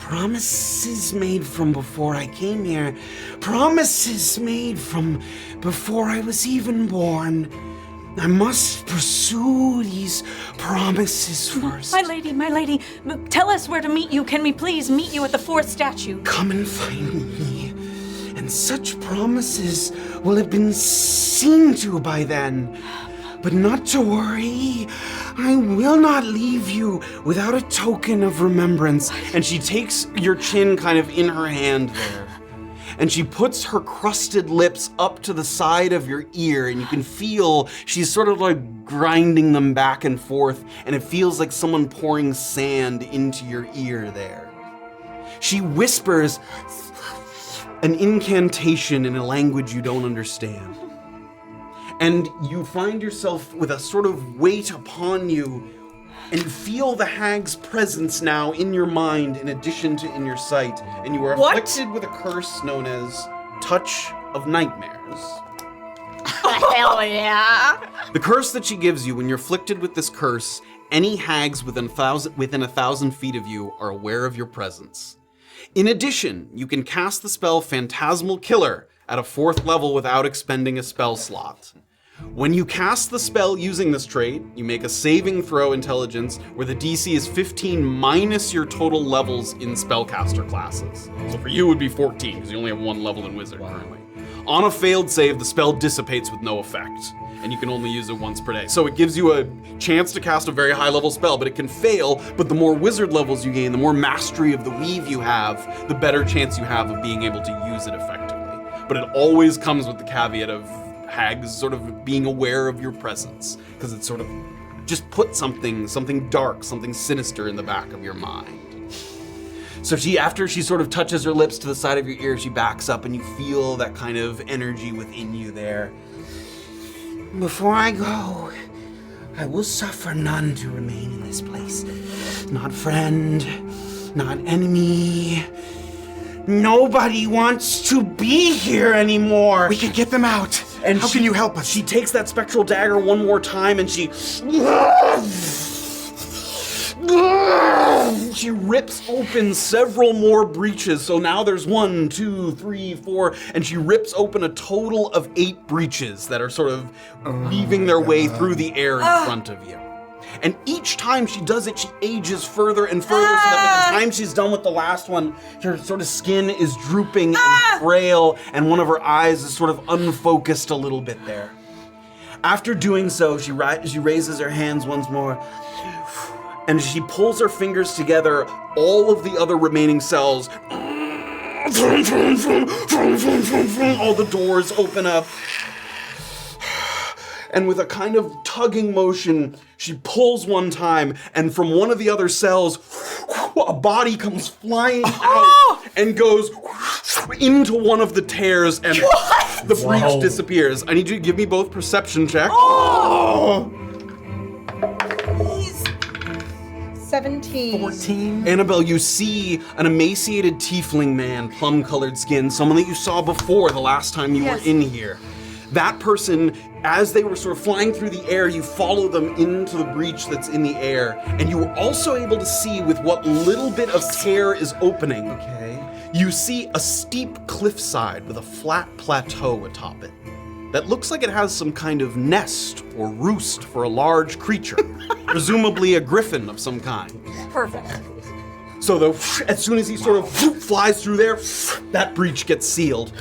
Promises made from before I came here. Promises made from before I was even born. I must pursue these promises first. My lady, tell us where to meet you. Can we please meet you at the fourth statue? Come and find me, and such promises will have been seen to by then. But not to worry, I will not leave you without a token of remembrance. And she takes your chin kind of in her hand there. And she puts her crusted lips up to the side of your ear, and you can feel she's sort of like grinding them back and forth, and it feels like someone pouring sand into your ear there. She whispers an incantation in a language you don't understand. And you find yourself with a sort of weight upon you, and you feel the hag's presence now in your mind in addition to in your sight. And you are afflicted with a curse known as Touch of Nightmares. Hell yeah. The curse that she gives you, when you're afflicted with this curse, any hags within 1,000 feet of you are aware of your presence. In addition, you can cast the spell Phantasmal Killer at a 4th level without expending a spell slot. When you cast the spell using this trait, you make a saving throw intelligence where the DC is 15 minus your total levels in spellcaster classes. So for you it would be 14 because you only have 1 level in wizard currently. On a failed save, the spell dissipates with no effect, and you can only use it once per day. So it gives you a chance to cast a very high level spell, but it can fail, but the more wizard levels you gain, the more mastery of the weave you have, the better chance you have of being able to use it effectively. But it always comes with the caveat of hags sort of being aware of your presence, because it sort of just put something dark, something sinister in the back of your mind. So after she sort of touches her lips to the side of your ear, she backs up and you feel that kind of energy within you there. Before I go, I will suffer none to remain in this place. Not friend, not enemy. Nobody wants to be here anymore. We can get them out. And how can you help us? She takes that spectral dagger one more time and she rips open several more breaches. So now there's 1, 2, 3, 4, and she rips open a total of 8 breaches that are sort of weaving their way through the air in front of you. And each time she does it, she ages further and further, so that by the time she's done with the last one, her sort of skin is drooping and frail, and one of her eyes is sort of unfocused a little bit there. After doing so, she raises her hands once more, and she pulls her fingers together, all of the other remaining cells, all the doors open up. And with a kind of tugging motion, she pulls one time, and from one of the other cells, a body comes flying out and goes into one of the tears, and the breach disappears. I need you to give me both perception checks. 17. 14. Annabel, you see an emaciated tiefling man, plum-colored skin, someone that you saw before the last time you were in here. That person, as they were sort of flying through the air, you follow them into the breach that's in the air, and you were also able to see with what little bit of tear is opening. Okay. You see a steep cliffside with a flat plateau atop it that looks like it has some kind of nest or roost for a large creature, presumably a griffin of some kind. Perfect. So as soon as he sort of flies through there, that breach gets sealed.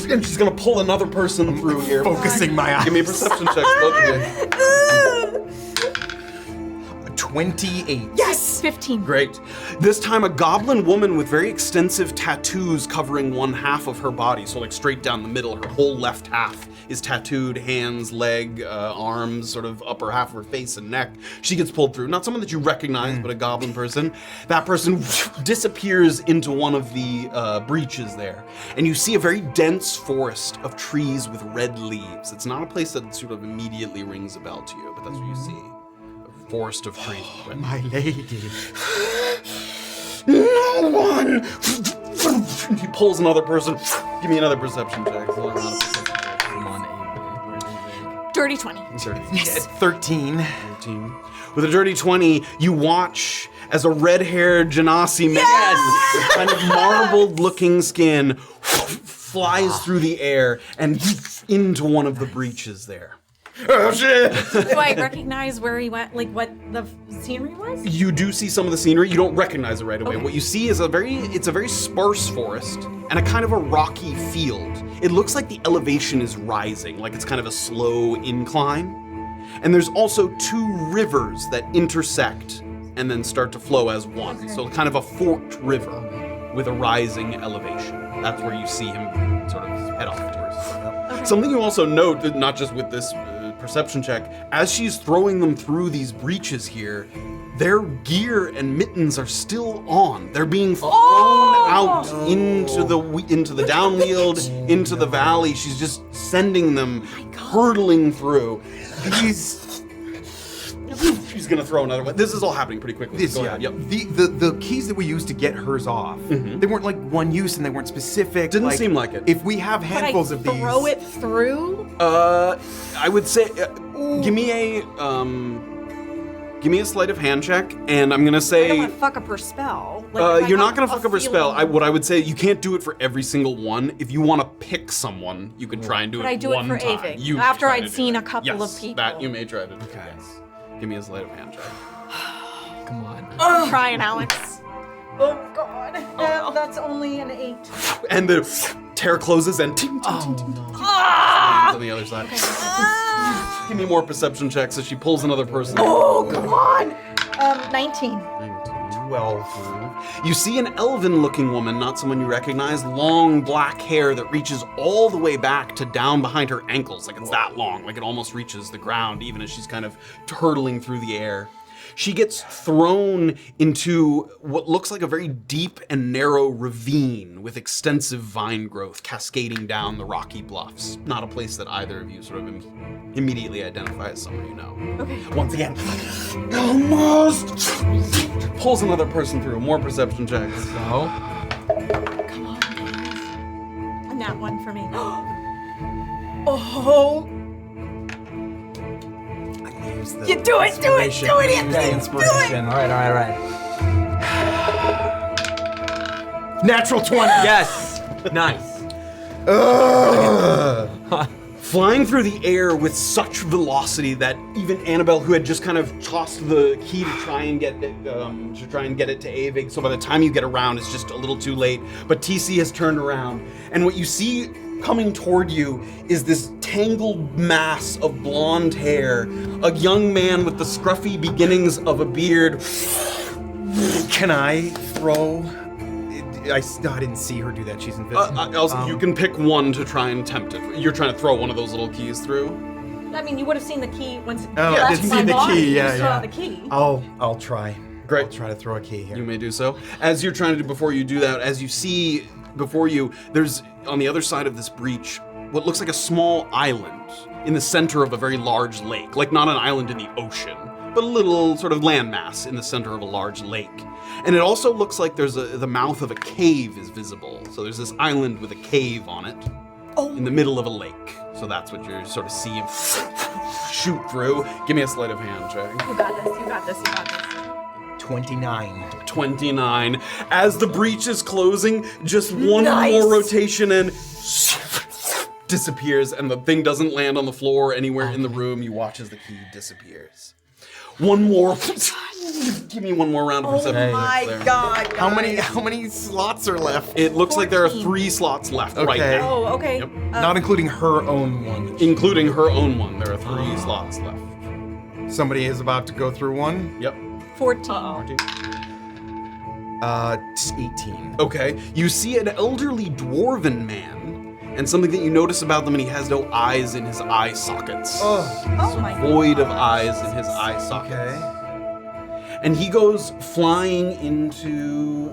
And she's gonna pull another person through here. Focusing my eyes. Give me a perception check, both of you. 28. Yes! 15. Great. This time a goblin woman with very extensive tattoos covering one half of her body, so like straight down the middle, her whole left half is tattooed, hands, leg, arms, sort of upper half of her face and neck. She gets pulled through. Not someone that you recognize, but a goblin person. That person disappears into one of the breaches there. And you see a very dense forest of trees with red leaves. It's not a place that sort of immediately rings a bell to you, but that's what you see. Forest of trees. My lady. No one! He pulls another person. Give me another perception check. Come on, Eiven. Where's Eiven? Dirty 20. 13. 13. With a dirty 20, you watch as a red-haired Genasi man with kind of marbled-looking skin flies through the air and into one of the breaches there. Oh, shit! Do I recognize where he went, like what the scenery was? You do see some of the scenery. You don't recognize it right away. Okay. What you see is it's a very sparse forest and a kind of a rocky field. It looks like the elevation is rising, like it's kind of a slow incline. And there's also two rivers that intersect and then start to flow as one. Okay. So kind of a forked river with a rising elevation. That's where you see him sort of head off towards. Okay. Something you also note, that not just with this perception check, as she's throwing them through these breaches here, their gear and mittens are still on. They're being thrown out into the downfield, into the valley. She's just sending them hurtling through. She's gonna throw another one. This is all happening pretty quickly. Go ahead. Yep. The keys that we used to get hers off, they weren't like one use and they weren't specific. Didn't seem like it. If we have handfuls of these, Throw it through? I would say, give me a sleight of hand check, and I'm gonna I say. don't want to fuck up her spell. Like, if You're I not have gonna a fuck up her spell. feeling- What I would say, you can't do it for every single one. If you want to pick someone, you could try and do But it I do it one for time. Eiven, You after try I'd to do seen it. a couple of Yes, people. that you may try to do. Yes. Give me a sleight of hand check. Come on. I'm trying, Alex. Oh, God. That's only an 8. And the tear closes and ting, ting, ting, ting, ting, on the other side. Give me more perception checks as she pulls another person. Oh, come on. 19. 12. You see an elven-looking woman, not someone you recognize, long black hair that reaches all the way back to down behind her ankles, like it's that long, like it almost reaches the ground, even as she's kind of hurtling through the air. She gets thrown into what looks like a very deep and narrow ravine with extensive vine growth cascading down the rocky bluffs. Not a place that either of you sort of immediately identify as someone you know. Okay. Once again, almost pulls another person through. More perception checks. So, Come on. And that one for me. Oh. You do it, do it, do it, Anthony, inspiration. All right. Natural 20. Yes. Nice. Flying through the air with such velocity that even Annabel, who had just kind of tossed the key to try and get it to Eiven, so by the time you get around, it's just a little too late. But TC has turned around, and what you see coming toward you is this tangled mass of blonde hair, a young man with the scruffy beginnings of a beard. Can I throw? I didn't see her do that. She's invisible. You can pick one to try and tempt it. You're trying to throw one of those little keys through. I mean, you would have seen the key once. I did see the key. Yeah, saw the key. I'll try. Great. I'll try to throw a key here. You may do so. As you're trying to do, before you do that, as you see before you, there's on the other side of this breach what looks like a small island in the center of a very large lake. Like not an island in the ocean, but a little sort of landmass in the center of a large lake. And it also looks like there's the mouth of a cave is visible. So there's this island with a cave on it in the middle of a lake. So that's what you're sort of seeing shoot through. Give me a sleight of hand check. You got this, you got this, you got this. 29. 29. As the breach is closing, just one more rotation and disappears, and the thing doesn't land on the floor anywhere in the room. You watch as the key disappears. One more. Give me one more round of perception. Oh my god, guys. How many slots are left? It looks like there are 14. 3 slots left right Okay. now. Oh, okay. Yep. Not including her own one. Including her own one. There are 3 slots left. Somebody is about to go through one. Yep. 14. 18. Okay. You see an elderly dwarven man, and something that you notice about them, and he has no eyes in his eye sockets. Oh my god. Void of eyes in his eye sockets. Okay. And he goes flying into.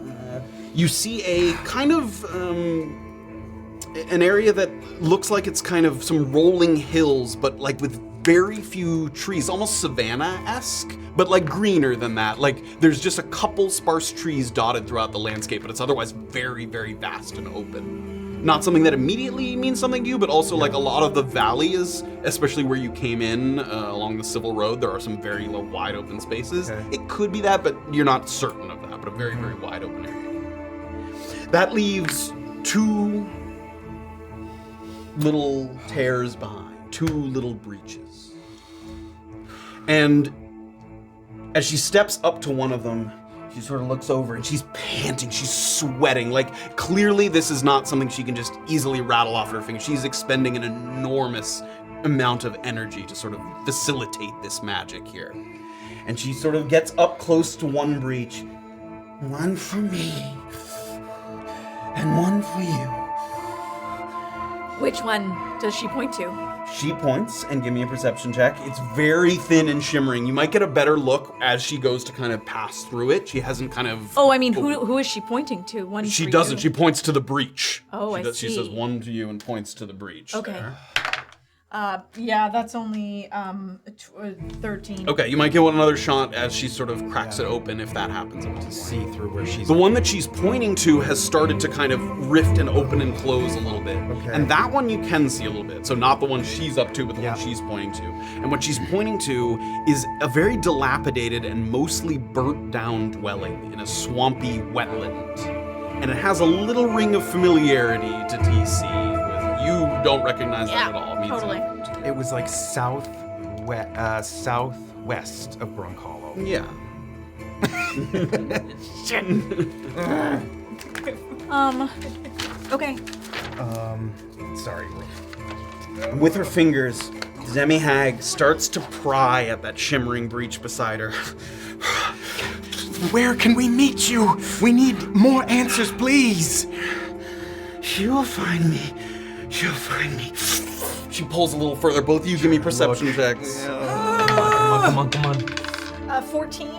You see a kind of an area that looks like it's kind of some rolling hills, but like with very few trees, almost savanna-esque, but like greener than that. Like there's just a couple sparse trees dotted throughout the landscape, but it's otherwise very, very vast and open. Not something that immediately means something to you, but also like a lot of the valley is, especially where you came in along the Civil Road, there are some very wide open spaces. Okay. It could be that, but you're not certain of that, but a very, very wide open area. That leaves 2 little tears behind, 2 little breaches. And as she steps up to one of them, she sort of looks over and she's panting, she's sweating. Like clearly this is not something she can just easily rattle off her fingers. She's expending an enormous amount of energy to sort of facilitate this magic here. And she sort of gets up close to one breach. One for me, and one for you. Which one does she point to? She points and give me a perception check. It's very thin and shimmering. You might get a better look as she goes to kind of pass through it. She hasn't kind of... Oh, I mean, who is she pointing to? One She for doesn't. you? She points to the breach. Oh, I She see. says one to you and points to the breach. Okay. there. Yeah, that's only 13. Okay, you might get one another shot as she sort of cracks it open if that happens. To see through where she's. The one that she's pointing to has started to kind of rift and open and close a little bit. Okay. And that one you can see a little bit. So not the one she's up to, but the Yeah. one she's pointing to. And what she's pointing to is a very dilapidated and mostly burnt down dwelling in a swampy wetland. And it has a little ring of familiarity to TC. You don't recognize that at all. It means totally. nothing to you. It was like southwest of Brunkhollow. Yeah. Okay. Sorry. With her fingers, Zemi-Hag starts to pry at that shimmering breach beside her. Where can we meet you? We need more answers, please. She'll find me. She'll find me. She pulls a little further. Both of you give me perception checks. Come on. 14.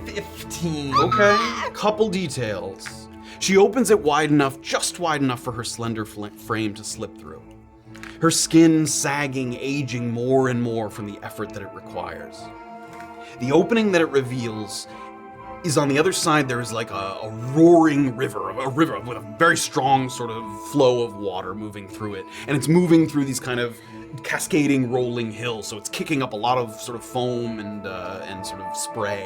15. Okay. Couple details. She opens it wide enough, just wide enough for her slender frame to slip through. Her skin sagging, aging more and more from the effort that it requires. The opening that it reveals is on the other side. There is like a roaring river, a river with a very strong sort of flow of water moving through it. And it's moving through these kind of cascading, rolling hills. So it's kicking up a lot of sort of foam and sort of spray.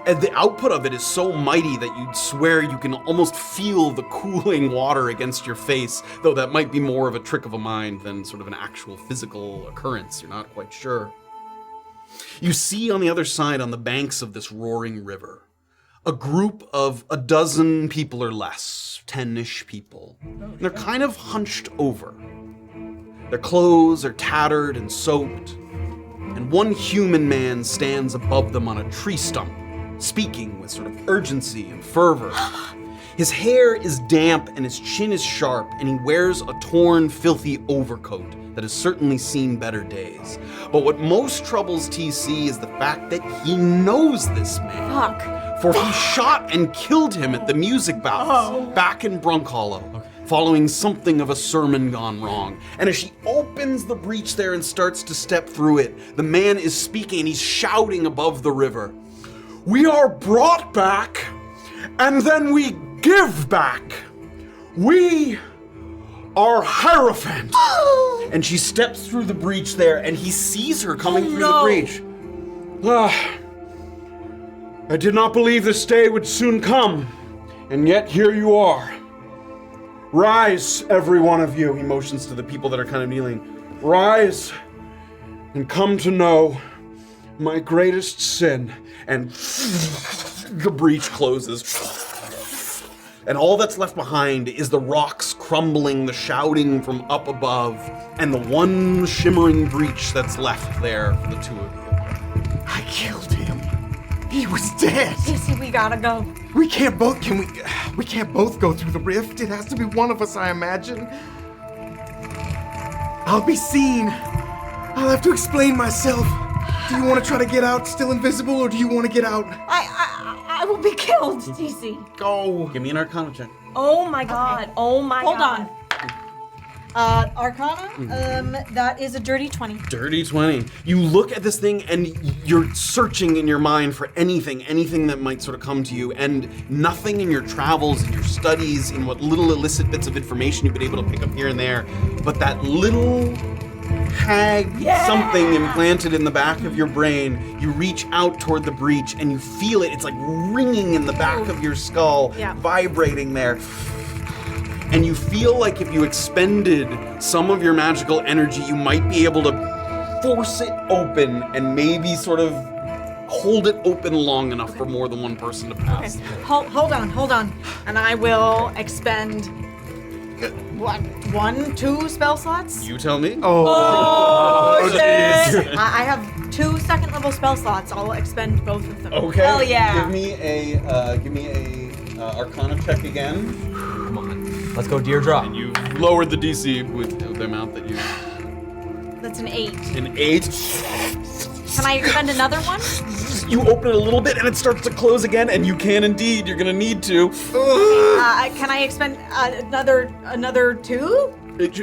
And the output of it is so mighty that you'd swear you can almost feel the cooling water against your face, though that might be more of a trick of a mind than sort of an actual physical occurrence. You're not quite sure. You see on the other side, on the banks of this roaring river, a group of a dozen people or less, 10-ish people. And they're kind of hunched over. Their clothes are tattered and soaked, and one human man stands above them on a tree stump, speaking with sort of urgency and fervor. His hair is damp and his chin is sharp, and he wears a torn, filthy overcoat that has certainly seen better days. But what most troubles TC is the fact that he knows this man. Fuck. For he shot and killed him at the music bouts back in Brunkhollow, following something of a sermon gone wrong. And as she opens the breach there and starts to step through it, the man is speaking and he's shouting above the river. We are brought back, and then we give back. We are Hierophant. And she steps through the breach there, and he sees her coming through the breach. I did not believe this day would soon come, and yet here you are. Rise, every one of you, he motions to the people that are kind of kneeling. Rise and come to know my greatest sin. And the breach closes. And all that's left behind is the rocks crumbling, the shouting from up above, and the one shimmering breach that's left there for the two of you. I killed him. He was dead. Discy, we gotta go. We can't both, we can't both go through the rift. It has to be one of us, I imagine. I'll be seen. I'll have to explain myself. Do you want to try to get out still invisible, or do you want to get out? I will be killed, Discy. Go. Give me an Arcana check. Oh my god. Oh my Hold god. on. Arcana, that is a dirty 20. Dirty 20. You look at this thing and you're searching in your mind for anything that might sort of come to you, and nothing in your travels, in your studies, in what little illicit bits of information you've been able to pick up here and there, but that little hag something implanted in the back of your brain, you reach out toward the breach and you feel it. It's like ringing in the back of your skull, vibrating there. And you feel like if you expended some of your magical energy, you might be able to force it open and maybe sort of hold it open long enough for more than one person to pass. Okay. Hold on. And I will expend what, 1-2 spell slots? You tell me. Oh, shit. I have 2 second level spell slots. I'll expend both of them. Okay. Hell yeah. Give me a Arcana check again. Come on. Let's go, Deirdre. And you lowered the DC with the amount that you. That's an 8. An 8. Can I expend another one? You open it a little bit and it starts to close again, and you can indeed. You're gonna need to. Can I expend another 2?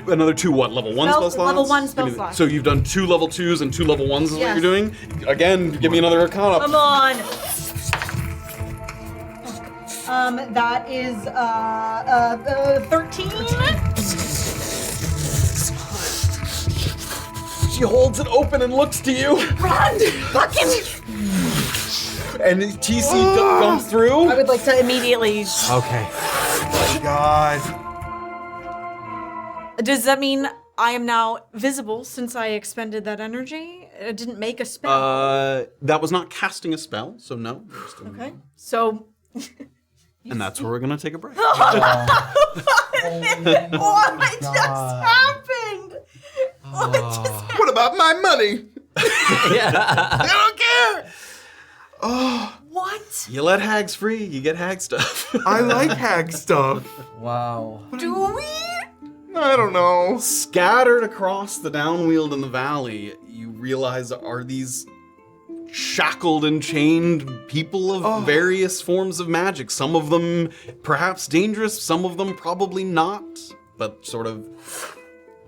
Another 2 what? Level 1 spell slots? Level 1 spell Give me- slots. So you've done 2 level 2s and 2 level 1s is what Yes. you're doing? Again, give me another Arcana. Come on. That is 13. She holds it open and looks to you. Run! Fucking! And TC comes through. I would like to immediately. Okay. Oh my God. Does that mean I am now visible since I expended that energy? It didn't make a spell. That was not casting a spell, so no. Okay. So. And that's where we're gonna take a break. What just happened? What just happened? What about my money? Yeah. I don't care. What? You let hags free, you get hag stuff. I like hag stuff. Wow. Do we? I don't know. Scattered across the downwield in the valley, you realize are these shackled and chained people of various forms of magic. Some of them perhaps dangerous, some of them probably not, but sort of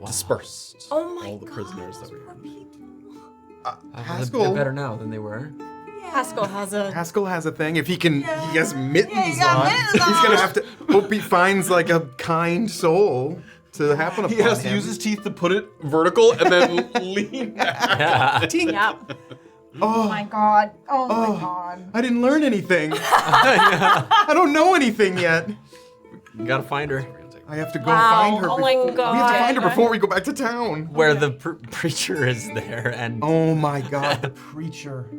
dispersed. Oh my all the prisoners that were here. They're Haskell. better now than they were. Haskell has a. Haskell has a thing. If he can, he has mittens he got on. mittens He's gonna on. have to. Hope he finds like a kind soul to happen upon He has to him. use his teeth to put it vertical and then lean back. Yep. Oh My God. Oh my God. I didn't learn anything. I don't know anything yet. You gotta find her. I have to go Wow. find her. Oh my We have to find her God. before we go back to town. Where the preacher is there, and Oh my God, the preacher.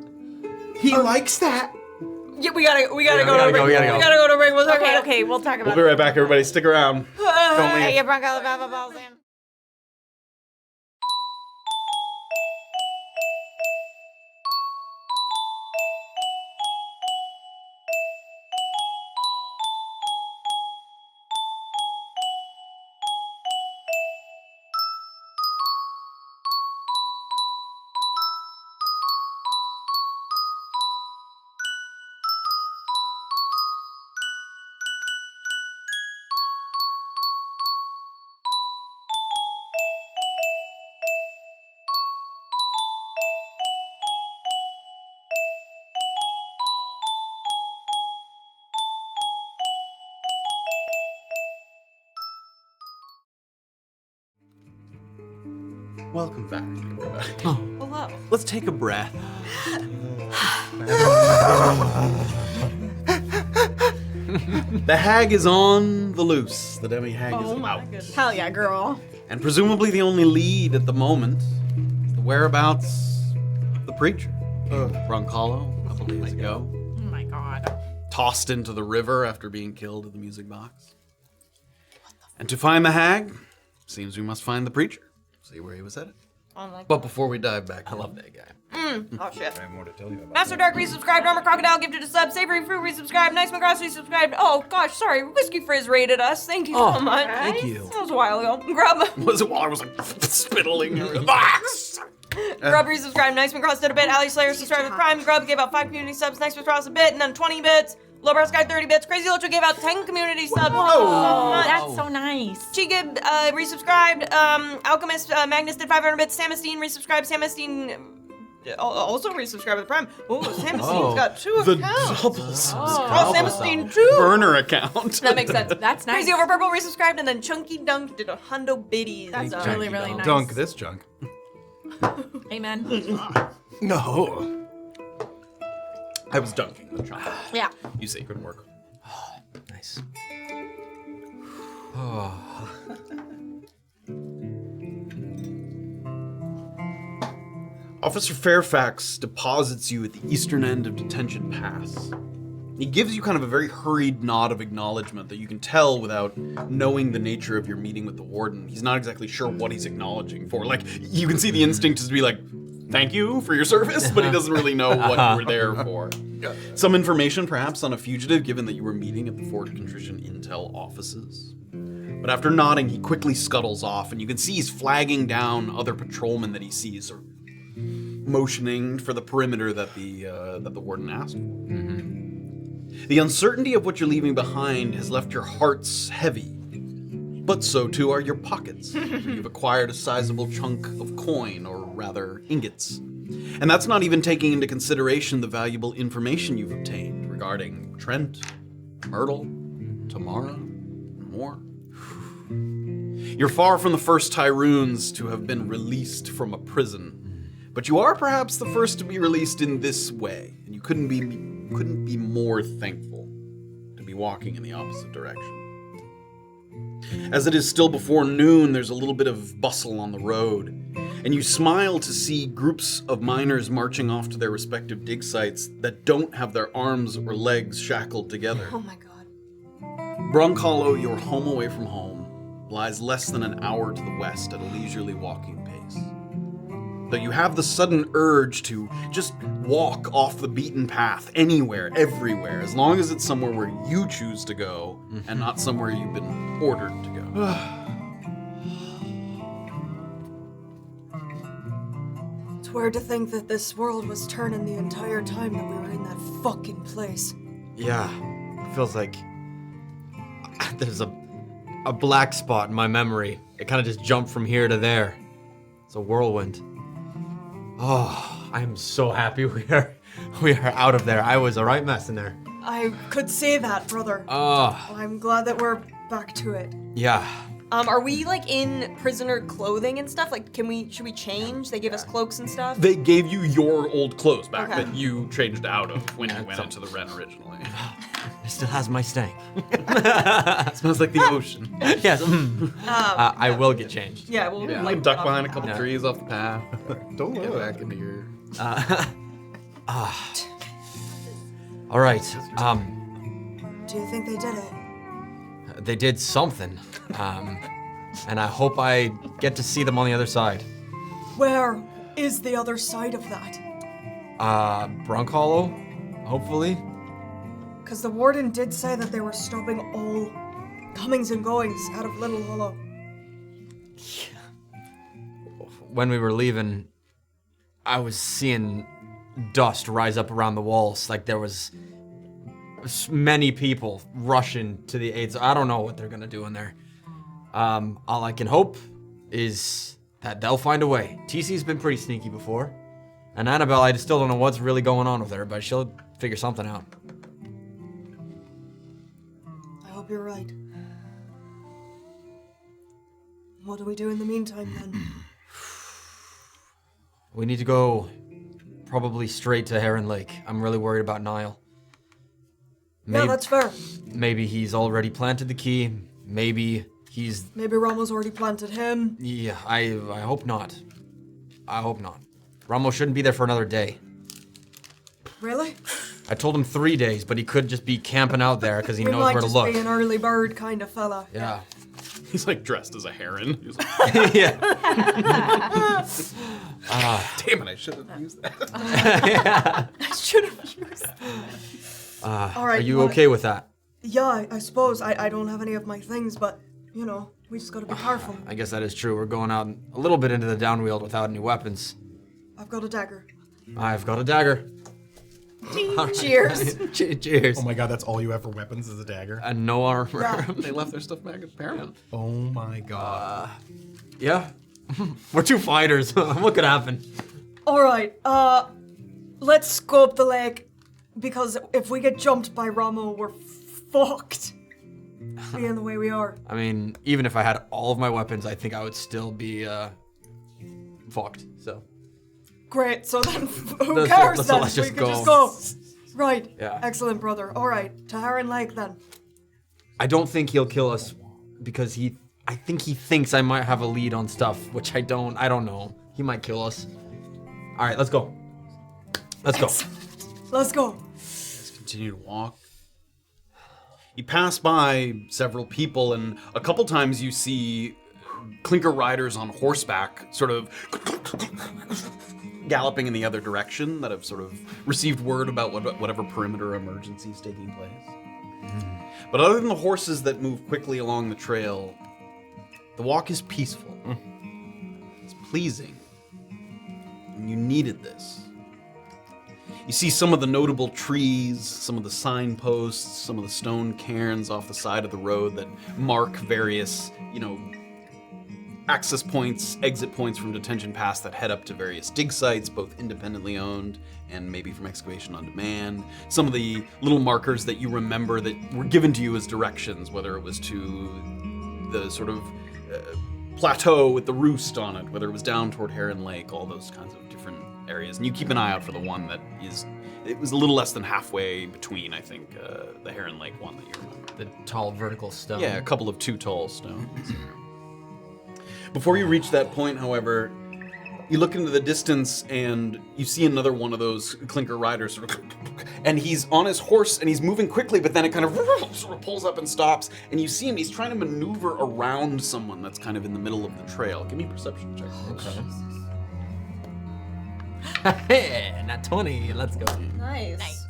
He likes that. Yeah, we gotta go to gotta break. go, we gotta go. We gotta go to break. We'll talk about it. Okay, we'll talk about We'll be right back, everybody. Stick around. Don't leave. Hey, Brunkhollow, blah, blah, blah, blah. Welcome back, everybody. Hello. Let's take a breath. The hag is on the loose. The demi-hag is out. Hell yeah, girl. And presumably the only lead at the moment is the whereabouts of the preacher. Brunkhollow, a couple days ago. Oh my god. Tossed into the river after being killed at the music box. And to find the hag, seems we must find the preacher. See where he was headed. But before we dive back, I love that guy. Oh shit. I have more to tell you about. Master Dark resubscribed, Armor Crocodile gifted a sub, Savory Fruit resubscribed, Nice McGrath resubscribed. Oh gosh, sorry, Whiskey Frizz rated us. Thank you so much. Thank you. That was a while ago. Grub Was it while I was like spittling? Grub resubscribed, Nice McGrath did a bit, Ali Slayer subscribed with Prime, Grub gave out 5 community subs, Nice McGrath a bit, and then 20 bits. Lowbrow Sky 30 bits, Crazy Ultra gave out 10 community subs. Oh, that's so nice. Chigib resubscribed, Alchemist Magnus did 500 bits, Samastine resubscribed, Samastine also resubscribed with Prime. Oh, Samastine's got 2 The accounts. double Oh, Samastine 2. burner account. That makes sense. That's nice. Crazy Over Purple resubscribed, and then Chunky Dunk did a hundo biddies. That's Uh, really, really nice. Dunk this junk. Amen. No. I was dunking the chocolate. Yeah. You see, couldn't work. Nice. Officer Fairfax deposits you at the eastern end of Detention Pass. He gives you kind of a very hurried nod of acknowledgement that you can tell without knowing the nature of your meeting with the warden. He's not exactly sure what he's acknowledging for. Like, you can see the instinct is to be like, thank you for your service, but he doesn't really know what you were there for. Some information, perhaps, on a fugitive, given that you were meeting at the Fort Contrition Intel offices. But after nodding, he quickly scuttles off, and you can see he's flagging down other patrolmen that he sees, or motioning for the perimeter that the warden asked for. The uncertainty of what you're leaving behind has left your hearts heavy, but so too are your pockets. You've acquired a sizable chunk of coin, or rather ingots. And that's not even taking into consideration the valuable information you've obtained regarding Trent, Myrtle, Tamara, and more. You're far from the first Tyruns to have been released from a prison, but you are perhaps the first to be released in this way, and you couldn't be more thankful to be walking in the opposite direction. As it is still before noon, there's a little bit of bustle on the road, and you smile to see groups of miners marching off to their respective dig sites that don't have their arms or legs shackled together. Oh my god. Brunkhollow, your home away from home, lies less than an hour to the west at a leisurely walking pace. Though you have the sudden urge to just walk off the beaten path anywhere, everywhere, as long as it's somewhere where you choose to go and not somewhere you've been ordered to go. It's weird to think that this world was turning the entire time that we were in that fucking place. Yeah, it feels like there's a black spot in my memory. It kind of just jumped from here to there. It's a whirlwind. Oh, I'm so happy we are out of there. I was a right mess in there. I could say that, brother. Oh, I'm glad that we're back to it. yeah. Are we like in prisoner clothing and stuff? Like, should we change? They give us cloaks and stuff? They gave you your old clothes back Okay. that you changed out of when you went into the Ren originally. It still has my stank. It smells like the ocean. Yes. I will get changed. Yeah, we'll Yeah, like duck behind a couple Yeah. trees off the path. Don't Get look. back into your... All right. Do you think they did it? They did something. And I hope I get to see them on the other side. Where is the other side of that? Brunkhollow, hopefully. Because the warden did say that they were stopping all comings and goings out of Little Hollow. When we were leaving, I was seeing dust rise up around the walls. Like there was many people rushing to the aid. So I don't know what they're gonna do in there. All I can hope is that they'll find a way. TC's been pretty sneaky before. And Annabel, I still don't know what's really going on with her, but she'll figure something out. I hope you're right. What do we do in the meantime, then? We need to go probably straight to Heron Lake. I'm really worried about Niall. Yeah, that's fair. Maybe he's already planted the key. Maybe Ramo's already planted him. Yeah, I hope not. I hope not. Ramo shouldn't be there for another day. Really? I told him 3 days, but he could just be camping out there because he knows where to look. He might just be an early bird kind of fella. Yeah. He's like dressed as a heron. He's like, Yeah. damn it, I should have used that. I should have used. All right. Are you okay with that? Yeah, I suppose. I don't have any of my things, but you know, we just gotta be careful. I guess that is true. We're going out a little bit into the downwield without any weapons. I've got a dagger. I've got a dagger. Cheers. Cheers. Oh my god, that's all you have for weapons is a dagger? And no armor. Yeah. They left their stuff back at Paramount. Oh my god. Yeah. We're two fighters. What could happen? All right. Let's scope the lake, because if we get jumped by Ramo, we're fucked. Being the way we are. I mean, even if I had all of my weapons, I think I would still be fucked. So. Great. So then, who cares then? Let's We just can go. just go. Right. Yeah. Excellent, brother. All right. To Heron Lake then. I don't think he'll kill us because I think he thinks I might have a lead on stuff, which I don't. I don't know. He might kill us. All right, let's go. Let's go. Let's go. Let's continue to walk. You pass by several people, and a couple times you see clinker riders on horseback sort of galloping in the other direction that have sort of received word about whatever perimeter emergency is taking place. But other than the horses that move quickly along the trail, the walk is peaceful. It's pleasing. And you needed this. You see some of the notable trees, some of the signposts, some of the stone cairns off the side of the road that mark various, access points, exit points from detention paths that head up to various dig sites, both independently owned and maybe from excavation on demand. Some of the little markers that you remember that were given to you as directions, whether it was to the sort of plateau with the roost on it, whether it was down toward Heron Lake, all those kinds of different areas. And you keep an eye out for the one that it was a little less than halfway between, I think, the Heron Lake one that you remember. The tall vertical stone. Yeah, a couple of too tall stones. Before you reach that point, however, you look into the distance and you see another one of those clinker riders sort of, and he's on his horse and he's moving quickly, but then it kind of sort of pulls up and stops, and you see him, he's trying to maneuver around someone that's kind of in the middle of the trail. Give me a perception check. Okay. Not 20. Let's go. Nice.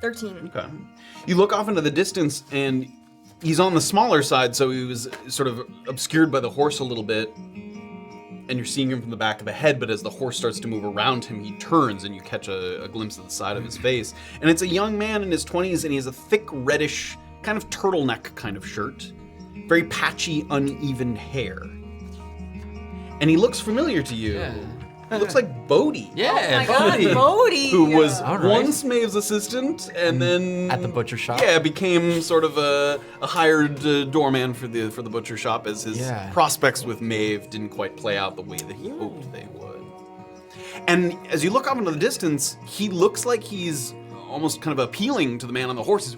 13. Okay. You look off into the distance and he's on the smaller side, so he was sort of obscured by the horse a little bit. And you're seeing him from the back of the head, but as the horse starts to move around him, he turns and you catch a glimpse of the side of his face. And it's a young man in his 20s, and he has a thick, reddish, kind of turtleneck kind of shirt. Very patchy, uneven hair. And he looks familiar to you. Yeah. He looks like Bodhi. Yeah, Oh my god, buddy. Bodhi! Who was All right. once Maeve's assistant, and then At the butcher shop? Yeah, became sort of a hired doorman for the butcher shop, as his prospects with Maeve didn't quite play out the way that he hoped they would. And as you look off into the distance, he looks like he's almost kind of appealing to the man on the horse.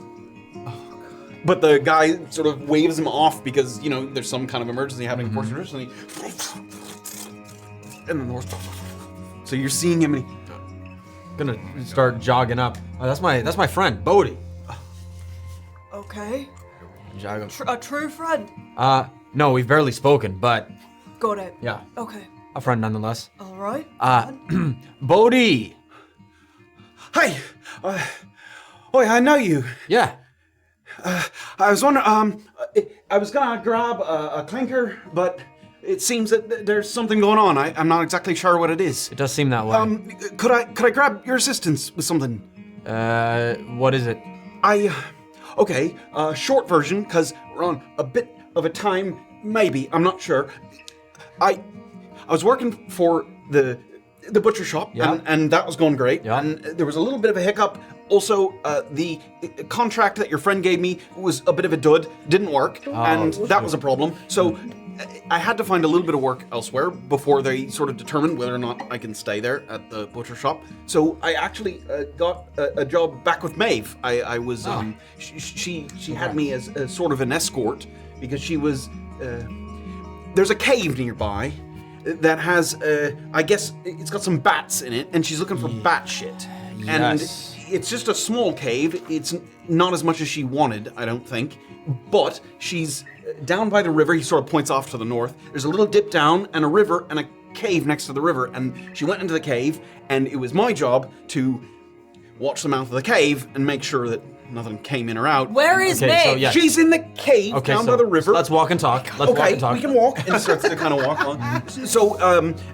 But the guy sort of waves him off because, there's some kind of emergency happening. Horse emergency. And then the horse. So you're seeing him, and gonna start jogging up. Oh, that's my friend, Bodhi. Okay. Jogging. A true friend. No, we've barely spoken, but Got it. yeah, Okay. a friend nonetheless. All right. Bodhi. Hi. Oh, I know you. Yeah. I was wondering. I was gonna grab a clinker, but it seems that there's something going on. I'm not exactly sure what it is. It does seem that way. Could I grab your assistance with something? What is it? Okay. Short version, because we're on a bit of a time. Maybe I'm not sure. I was working for the butcher shop, Yeah. and that was going great. Yeah. And there was a little bit of a hiccup. Also, the contract that your friend gave me was a bit of a dud. Didn't work, and that was a problem. So I had to find a little bit of work elsewhere before they sort of determined whether or not I can stay there at the butcher shop. So I actually got a job back with Maeve. I was she had me as a sort of an escort because she was. There's a cave nearby that has, I guess, it's got some bats in it, and she's looking for bat shit. And Yes. it's just a small cave. It's not as much as she wanted, I don't think. But she's down by the river. He sort of points off to the north. There's a little dip down and a river and a cave next to the river. And she went into the cave, and it was my job to watch the mouth of the cave and make sure that nothing came in or out. Where is Okay, so Meg? yeah. She's in the cave down by the river. Let's walk and talk. Let's walk Okay, and talk. we can walk. And starts to kind of walk on. So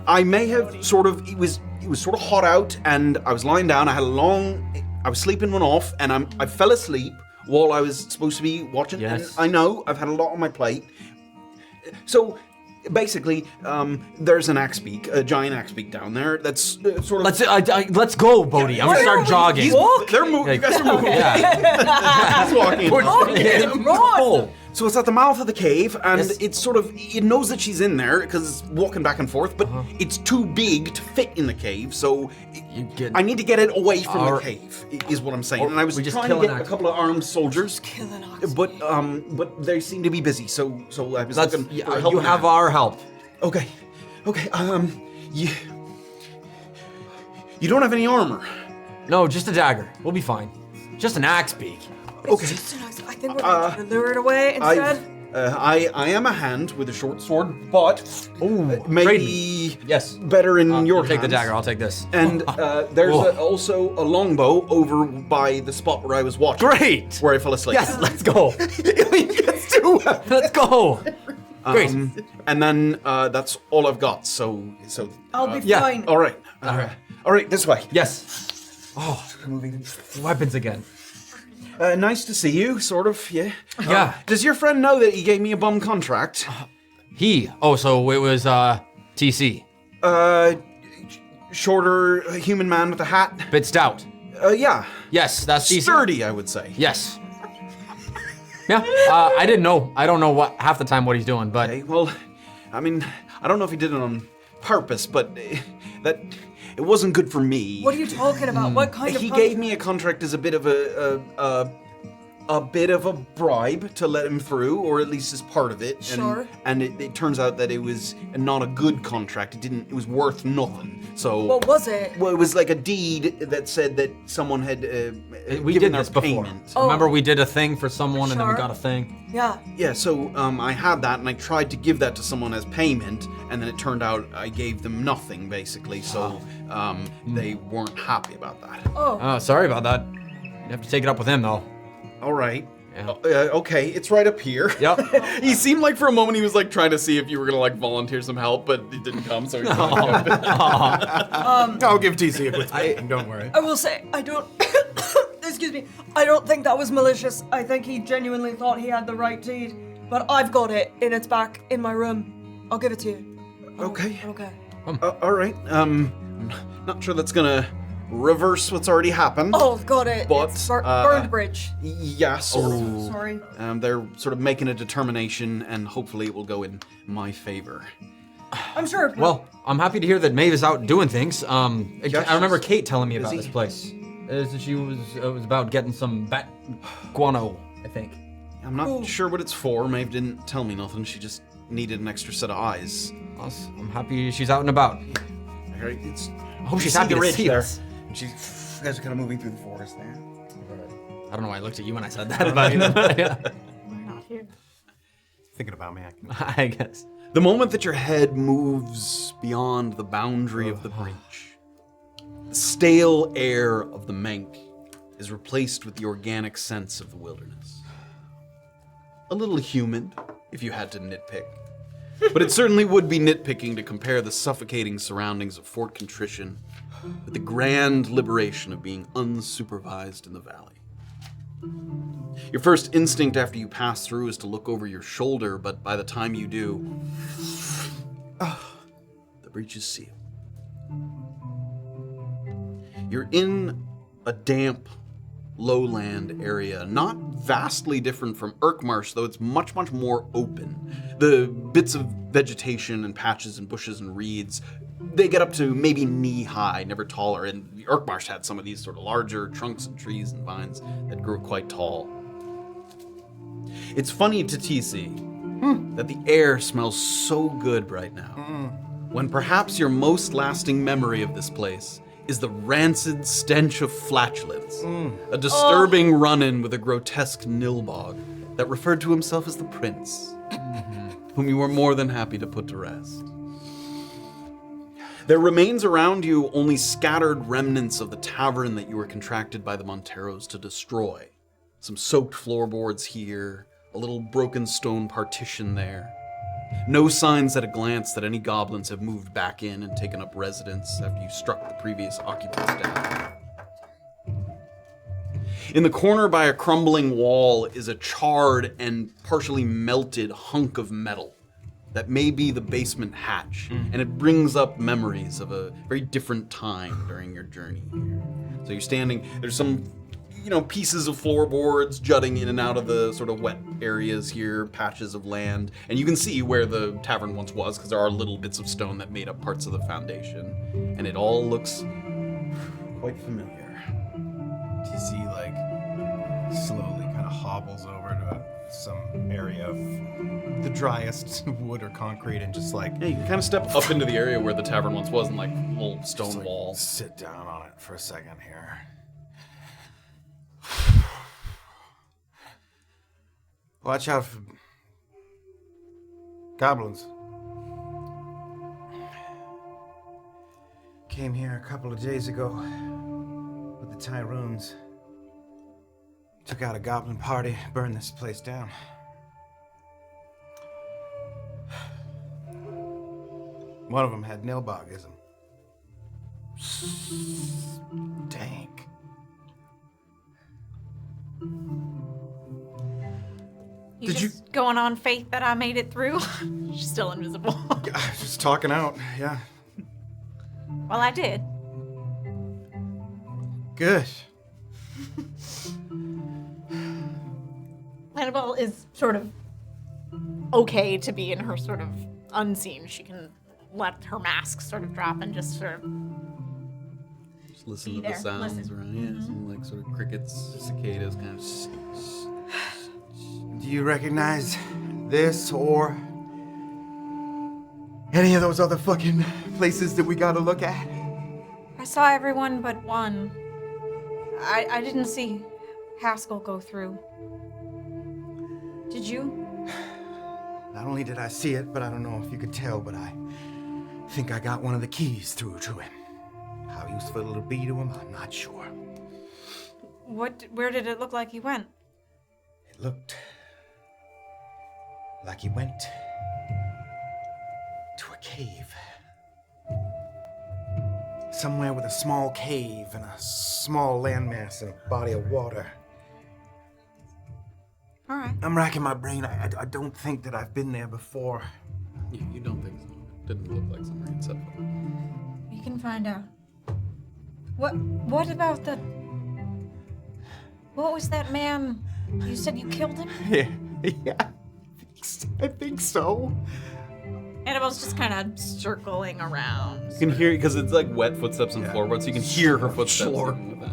I may have sort of it was sort of hot out, and I was lying down. I was sleeping one off, and I fell asleep while I was supposed to be watching. Yes. And I know I've had a lot on my plate. So basically, there's an axe beak, a giant axe beak down there. That's sort of. Let's go, Bodhi. I'm gonna start jogging. They're moving. You guys are moving. Yeah. He's walking. Oh. So it's at the mouth of the cave, and Yes. it's sort of, it knows that she's in there because it's walking back and forth, but it's too big to fit in the cave, so I need to get it away from the Or- cave, is what I'm saying. And I was we just trying kill to an get a axe. couple of armed soldiers, Killing ox. but they seem to be busy, so I was Let's. looking Yeah, for help. you have our help. Okay, you don't have any armor. No, just a dagger. We'll be fine. Just an axe beak. Okay. I think we're going to lure it away instead. I am a hand with a short sword, but maybe Yes. better in your You take the hands. dagger. I'll take this. And there's Oh. also a longbow over by the spot where I was watching. Great. Where I fell asleep. Yes. Let's go. Let's do it. Let's go. Great. And then that's all I've got. So I'll be yeah. fine. all right. All right. This way. Yes. Oh, weapons again. Nice to see you. Sort of. Yeah. Yeah. Does your friend know that he gave me a bum contract? So it was TC. Shorter human man with a hat. Bit stout. Yeah. Yes, that's TC. Sturdy, I would say. Yes. Yeah. I didn't know. I don't know what half the time what he's doing, but Okay, well, I mean, I don't know if he did it on purpose, but that it wasn't good for me. What are you talking about? What kind of He contract? gave me a contract as a bit of a bit of a bribe to let him through, or at least as part of it. Sure. And it turns out that it was not a good contract. It was worth nothing. So. What was it? Well, it was like a deed that said that someone had we given did their this before. payment. Oh. Remember we did a thing for someone and then we Sure. got a thing. Yeah. Yeah, so I had that, and I tried to give that to someone as payment, and then it turned out I gave them nothing, basically. So they weren't happy about that. Oh. Sorry about that. You have to take it up with him though. All right. Yeah. Okay, it's right up here. Yep. He seemed like for a moment he was like trying to see if you were gonna like volunteer some help, but it didn't come, so he I'll give TC a quick thing, don't worry. I will say, I don't. Excuse me. I don't think that was malicious. I think he genuinely thought he had the right deed. But I've got it, and it's back in my room. I'll give it to you. Okay. Okay. All right. Not sure that's gonna reverse what's already happened. Oh, got it. But, It's burned bridge. Yeah, sort of. Sorry. They're sort of making a determination, and hopefully it will go in my favor. I'm sure. it will. Well, I'm happy to hear that Maeve is out doing things. Yeah, I remember she's Kate telling me about busy. this place. She was it was about getting some bat guano, I think. I'm not Ooh. sure what it's for. Maeve didn't tell me nothing. She just needed an extra set of eyes. I'm happy she's out and about. All right, it's. I hope she's see happy the to ridge see there. us. You guys are kind of moving through the forest there. I don't know why I looked at you when I said that. But, yeah. We're not here. Thinking about me, I guess. The moment that your head moves beyond the boundary of the breach, the stale air of the Menk is replaced with the organic sense of the wilderness. A little humid, if you had to nitpick. But it certainly would be nitpicking to compare the suffocating surroundings of Fort Contrition with the grand liberation of being unsupervised in the valley. Your first instinct after you pass through is to look over your shoulder, but by the time you do, the breach is sealed. You're in a damp, lowland area, not vastly different from Urkmarsh, though it's much, much more open. The bits of vegetation and patches and bushes and reeds, they get up to maybe knee-high, never taller, and Urkmarsh had some of these sort of larger trunks and trees and vines that grew quite tall. It's funny to TC that the air smells so good right now, when perhaps your most lasting memory of this place is the rancid stench of flatulence, a disturbing run-in with a grotesque nilbog that referred to himself as the prince, whom you were more than happy to put to rest. There remains around you only scattered remnants of the tavern that you were contracted by the Monteros to destroy. Some soaked floorboards here, a little broken stone partition there. No signs at a glance that any goblins have moved back in and taken up residence after you struck the previous occupants down. In the corner by a crumbling wall is a charred and partially melted hunk of metal that may be the basement hatch, and it brings up memories of a very different time during your journey here. So you're standing, there's some pieces of floorboards jutting in and out of the sort of wet areas here, patches of land, and you can see where the tavern once was because there are little bits of stone that made up parts of the foundation, and it all looks quite familiar. TC slowly kind of hobbles over to some area of the driest wood or concrete and just Yeah, you can kind of step up into the area where the tavern once was and a little stone wall. sit down on it for a second here. Watch out for goblins. Came here a couple of days ago with the Tyruns. Took out a goblin party, burned this place down. One of them had nilbogism. Dank. You just going on faith that I made it through? She's still invisible. Just talking out, yeah. Well, I did. Good. Annabel is sort of okay to be in her sort of unseen. She can let her mask sort of drop and just sort of Just listen be to the there, sounds listen. around. Yeah, some sort of crickets, cicadas, kind of. Do you recognize this or any of those other fucking places that we gotta look at? I saw everyone but one. I didn't see Haskell go through. Did you? Not only did I see it, but I don't know if you could tell, but I think I got one of the keys through to him. How useful it'll be to him, I'm not sure. Where did it look like he went? It looked like he went to a cave. Somewhere with a small cave and a small landmass and a body of water. All right. I'm racking my brain. I don't think that I've been there before. Yeah, you don't think so? Didn't look like somewhere you'd set foot. We can find out. What about the... What was that man? You said you killed him? Yeah, I think so. Annabelle's just kind of circling around. You can hear, because it's like wet footsteps and floorboards, so you can hear her footsteps. Sure. With that.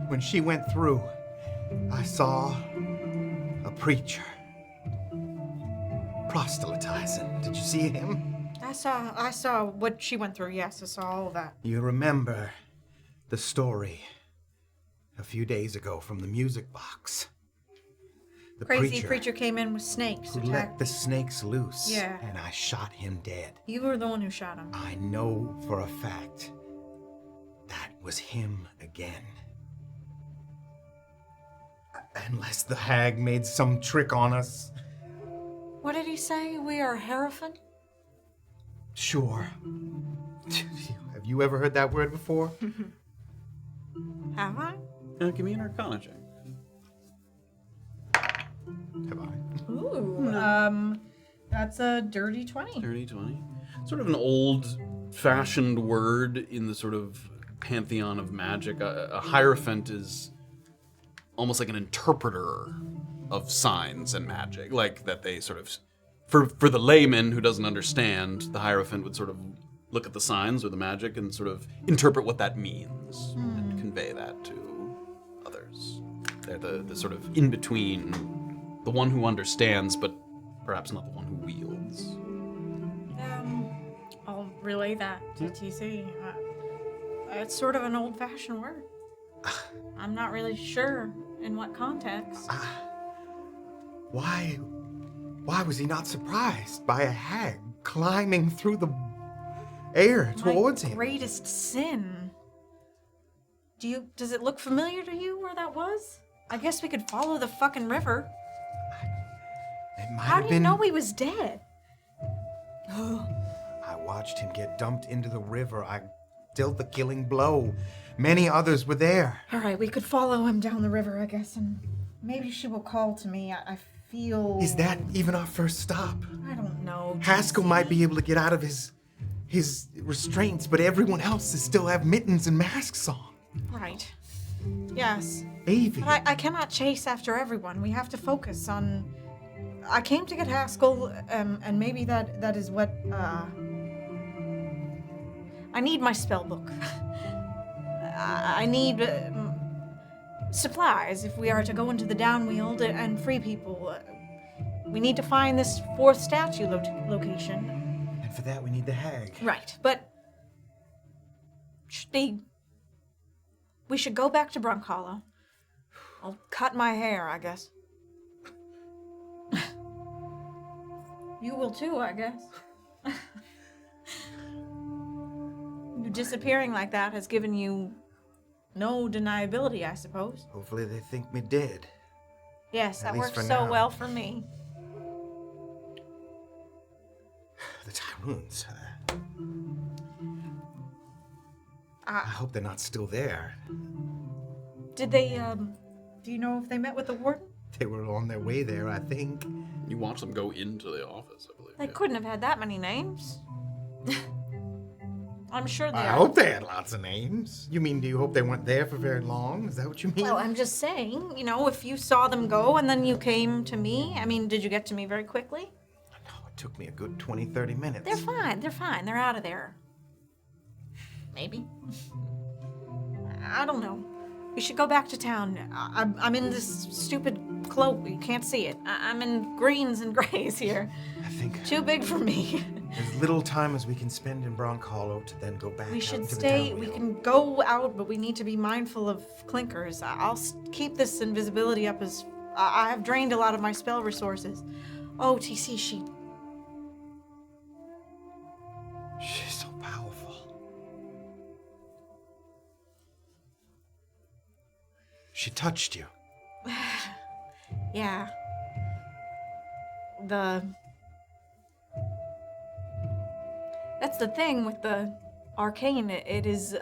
When she went through, I saw a preacher proselytizing. Did you see him? I I saw what she went through. Yes, I saw all of that. You remember the story a few days ago from the music box. The Crazy preacher came in with snakes. who let the snakes loose. Yeah. And I shot him dead. You were the one who shot him. I know for a fact that was him again. Unless the hag made some trick on us. What did he say? We are Hierophant? Sure. Have you ever heard that word before? Have I? Give me an Arcana check. Have I? Ooh, that's a dirty 20. Dirty 20. Sort of an old-fashioned word in the sort of pantheon of magic. A hierophant is almost like an interpreter of signs and magic. Like that they sort of... For the layman who doesn't understand, the hierophant would sort of look at the signs or the magic and sort of interpret what that means and convey that to others. They're the sort of in-between, the one who understands, but perhaps not the one who wields. I'll relay that to TC. It's sort of an old-fashioned word. I'm not really sure in what context. Why was he not surprised by a hag climbing through the air towards My him? greatest sin. Does it look familiar to you where that was? I guess we could follow the fucking river. It might How have do you been. know he was dead? I watched him get dumped into the river. I dealt the killing blow. Many others were there. All right, we could follow him down the river, I guess, and maybe she will call to me. I feel... Is that even our first stop? I don't know. Haskell might be able to get out of his restraints, but everyone else is still have mittens and masks on. Right. Yes. Eiven. But I cannot chase after everyone. We have to focus on... I came to get Haskell, and maybe that is what, I need my spell book. I need supplies if we are to go into the Downwield and free people. We need to find this fourth statue location. And for that, we need the hag. Right, but we should go back to Brunkhollow. I'll cut my hair, I guess. You will too, I guess. You disappearing like that has given you no deniability, I suppose. Hopefully they think me dead. Yes, At that least works for so now. well for me. The Tyruns. I hope they're not still there. Did they, do you know if they met with the warden? They were on their way there, I think. You watch them go into the office, I believe. They yeah. couldn't have had that many names. I'm sure they I are. hope they had lots of names. You mean, do you hope they weren't there for very long? Is that what you mean? Well, I'm just saying, if you saw them go and then you came to me, did you get to me very quickly? No, it took me a good 20, 30 minutes. They're fine. They're out of there. Maybe. I don't know. We should go back to town. I'm in this stupid cloak. You can't see it. I'm in greens and grays here. I think Too big for me. as little time as we can spend in Brunkhollow to then go back We out should to stay. the We Downwield. can go out, but we need to be mindful of clinkers. I'll keep this invisibility up as I have drained a lot of my spell resources. Oh, TC, She's so powerful. She touched you. Yeah. That's the thing with the arcane. It is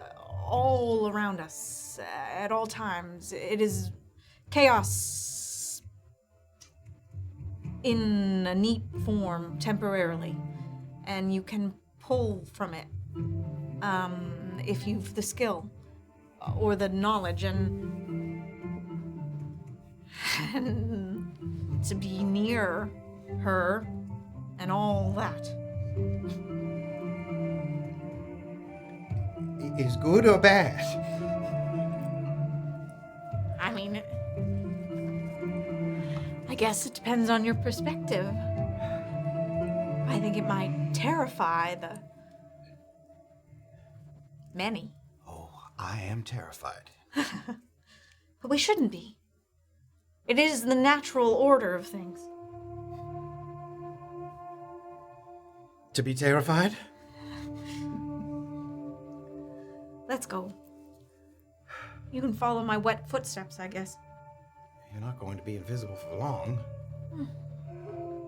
all around us at all times. It is chaos in a neat form temporarily, and you can pull from it if you've the skill or the knowledge and to be near her and all that. Is good or bad? I guess it depends on your perspective. I think think it might terrify the many. Oh, I am terrified. But we shouldn't be. It is the natural order of things. To be terrified? Let's go. You can follow my wet footsteps, I guess. You're not going to be invisible for long.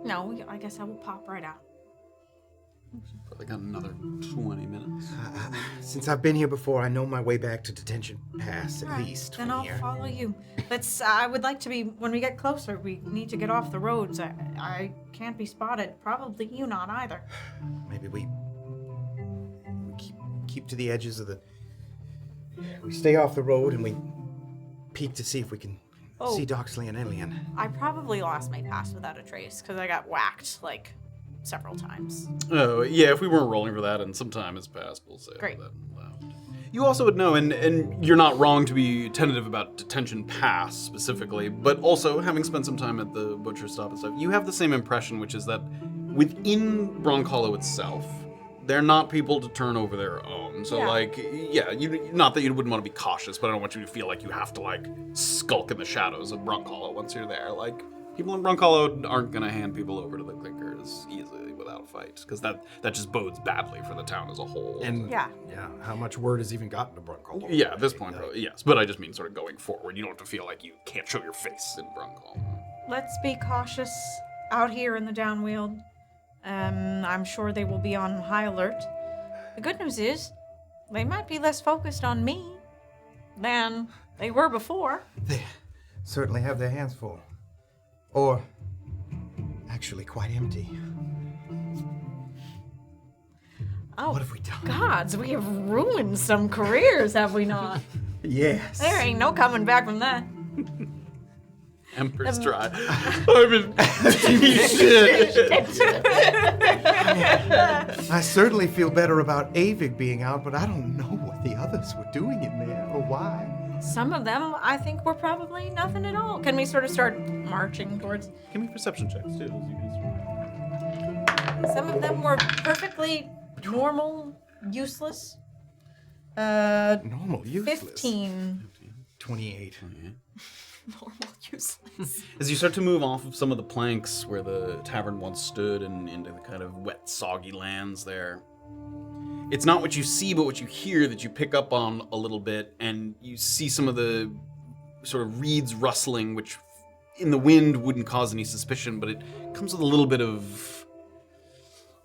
No, I guess I will pop right out. Probably got another 20 minutes. Since I've been here before, I know my way back to Detention Pass, at Right, least. then from I'll here. follow you. I would like to be, when we get closer, we need to get off the roads. I can't be spotted. Probably you not either. Maybe we keep to the edges of the... We stay off the road and we peek to see if we can see Doxley and Illien. I probably lost my pass without a trace, because I got whacked, like, several times. Oh, yeah, if we weren't rolling for that and some time has passed, we'll say Great. that left. You also would know, and you're not wrong to be tentative about Detention Pass specifically, but also, having spent some time at the butcher stop and stuff, you have the same impression, which is that within Brunkhollow itself, they're not people to turn over their own. So, not that you wouldn't want to be cautious, but I don't want you to feel like you have to, like, skulk in the shadows of Brunkhollow once you're there. Like, people in Brunkhollow aren't going to hand people over to the clickers easily without a fight, because that just bodes badly for the town as a whole. And Yeah. how much word has even gotten to Brunkhollow? Yeah, at this point, probably, yes. But I just mean sort of going forward. You don't have to feel like you can't show your face in Brunkhollow. Let's be cautious out here in the Downweald. I'm sure they will be on high alert. The good news is, they might be less focused on me than they were before. They certainly have their hands full. Or, actually, quite empty. Oh, What have we done? gods, we have ruined some careers, have we not? Yes. There ain't no coming back from that. Emperor's Try. I mean, shit. I certainly feel better about Eiven being out, but I don't know what the others were doing in there or why. Some of them, I think, were probably nothing at all. Can we sort of start marching towards? Give me perception checks, too. Some of them were perfectly normal, useless. Normal, useless. 15. 28. Normal useless. As you start to move off of some of the planks where the tavern once stood and into the kind of wet, soggy lands there, it's not what you see, but what you hear that you pick up on a little bit, and you see some of the sort of reeds rustling, which in the wind wouldn't cause any suspicion, but it comes with a little bit of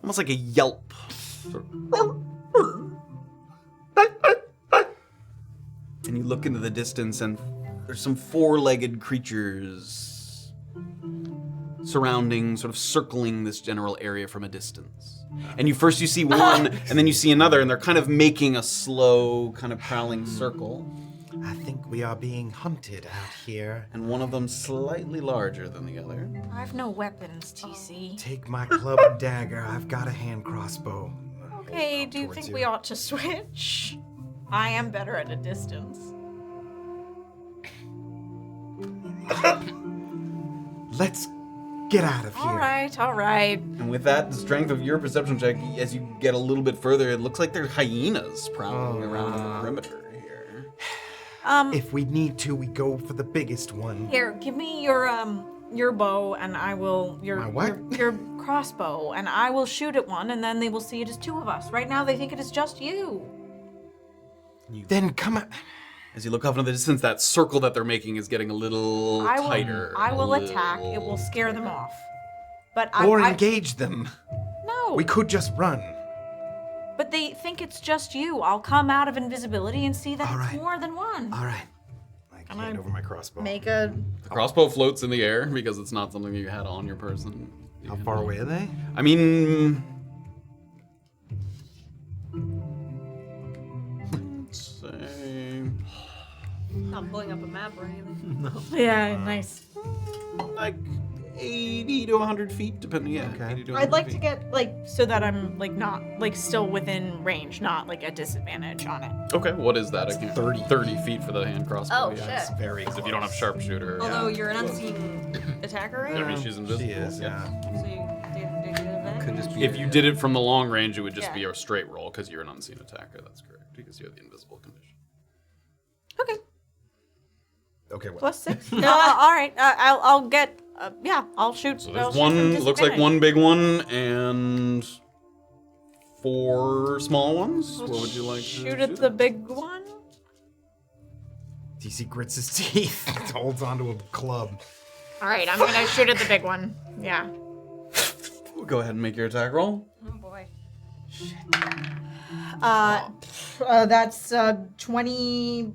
almost like a yelp. Sort of. And you look into the distance, and there's some four-legged creatures surrounding, sort of circling this general area from a distance. And you see one, and then you see another, and they're kind of making a slow, kind of prowling circle. I think we are being hunted out here. And one of them slightly larger than the other. I've no weapons, TC. Take my club and dagger. I've got a hand crossbow. Okay, do you think we ought to switch? I am better at a distance. Let's get out of here. All right. And with that, the strength of your perception check, as you get a little bit further, it looks like there are hyenas prowling around the perimeter here. If we need to, we go for the biggest one. Here, give me your bow, and I will My what? your crossbow, and I will shoot at one, and then they will see it as two of us. Right now, they think it is just you. Then come on. As you look off into the distance, that circle that they're making is getting a little tighter. I will a attack. It will scare them off. But Or I engage them. no. We could just run. But they think it's just you. I'll come out of invisibility and see that All it's right. more than one. All right. I hand over my crossbow. Make a. The crossbow floats in the air because it's not something you had on your person. How far away are they? I mean, let's say Not pulling up a map or anything. Yeah, nice. like 80 to 100 feet, depending. Yeah, Okay. 80 to 100 I'd like to feet. get so that I'm not still within range, not like a disadvantage on it. Okay, what is that? I can't. 30 feet for the hand crossbowing. Oh, yeah. shit. Very Because if you don't have sharpshooter, Although you're an unseen attacker, right? I mean, she's invisible. She is, yeah. So you do you get advantage? could just be. If you did it from the long range, it would just Yeah. be a straight roll because you're an unseen attacker. That's correct. Because you have the invisible condition. Okay. Okay, well. +6. All right. I'll get. I'll shoot. So I'll there's shoot one, with looks like disadvantage. one big one and 4 small ones. What would you like to Shoot at the big one. DC grits his teeth. Holds onto a club. All right. I'm gonna shoot at the big one. Yeah. Go ahead and make your attack roll. Oh boy. That's 20.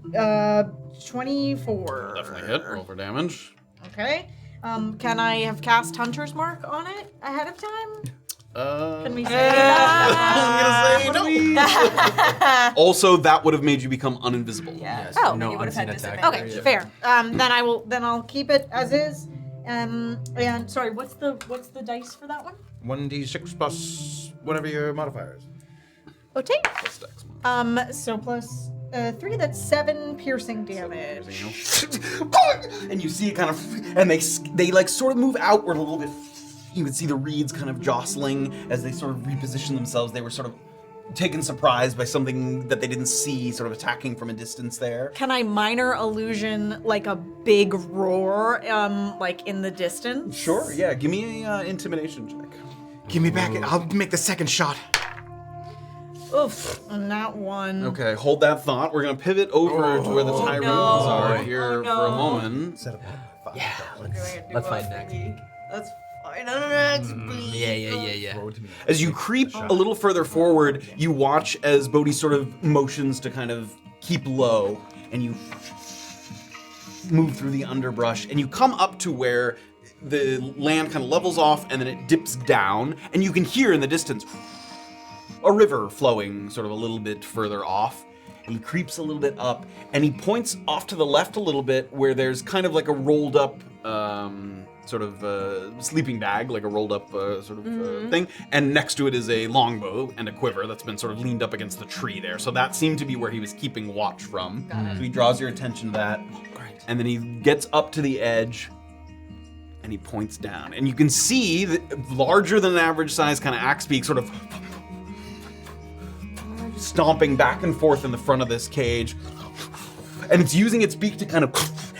24. Definitely hit. Roll for damage. Okay. Can I have cast Hunter's Mark on it ahead of time? Can we say that? I'm gonna say no. Also, that would have made you become uninvisible. Yes, Oh, no you would've had unseen attack. Okay, fair. Then I'll keep it as is. And sorry, what's the dice for that one? 1d6 plus whatever your modifier is. Okay. Plus dex. So plus 3, that's 7 piercing damage. And you see it kind of, and they like sort of move outward a little bit. You can see the reeds kind of jostling as they sort of reposition themselves. They were sort of taken surprised by something that they didn't see, sort of attacking from a distance there. Can I minor illusion like a big roar, like in the distance? Sure, yeah. Give me a intimidation check. Give me back. I'll make the second shot. Oof, and that one. Okay, hold that thought. We're gonna pivot over to where the Tyruns are here for a moment. Set up. Yeah, let's fight next. Let's fight next, Yeah. Throw it to me. As you creep a little further forward, you watch as Bodhi sort of motions to kind of keep low, and you move through the underbrush, and you come up to where the land kind of levels off, and then it dips down, and you can hear in the distance a river flowing sort of a little bit further off. And he creeps a little bit up, and he points off to the left a little bit where there's kind of like a rolled up sort of sleeping bag, like a rolled up thing. And next to it is a longbow and a quiver that's been sort of leaned up against the tree there. So that seemed to be where he was keeping watch from. So he draws your attention to that. And then he gets up to the edge and he points down. And you can see the larger than average size kind of axe beak sort of stomping back and forth in the front of this cage. And it's using its beak to kind of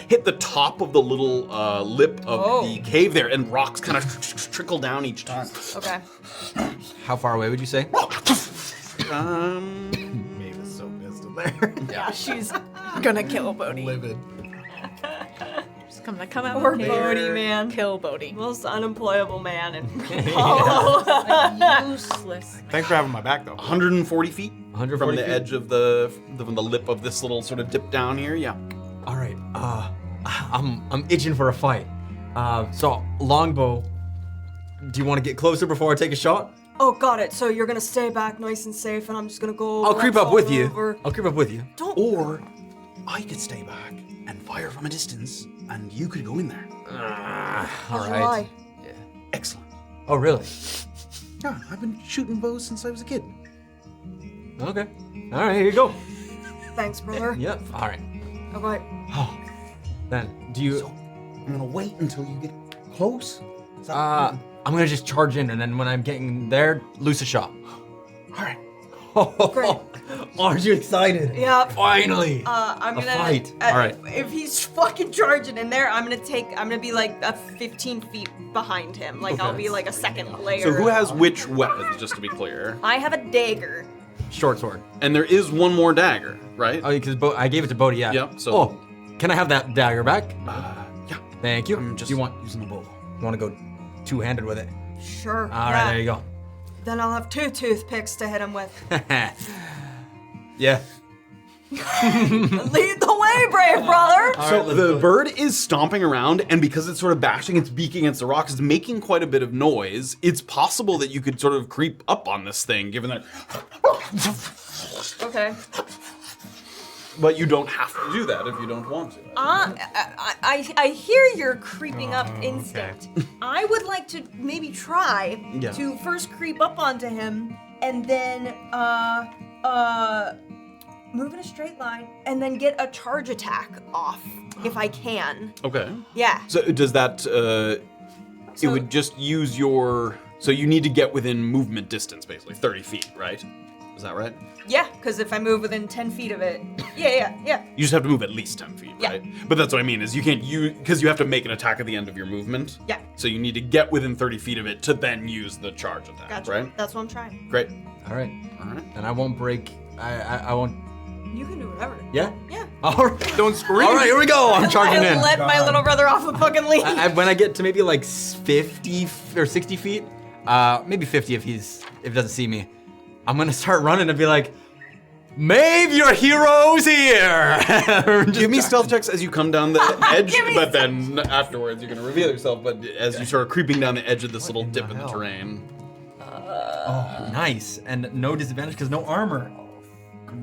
hit the top of the little lip of the cave there, and rocks kind of trickle down each time. Okay. How far away would you say? Maeve so pissed in there. Yeah, she's gonna kill Bodhi. Livid. She's gonna come out Poor here, Bodhi, man. kill Bodhi. Most unemployable man in Useless. Thanks for having my back, though. 140 feet 140 from the feet? edge of from the lip of this little sort of dip down here. Yeah. All right. I'm itching for a fight. So longbow. Do you want to get closer before I take a shot? Oh, got it. So you're gonna stay back nice and safe, and I'm just gonna go. I'll creep up with you. over. I'll creep up with you. Or I could stay back and fire from a distance, and you could go in there. All Why? right. Excellent. Oh, really? Yeah, I've been shooting bows since I was a kid. Okay. All right. Here you go. Thanks, brother. Yep. All right. All right. Oh, then do you? So I'm gonna wait until you get close. Is that- I'm gonna just charge in, and then when I'm getting there, loose a shot. all right. Great. Aren't you excited? Yeah. Finally. I'm A gonna fight. All right. If he's fucking charging in there, I'm gonna be like a 15 feet behind him. Like I'll be like a second layer. So who has which weapons, just to be clear? I have a dagger. Short sword. And there is one more dagger, right? Oh, because I gave it to Bodhi. Yeah. Yep, so- Oh, can I have that dagger back? Yeah. Thank you. I'm just Do you want using the bow. to go two-handed with it? Sure. All right. There you go. Then I'll have 2 toothpicks to hit him with. Yeah. Lead the way, brave brother. So the bird is stomping around, and because it's sort of bashing its beak against the rocks, it's making quite a bit of noise. It's possible that you could sort of creep up on this thing, given that. Okay. But you don't have to do that if you don't want to. I hear your creeping up instinct. I would like to maybe try Yeah. to first creep up onto him and then move in a straight line and then get a charge attack off if I can. Okay. Yeah. So does that? It would just use your So you need to get within movement distance, basically 30 feet, right? Is that right? Yeah, because if I move within 10 feet of it, yeah. You just have to move at least 10 feet, Yeah. right? But that's what I mean, is you can't because you have to make an attack at the end of your movement. Yeah. So you need to get within 30 feet of it to then use the charge attack, Gotcha. right? That's what I'm trying. Great. All right. All right. And I won't break. I won't. You can do whatever. Yeah. Yeah. All right. Don't scream. All right. Here we go. I'm charging I in. let my little brother off the fucking lead. When I get to maybe like 50 or 60 feet, maybe 50 if he doesn't see me, I'm gonna start running and be like, "Maeve, your hero's here!" Give me stealth checks as you come down the edge, but then afterwards you're gonna reveal yourself. But as you start creeping down the edge of this little dip in the terrain. Oh, nice. And no disadvantage because no armor.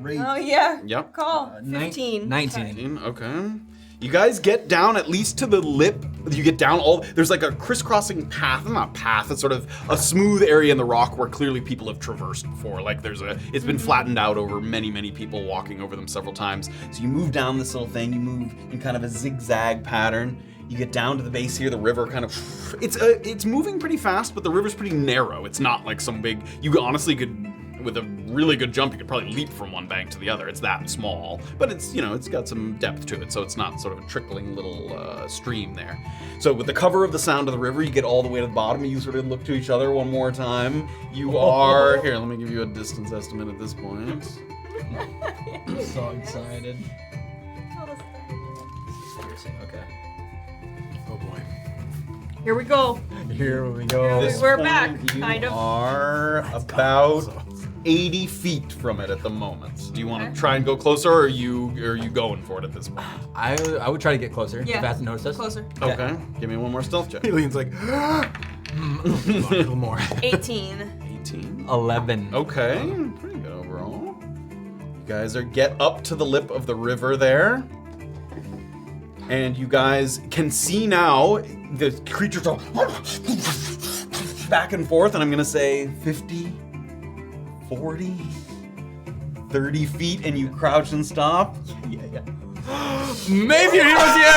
Great. Oh, yeah. Yep. Call. 15. 19. Okay. You guys get down at least to the lip. You get down there's like a crisscrossing path. Not path, it's sort of a smooth area in the rock where clearly people have traversed before. Like it's been flattened out over many people walking over them several times. So you move down this little thing, you move in kind of a zigzag pattern. You get down to the base here, the river kind of, it's moving pretty fast, but the river's pretty narrow. It's not like some big, you honestly could, with a really good jump, you could probably leap from one bank to the other. It's that small, but it's, it's got some depth to it, so it's not sort of a trickling little stream there. So with the cover of the sound of the river, you get all the way to the bottom, and you sort of look to each other one more time. You are, here, let me give you a distance estimate at this point. I'm so excited. Okay. Oh boy. Here we go. Here we go. This We're point, back, you kind of. are about 80 feet from it at the moment. Do you want to try and go closer, or are you going for it at this point? I would try to get closer. Yeah. If it hasn't noticed us. Closer. Okay, give me one more stealth check. Allien's like, a little more. 18. 18. 11. Okay, pretty good overall. You guys get up to the lip of the river there. And you guys can see now the creatures are back and forth, and I'm gonna say 50, 40, 30 feet, and you crouch and stop. Maybe your hero's here!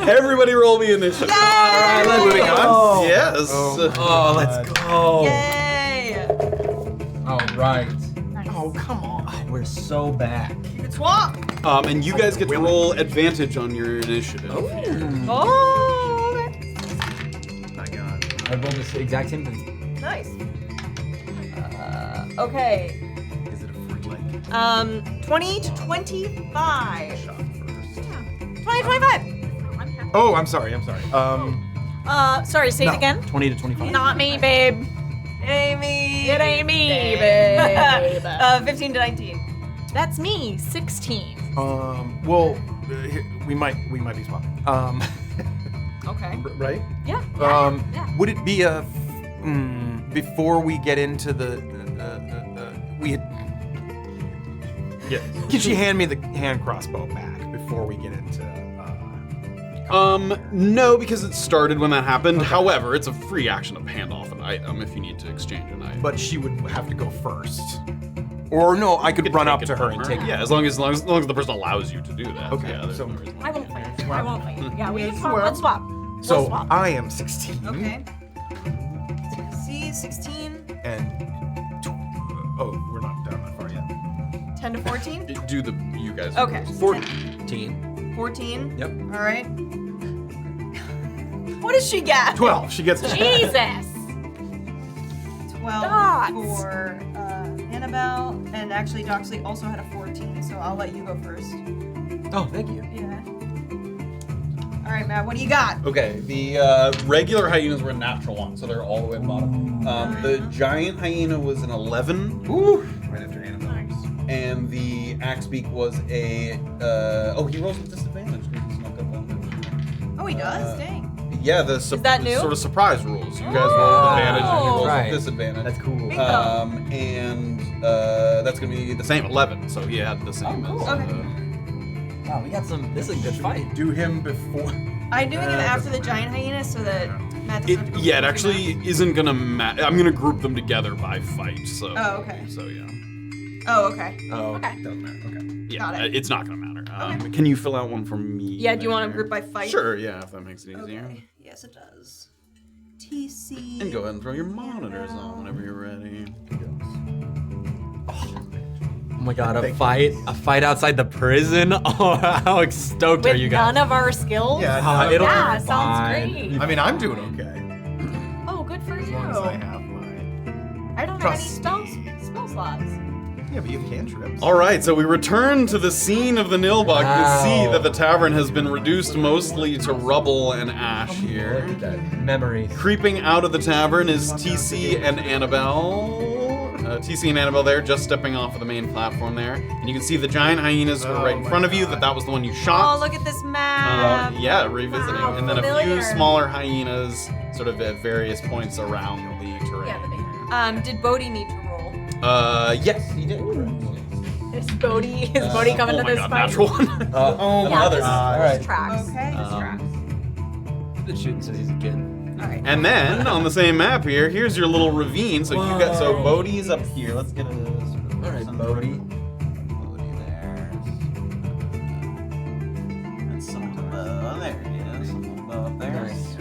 Everybody roll me initiative. Alright, let's Moving go. on. Yes. Oh, let's go. Yay! All right. Oh, come on. We're so back. You can swap. And you guys get to roll advantage on your initiative. Oh, okay. My God. I rolled the exact same thing. Nice. Okay. Is it a free like 20 to 25. shot first? 20 25. Oh, I'm sorry. Sorry, say it again. 20 to 25. Not me, babe. Amy. It ain't me, babe. 15 to 19. That's me, 16. Well, we might be swapping. Okay. Right? Yeah. Yeah. Would it be before we get into the we had? Yeah. Can she hand me the hand crossbow back before we get into? No, because it started when that happened. Okay. However, it's a free action to hand off an item if you need to exchange an item. But she would have to go first. Or no, I could run up to her and take it. Yeah, as long as the person allows you to do that. Okay. Yeah, So no reason. I won't fight. I won't fight. Yeah, we can Swap. let's swap. So We'll swap. I am 16. Okay. See, 16. And we're not down that far yet. 10 to 14. Do you guys? Okay. 14. 14. Yep. All right. What does she get? 12. She gets Jesus. 12 Dots. for Annabel, and actually Doxley also had a 14, so I'll let you go first. Oh, thank you. Yeah. All right, Matt, what do you got? Okay, the regular hyenas were a natural one, so they're all the way at the bottom. The giant hyena was an 11. Ooh, right after Annabelle. And the axebeak was a he rolls with disadvantage. Maybe he's not that long. Oh, he does? Dang. Yeah, the that new? sort of surprise rules. You guys roll with advantage and he rolls Right. with disadvantage. That's cool. Bingo. And that's gonna be the same 11. So he had the same. Oh, cool. As, Okay. Wow, we got some. This is a good fight. do him before. I'm doing him after the giant hyena so that Matt doesn't have to it go actually isn't gonna matter. I'm gonna group them together by fight. So. Oh, okay. So yeah. Oh, okay. Oh, Okay. Doesn't matter. Okay. Yeah, Got it. it's not gonna matter. Can you fill out one for me? Yeah, do you want to there? group by fight? Sure, yeah, if that makes it easier. Okay. Yes, it does. TC. And go ahead and throw your monitors on whenever you're ready. Oh my god, a fight outside the prison? Oh, how stoked are With you guys? none of our skills? Yeah, it'll Yeah, be sounds fine. great. I mean, I'm doing okay. Oh, good for As you. long as I have my... I don't have any spell slots. Yeah, but you have cantrips. All right, so we return to the scene of the Nilbog. You can see Wow. that the tavern has been reduced mostly to rubble and ash here. Look at that. Memories. Creeping out of the tavern is TC and Annabel. TC and Annabel there, just stepping off of the main platform there. And you can see the giant hyenas were right in front of you, that was the one you shot. Oh, look at this map. Yeah, revisiting. Wow, and then a few familiar. smaller hyenas sort of at various points around the terrain. Yeah, the big Did Bodhi need to roll? Yes, he did. Is Bodhi coming Oh to my this god, fight? natural one. Oh, Yeah, this Alright. tracks. Okay. This tracks. Been shooting since he's a kid. Alright. And then on the same map here, here's your little ravine. So you got Bodhi's up here. Let's get a sort of All right, some- Bodhi. Bodhi there. And some there he is. Some up there. Nice.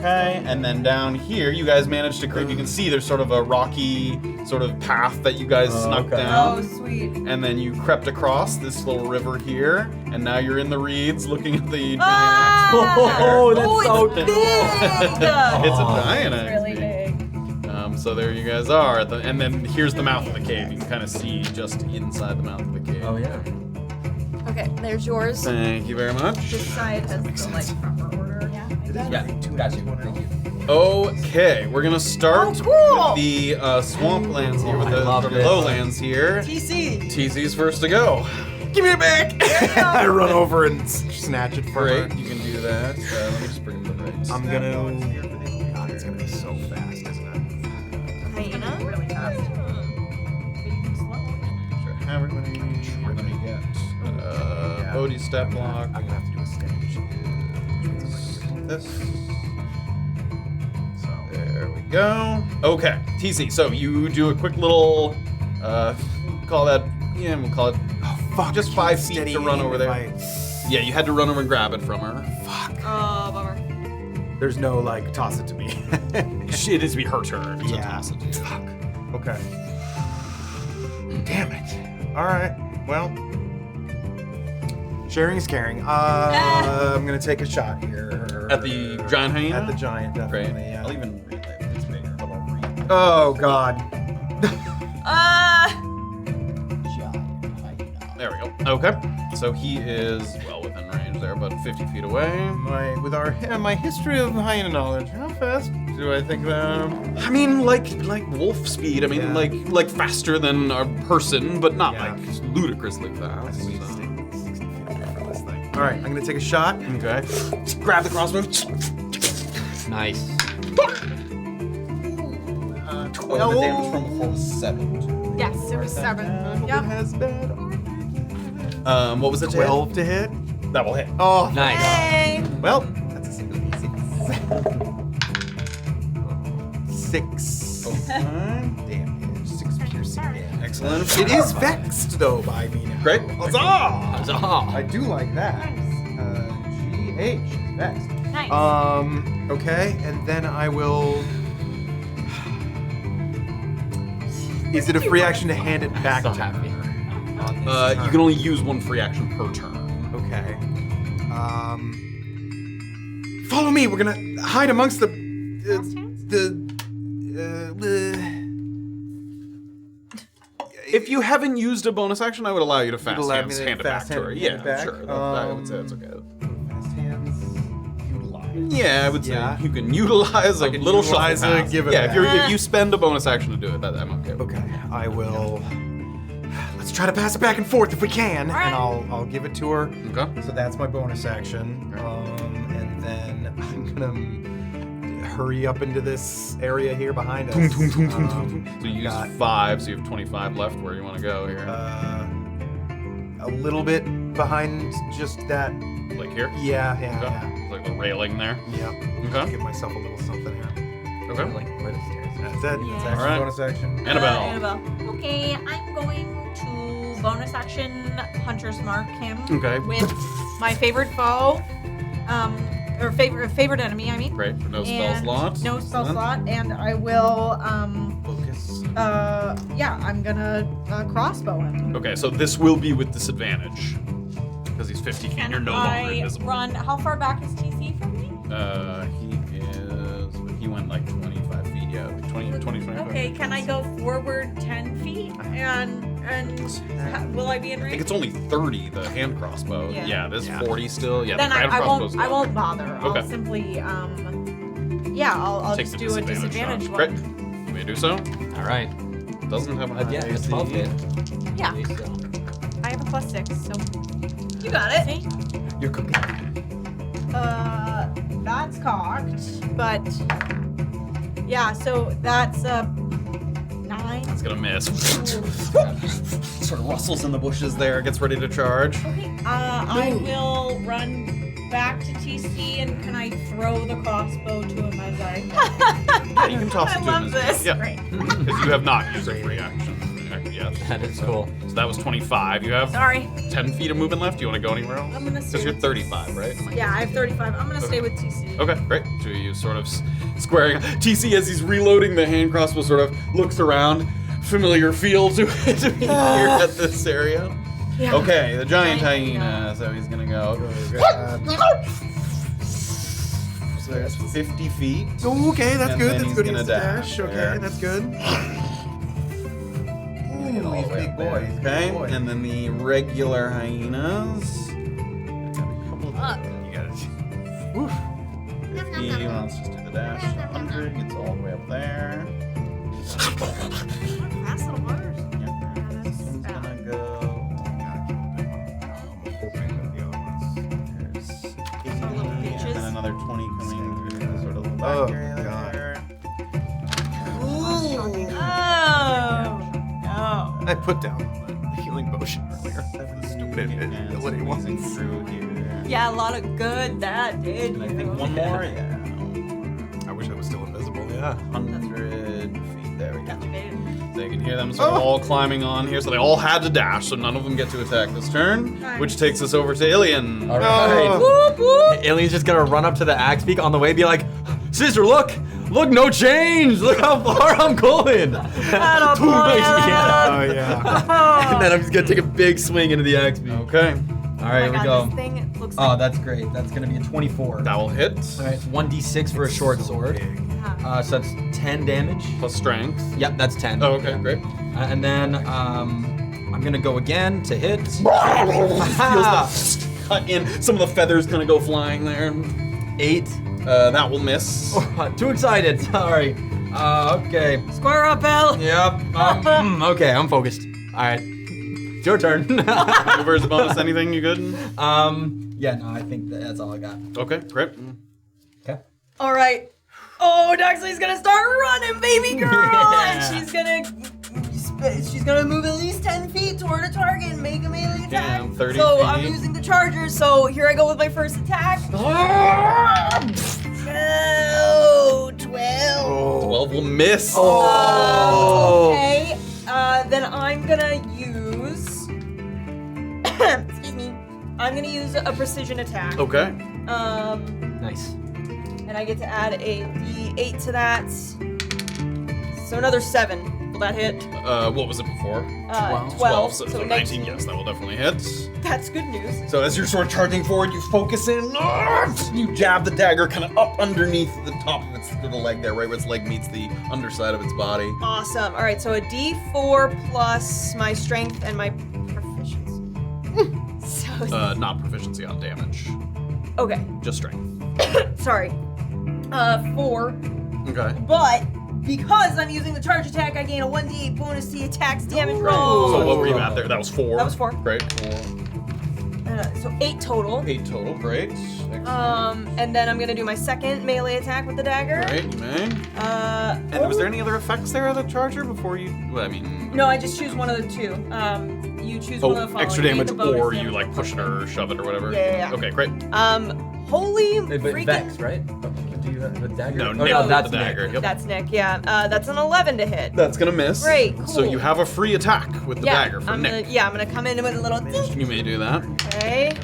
Okay, and then down here, you guys managed to creep. You can see there's sort of a rocky sort of path that you guys snuck okay. down. Oh, sweet. And then you crept across this little river here, and now you're in the reeds looking at the giant Ah! axe. Oh, that's Oh, so it's cool. big! It's a giant axe. Really big. So there you guys are. And then here's the mouth of the cave. You can kind of see just inside the mouth of the cave. Oh, yeah. Okay, there's yours. Thank you very much. This side has the like proper order. Yeah. Yeah, got you. Thank you. Okay, we're gonna start Oh, cool. with the swamplands here, with I the love sort of this. lowlands here. TC. TC's first to go. Give me it back! I run over and snatch it from Great, her. you can do that. Let me just bring the right. I'm gonna... God, it's gonna be so fast, isn't it? Hyena. Really fast. Sure, have everybody. We're gonna get Bodhi's step block. I'm gonna have to do a stage. This. So there we go. Okay, TC. So you do a quick little, call that. Yeah, we'll call it. Oh, fuck. Just 5 feet to run over there. If Yeah, you had to run over and grab it from her. Oh, bummer. There's no, like, toss it to me. It is to be her turn to Yeah. toss it. Fuck. Okay. Damn it. All right. Well, sharing is caring. I'm gonna take a shot here. At the giant hyena? At the giant, Great. definitely. Yeah. I'll even read that if it's bigger, but I'll read. Oh God. There we go. Okay. So he is well within range there, about 50 feet away. My history of hyena knowledge. How fast do I think that? I mean, like wolf speed. I mean, Yeah. like faster than a person, but not Yeah. like ludicrously fast. We need so. 60 feet away from this thing. All right, I'm gonna take a shot. Okay. Grab the crossbow. Nice. 12. The damage from before was 7. Yes, it was 7. Yep. Has bad. What was it? 12 to hit. That will hit. Oh, Nice. Hey. well, that's a single D6. 6. Damage. 6 piercing damage. Excellent. It is vexed though by me now. Great. Huzzah! Huzzah. I do like that. GH is vexed. Nice. Okay, and then I will. Is it a free action to hand it back So to happy. her? on this You turn? can only use 1 free action per turn. Okay. Follow me. We're gonna hide amongst the If you haven't used a bonus action, I would allow you to fast allow hands me to hand it back fast to her. hand Yeah, it back? sure. I would say that's okay. fast hands utilize. Yeah, I would say Yeah. you can utilize a can little utilize shuffle it, pass. give it Yeah, back. if you spend a bonus action to do it, I'm okay with. Okay, I will. Let's try to pass it back and forth if we can, right. and I'll give it to her. Okay. So that's my bonus action, and then I'm gonna hurry up into this area here behind us. So you use got, 5, so you have 25 left. Where you want to go here? a little bit behind just that. Like here? Yeah, Okay. yeah, Like the railing there. yeah. Okay. Give myself a little something here. Okay. Like where the stairs are. That's it. Yeah. That's actually Alright. bonus action. Annabelle. Annabelle. Okay, I'm going to bonus action Hunter's Mark him Okay. with my favorite foe. or favorite enemy, I mean. Great. No spell And slot. No spell Excellent. slot, and I will, Focus. I'm gonna crossbow him. Okay, so this will be with disadvantage. Because he's 50 feet and you're no longer I invisible. run. How far back is TC from me? He went like 25 feet, yeah. Like 20, 25 Okay, feet. can I go forward 10 feet? And will I be in I think range? it's only 30, the hand crossbow. Yeah. Yeah, this 40 still. Yeah, Then the hand I crossbow's won't. I low. won't bother. Okay. I'll simply I'll Take just the do a disadvantage shot. one. Great. You may do so. All right. Doesn't have an Yeah, it's AC. 12 hit. Yeah, Okay, so I have a +6, so You got it. see. you're cooking. That's cocked, but yeah, so that's 9. It's gonna miss. Sort of rustles in the bushes there, gets ready to charge. Okay, I will run back to TC, and can I throw the crossbow to him as I? Yeah, you can toss I it to love him. this. Yeah, Great. because you have not used a free action yet. That is cool. So that was 25. You have Sorry. 10 feet of movement left. Do you want to go anywhere else? I'm gonna stay Because you're with 35, right? Yeah, I have 35. I'm gonna stay with TC. Okay, great. Two of you sort of squaring. TC, as he's reloading the hand crossbow, sort of looks around. Familiar feel to be here at this area. Yeah. Okay, the giant hyena. So he's gonna go. So there's 50 feet. Okay, that's And good. then That's he's good. gonna He's dash Okay, there. that's good. Ooh, he's big boy. He's Okay, big boy. and then the regular hyenas. Fuck. You got it. Woof. 50. Let's just do the dash. 100 gets all the way up there. Fast little motors. Yep. This one's gonna go. There's 80, little bitches. and then another 20 coming through the sort of little back Oh, area God. there. Oh. No. I put down the healing potion earlier. 70, Stupid and ability squeezing ones. through here. Yeah, a lot of good that did. And I think one more, yeah. I wish I was still invisible. Yeah. 100 feet. There we go. Activated. So you can hear them sort of all climbing on here. So they all had to dash, so none of them get to attack this turn. Which takes us over to Illien. All right. Oh. Whoop, whoop. Alien's just gonna run up to the axe peak on the way, be like, "Sister, look, no change. Look how far I'm going." Atta boy, Yeah. Oh yeah. And then I'm just gonna take a big swing into the axe peak. Okay. All right, Oh my here we God, go. This thing looks Oh, like that's great. That's gonna be a 24. That will hit. All right, 1d6 for a short sword. So that's 10 damage. Plus strength. Yep, that's 10. Oh, okay, great. And then I'm gonna go again to hit. Feels the cut in. Some of the feathers kind of go flying there. 8. That will miss. Too excited. Sorry. Okay. square up, L. Yep. Okay, I'm focused. All right. It's your turn. Reverse bonus, anything you good? Yeah, no, I think that's all I got. Okay, great. Okay. All right. Oh, Doxley's gonna start running, baby girl, Yeah. and she's gonna move at least 10 feet toward a target and make a melee attack. Damn, 30 so feet. I'm using the charger. So here I go with my first attack. Oh, 12. 12 will miss. Okay. Then I'm gonna use. Excuse me. I'm gonna use a precision attack. Okay. Nice. And I get to add a D8 to that. So another 7. Will that hit? What was it before? 12. So, So 19, yes, that will definitely hit. That's good news. So as you're sort of charging forward, you focus in. You jab the dagger kind of up underneath the top of its little leg there, right where its leg meets the underside of its body. Awesome. All right, so a D4 plus my strength and my proficiency. So Not proficiency on damage, okay. just strength. Sorry. 4. Okay. But because I'm using the charge attack, I gain a 1d8 bonus to the attack's damage roll. So what were you at there? That was 4. That was 4. Great. So 8 total. 8 total. Great. Excellent. And then I'm gonna do my second melee attack with the dagger. Great, you may. And was there any other effects there of the charger before you? Well, I mean. No, I just choose one of the two. You choose one of the following. Extra You get damage, the bonus or you damage. like push it or shove it or whatever. Yeah. Okay, great. Holy But freaking. Vex, right? Do you have a dagger? No, Oh, Nick no, with that's the dagger. Nick. Yep. That's Nick, yeah. That's an 11 to hit. That's gonna miss. Great, So cool. you have a free attack with the Yeah, dagger from I'm Nick. gonna come in with a little. You may do that. Okay.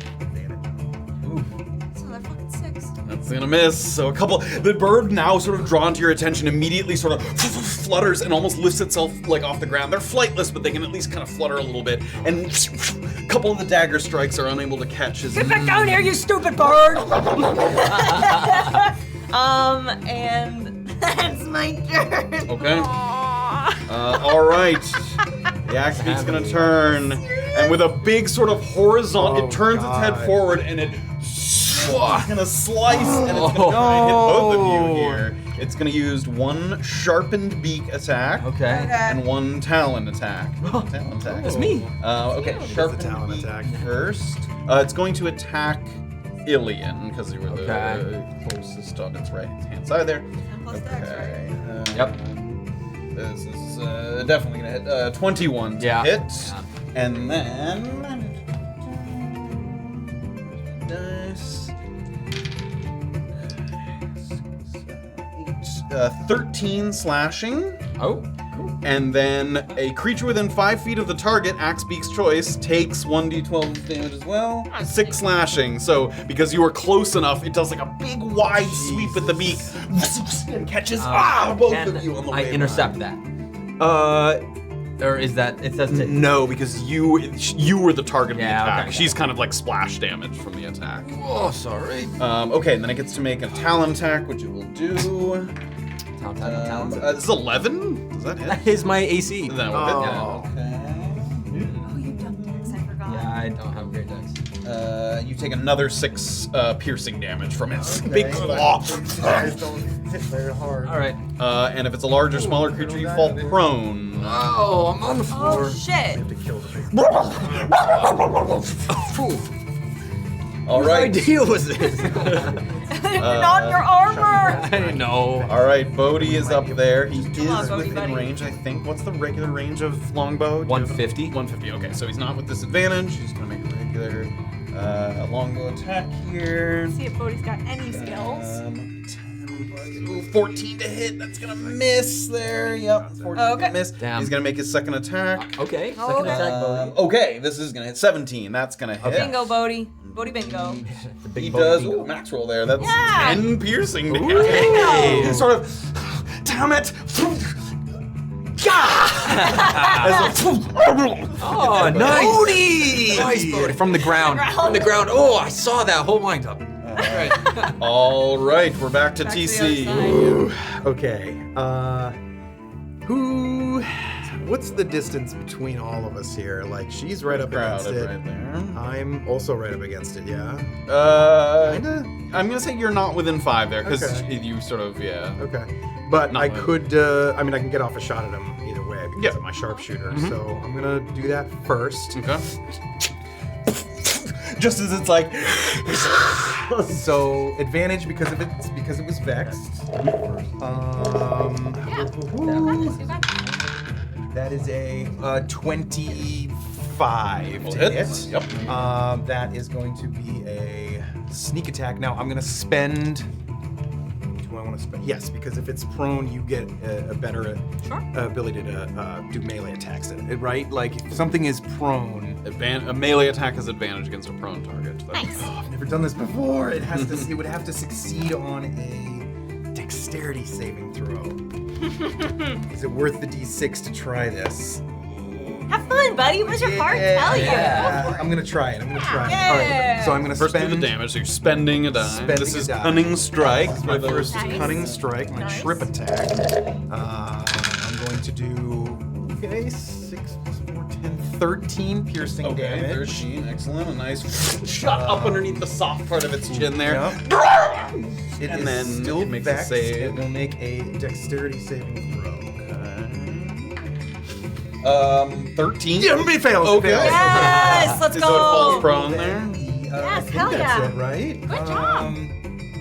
Ooh. That's another fucking 6. That's It's gonna miss. So the bird now sort of drawn to your attention immediately sort of flutters and almost lifts itself like off the ground. They're flightless, but they can at least kind of flutter a little bit. And a couple of the dagger strikes are unable to catch his. Get back down here, you stupid bird! And that's my turn. Okay. All right. The axe beak's gonna turn, and with a big sort of horizontal, it turns its head forward, and it's gonna slice, and it's gonna try and hit both of you here. It's gonna use one sharpened beak attack, and one talon attack. Talon attack. That's me. Okay, sharpened talon beak attack. first. It's going to attack Illien because you were the closest on its right hand side there. Okay. Yep. This is definitely gonna hit 21 to hit, and then dice. 13 slashing. Oh, cool. And then a creature within 5 feet of the target, Axe Beak's choice, takes 1d12 damage as well. 6 slashing. So because you were close enough, it does like a big wide sweep at the beak and catches both of you on the way. I intercept that. Or is that it says to No, because you were the target of the attack. okay. She's kind of like splash damage from the attack. Oh, sorry. Okay, and then it gets to make a Talon attack, which it will do. This is 11? Does that hit? That is my AC. That will hit. Okay. Oh, you don't dex, I forgot. Yeah, I don't have great dex. You take another 6 piercing damage from its big claw. Guys don't hit very hard. All right. And if it's a large or smaller creature, you fall prone. Oh, I'm on the floor. Oh shit. To kill the big All right. What idea was this? Not your armor. I know. All right, Bodhi is up there. He Come on, is Bodhi, within buddy. range, I think. What's the regular range of longbow? Do you have 150. 150. Okay, so he's not with disadvantage. He's gonna make a regular longbow attack here. See if Bodhi's got any skills. 14 to hit. That's gonna miss there. Yep, 14 to miss. Damn. He's gonna make his second attack. Okay. Second attack, Bodhi. Okay, this is gonna hit 17. That's gonna hit. Bingo, Bodhi. Bodhi bingo. The big He Bodhi does. bingo. Ooh, max roll there. That's Yeah. 10 piercing damage. He sort of, damn it. Oh, nice. Bodhi! Nice, Bodhi. From the ground. From the ground. Oh, I saw that whole wind up. All right, we're back to Back to the TC. other Okay. What's the distance between all of us here? Like, she's right up against Crowded it. right there. I'm also right up against it, yeah? Kinda. I'm gonna say you're not within 5 there because Okay. you sort of Okay. But Not I really. could, I mean, I can get off a shot at him either way because of my sharpshooter. So I'm going to do that first. Okay. Just as it's like. So advantage because it was vexed. That is a 25 Will to hit. hit. Yep. That is going to be a sneak attack. Now I'm going to spend. Do I want to spend? Yes, because if it's prone, you get a better ability to do melee attacks. Right? Like if something is prone. A melee attack has advantage against a prone target. Nice. Oh, I've never done this before. It has to. It would have to succeed on a dexterity saving throw. Is it worth the d6 to try this? Have fun, buddy. What does your heart tell you? Yeah. I'm gonna try it. All right. So I'm gonna First spend do the damage, so you're spending a die. Spending This a is die. cunning strike. This is my first Nice. cunning strike, my Nice. trip attack. I'm going to do 6 plus 4, 10, 13 piercing Okay, damage. 13, excellent. A nice shot up underneath the soft part of its chin there. Yep. It And is then still it makes a vexed. save. It will make a dexterity saving throw. 13. Yeah, it fails. Okay. Yes, let's So it falls go. prone there. Yes, I think hell that's yeah. it, right? Good job.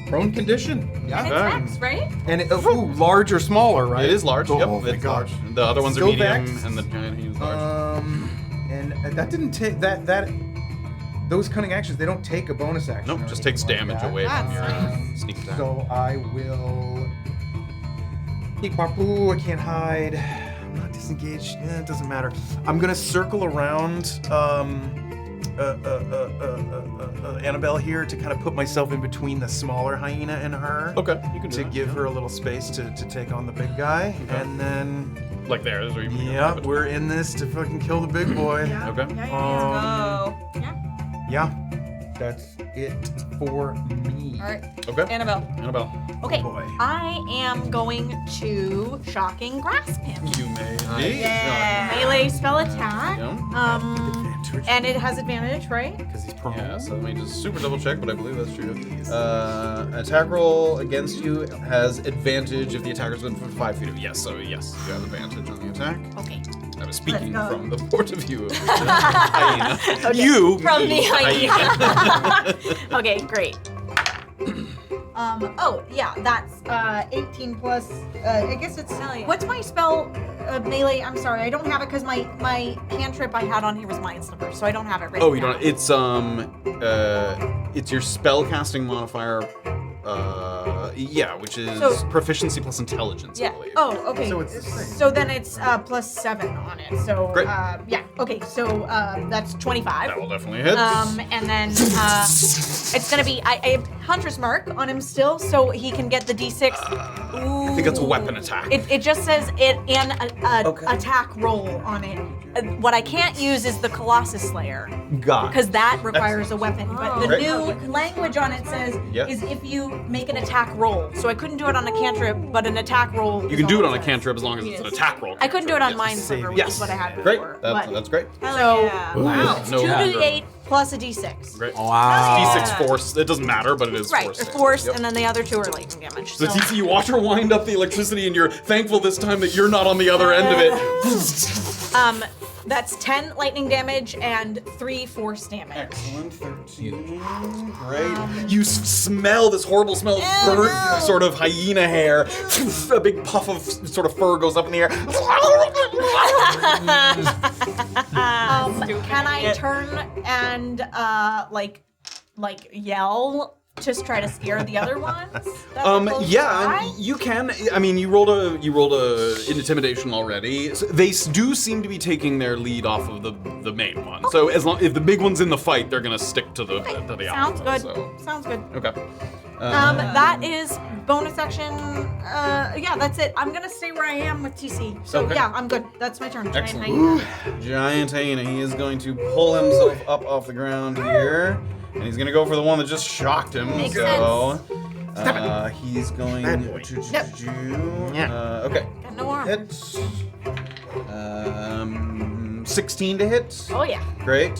Prone condition. Yeah. And Okay. it's X, right? And large or smaller, right? It is large. Oh, yep, my it's gosh. large. The other ones Still are medium, vexed. and the giant he's large. And that didn't take that. Those cunning actions, they don't take a bonus action. Nope, or just anything takes like damage that. away from your That's sneak attack. So I will. Ooh, I can't hide. I'm not disengaged. It doesn't matter. I'm gonna circle around Annabel here to kind of put myself in between the smaller hyena and her. Okay, you can do To that, give yeah. her a little space to take on the big guy. And then, Like there, is where you can yeah, we're in this to fucking kill the big boy. Okay. Go. Yeah, that's it for me. All right. Okay. Annabelle. Annabelle. Okay, Boy. I am going to Shocking Grasp him. You may be. Melee spell attack. Yeah. And it has advantage, right? Because he's prone. Yeah, so let me just super double check, but I believe that's true. Attack roll against you has advantage if the attacker's within 5 feet of you. Yes, so yes, you have advantage on the attack. Okay. I was speaking Let's go. from the point of view of the hyena. You From the hyena. Okay, great. Oh, yeah, that's 18 plus, I guess it's, Hell yeah. what's my spell, melee? I'm sorry, I don't have it because my cantrip I had on here was Mind Slipper, so I don't have it written Oh, you down. don't. It's your spell casting modifier. Yeah, which is So- proficiency plus intelligence, Yeah. I believe. Oh, okay. So it's the same. So then it's plus 7 on it. So Great. yeah. Okay. So that's 25. That will definitely hit. And then it's gonna be I have Hunter's Mark on him still, so he can get the D6. I think it's a weapon attack. It just says it and a Okay. attack roll on it. What I can't use is the Colossus Slayer Got it. because that requires a weapon. But the Great. new language on it says Yeah. is if you make an attack roll. So I couldn't do it on a cantrip, but an attack roll. You is can do all it on a says. cantrip as long as it's an attack roll. I couldn't do it on Yes. Mind Slipper, which Yes. is what I had Great. before. That's great. So yeah. No 2d8 plus a d6. Great. Wow. D6 force. It doesn't matter, but it is Right, force. it's damage. force, Yep. and then the other two are lightning damage. So TC, you watch her wind up the electricity, and you're thankful this time that you're not on the other end of it. That's 10 lightning damage and 3 force damage. Excellent, 13. Great. You smell this horrible smell of burnt sort of hyena hair. A big puff of sort of fur goes up in the air. Can I turn and like yell to try to scare the other ones? that are close Yeah, by? you can. I mean, you rolled a intimidation already. So they do seem to be taking their lead off of the main one. So as long if the big one's in the fight, they're gonna stick to the Sounds alpha. good. So. Sounds good. Okay. That is bonus action. Yeah, that's it. I'm gonna stay where I am with TC. So Okay. yeah, I'm good. That's my turn. Giant Excellent. hyena. Giant hyena. He is going to pull himself up off the ground here, and he's going to go for the one that just shocked him. Makes so he's going to do. Okay. Got no arm. Hit. 16 to hit. Oh yeah. Great.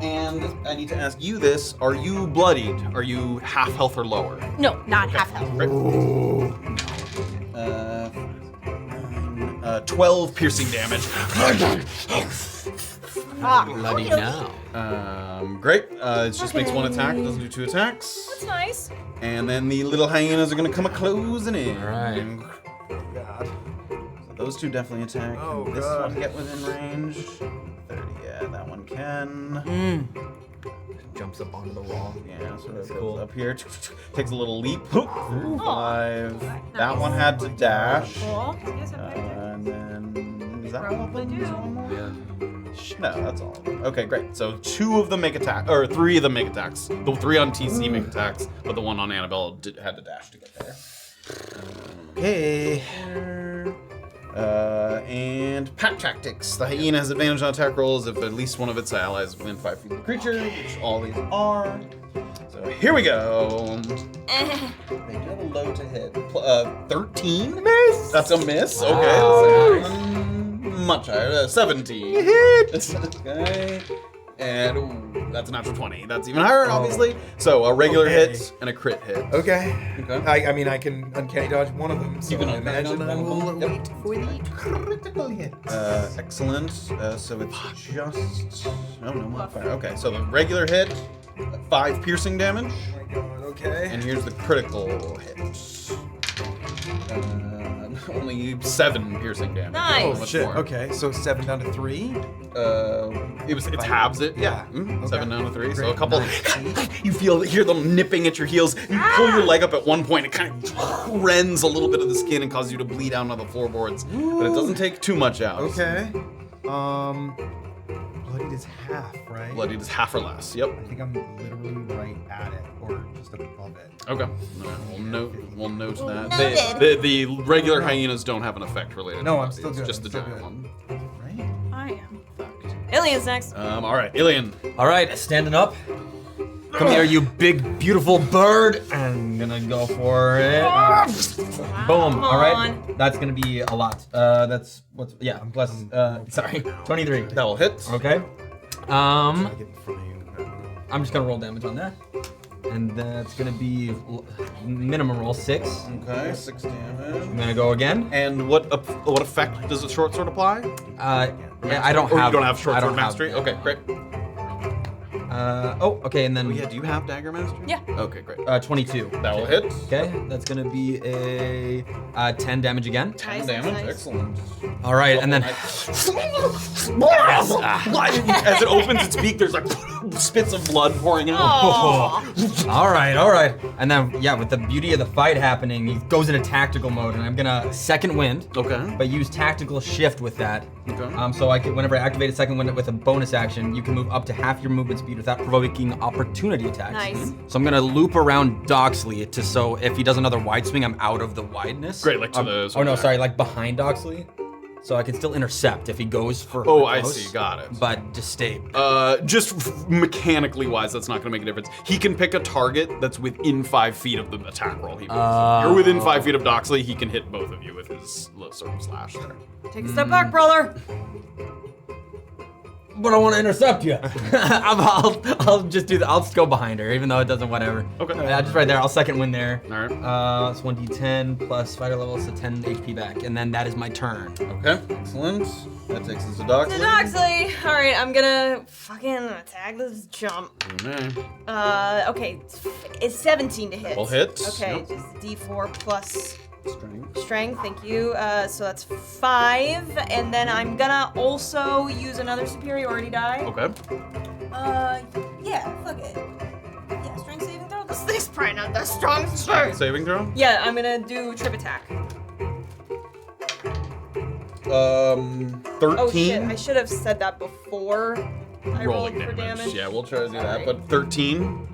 And I need to ask you this: are you bloodied? Are you half health or lower? No, not half health. Great. 12 piercing damage. Bloody now. Great. It just makes one attack. It doesn't do 2 attacks. That's nice. And then the little hyenas are gonna come closing in. All right. Oh, God. So those two definitely attack. Oh, Can this God. one get within range? 30. Yeah, that one can. Jumps up onto the wall. Yeah, so that's cool. up here. Takes a little leap. 5. That one had to dash. Cool. And then is that Probably do. Yeah. No, that's all of them. Okay, great. So 2 of them make attack, or 3 of them make attacks. The 3 on TC make attacks, but the one on Annabelle had to dash to get there. Okay. And pack tactics. The hyena has advantage on attack rolls if at least one of its allies is within 5 feet of the creature, which all these are. So here we go. They do have a low to hit. 13? Miss! That's a miss. Okay. Oh, so much higher. 17. You hit! Okay. And ooh, that's a natural 20. That's even higher, obviously. So a regular Okay. hit and a crit hit. Okay. Okay. I mean, I can uncanny dodge one of them, so You can I uncanny imagine dodge I one of will them. Yep. wait for the critical hit. Excellent. So it's just. Oh no, modifier. Okay, so the regular hit, 5 piercing damage, Oh my God, okay. and here's the critical hit. Only 7 piercing damage. Nice. Not Oh much shit. more. Okay, so 7 down to 3. It halves it. Yeah. Okay. 7 down to 3. So Great. a couple. You hear them nipping at your heels. You pull your leg up at one point. It kind of rends a little bit of the skin and causes you to bleed out on the floorboards. But it doesn't take too much out. Okay. Bloodied is half, right? Bloodied is half or less. Yep. I think I'm literally right at it, or just above it. Okay. All right, we'll note that. Noted. The regular hyenas don't have an effect related. No, to I'm bodies, still good. Just the I'm still giant good. one. Right? I am fucked. Illien's next. All right, Illien. All right, standing up. Come here, you big, beautiful bird. I'm gonna go for it. Boom. All right. That's gonna be a lot. That's what's plus. Sorry, 23. That will hit. Okay. I get in front of you. I don't know. I'm just gonna roll damage on that, and that's gonna be minimum roll 6. Okay, 6 damage. I'm gonna go again. And what effect does the short sword apply? I don't Or have. you don't have short I sword don't have- mastery? Okay, great. Okay, and then Oh yeah, do you have dagger mastery? Yeah. Okay, great. 22. That will hit. Okay, that's gonna be a 10 damage again. 10 Nice, damage. nice. Excellent. All right, and then As it opens its beak, there's like spits of blood pouring out. all right, and then with the beauty of the fight happening, he goes into tactical mode, and I'm gonna second wind, Okay. but use tactical shift with that. Okay. So I can, whenever I activate a second wind with a bonus action, you can move up to half your movement speed without provoking opportunity attacks. Nice. So I'm gonna loop around Doxley so if he does another wide swing, I'm out of the wideness. Great, like to the- Oh no, sorry, like behind Doxley, so I can still intercept if he goes for. Oh, I close, see. Got it. But just stay. Just mechanically wise, that's not going to make a difference. He can pick a target that's within 5 feet of the attack roll he makes. You're within 5 feet of Doxley, he can hit both of you with his sort of slash there. Take a step back, brother. But I want to intercept you. I'll just do that. I'll just go behind her, even though it doesn't. Whatever. Okay. Just right there. I'll second win there. All right. It's 1d10 plus fighter level, so 10 HP back, and then that is my turn. Okay, excellent. That takes us to Doxley. Doxley. All right, I'm gonna fucking attack this jump. Okay. Okay, it's 17 to hit. Will hit. Okay, Yep. just D4 plus Strength. strength. Thank you. So that's 5, and then I'm gonna also use another superiority die. Okay. Yeah, fuck it. Yeah, strength saving throw. This thing's probably not that strong. Sure. Saving throw? Yeah, I'm gonna do trip attack. 13. Oh shit, I should have said that before I rolled Rolling for damage. Yeah, we'll try to do that. Alright. But 13.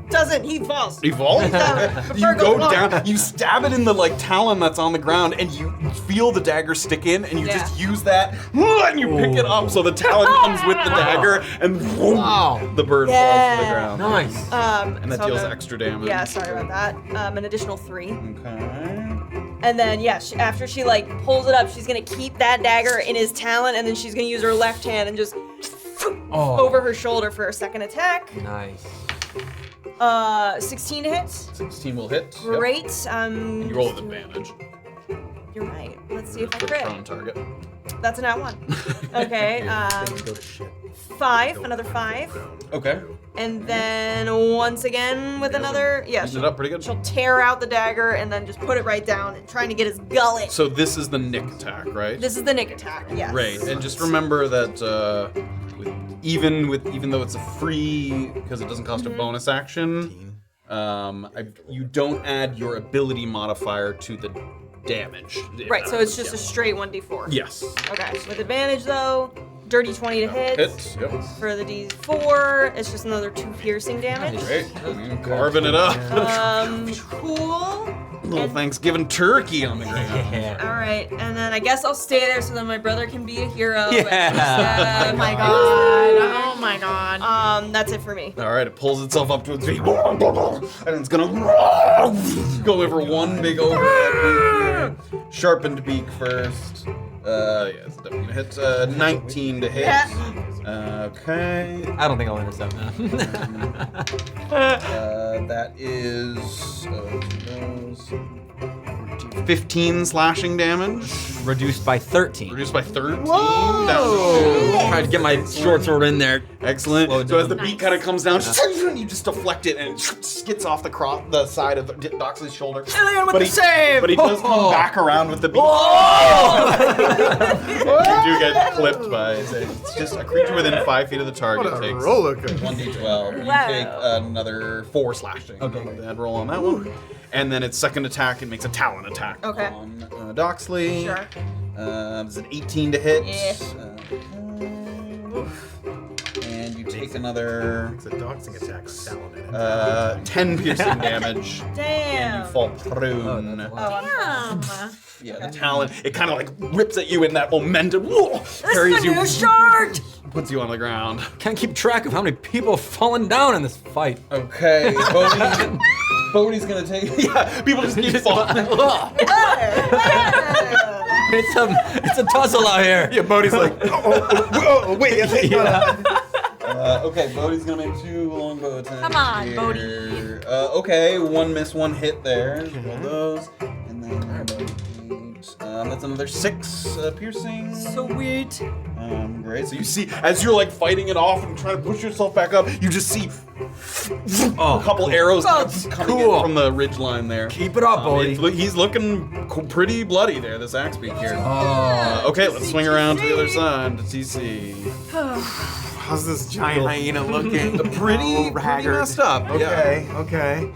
Doesn't, he falls. Evolve? The You bird go goes wrong. down, you stab it in the talon that's on the ground, and you feel the dagger stick in, and you Yeah. just use that, and you pick it up, so the talon comes with the dagger, and boom, the bird falls to the ground. Nice. And that so I'm deals gonna- extra damage. Yeah, sorry about that. An additional 3. Okay. And then, yeah, after she, pulls it up, she's gonna keep that dagger in his talon, and then she's gonna use her left hand and just over her shoulder for her second attack. Nice. 16 to hit. 16 will hit. Yep. Great. And you roll with advantage. You're right. Let's see if I For crit. prone target. That's a nat 1. Okay. Things go to shit. 5. Another 5. Okay. And then once again with another. Yeah. Used it up pretty good. She'll tear out the dagger and then just put it right down and trying to get his gullet. So this is the nick attack, right? This is the nick attack. Yes. Right, and just remember that even though it's a free, because it doesn't cost a bonus action, you don't add your ability modifier to the damage. if Right. that So it's makes just a sense. straight 1d4. Yes. Okay. With advantage though, dirty 20 to hit. Hit. Yep. For the d4, it's just another 2 piercing damage. Great. Carving it up. Cool. Little Thanksgiving turkey on the ground. Yeah. All right, and then I guess I'll stay there so that my brother can be a hero. Yeah. Oh my god. Oh my god. That's it for me. All right, it pulls itself up to its feet, and it's gonna go over one big overhead, sharpened beak first. Yeah, it's definitely gonna hit. 19 to hit. Okay. I don't think I'll intercept that. That is 15 slashing damage. Reduced by 13. Reduced by 13. Whoa! Tried to get my short sword in there. Excellent. Slow So as the down. beak kind of comes down, you just deflect it and it skids off the side of Doxley's shoulder. Illien with But the he, save! but he does come back around with the beak. You do get clipped by it. It's just a creature within 5 feet of the target What a takes roller coaster. 1d12. You Wow. take another 4 slashing. Okay. Bad roll on that one. And then its second attack, it makes a talon attack Okay. on Doxley. Sure. Is it 18 to hit? Yeah. And you take another It's a doxing attack with Talon in it. 10 piercing damage. And Damn. you fall prone. Damn. Yeah, the talon, it kind of like rips at you in that momentum. Whoa, carries you, Shirt! puts you on the ground. Can't keep track of how many people have fallen down in this fight. Okay, Bodhi's gonna take. Yeah, people just keep falling. It's a tussle out here. Yeah, Bodhi's like, wait, I think Okay, Bodhi's gonna make 2 longbow attacks. Come on, here. Bodhi. Okay, 1 miss, 1 hit there. Roll those, and then that's another 6 piercing. Sweet. Great. So you see, as you're like fighting it off and trying to push yourself back up, you just see a couple arrows coming in from the ridge line there. Keep it up, Bodhi. He's looking pretty bloody there, this axe beak here. Okay, let's swing around to the other side to TC. how's this giant hyena looking? Pretty messed up. Okay, okay.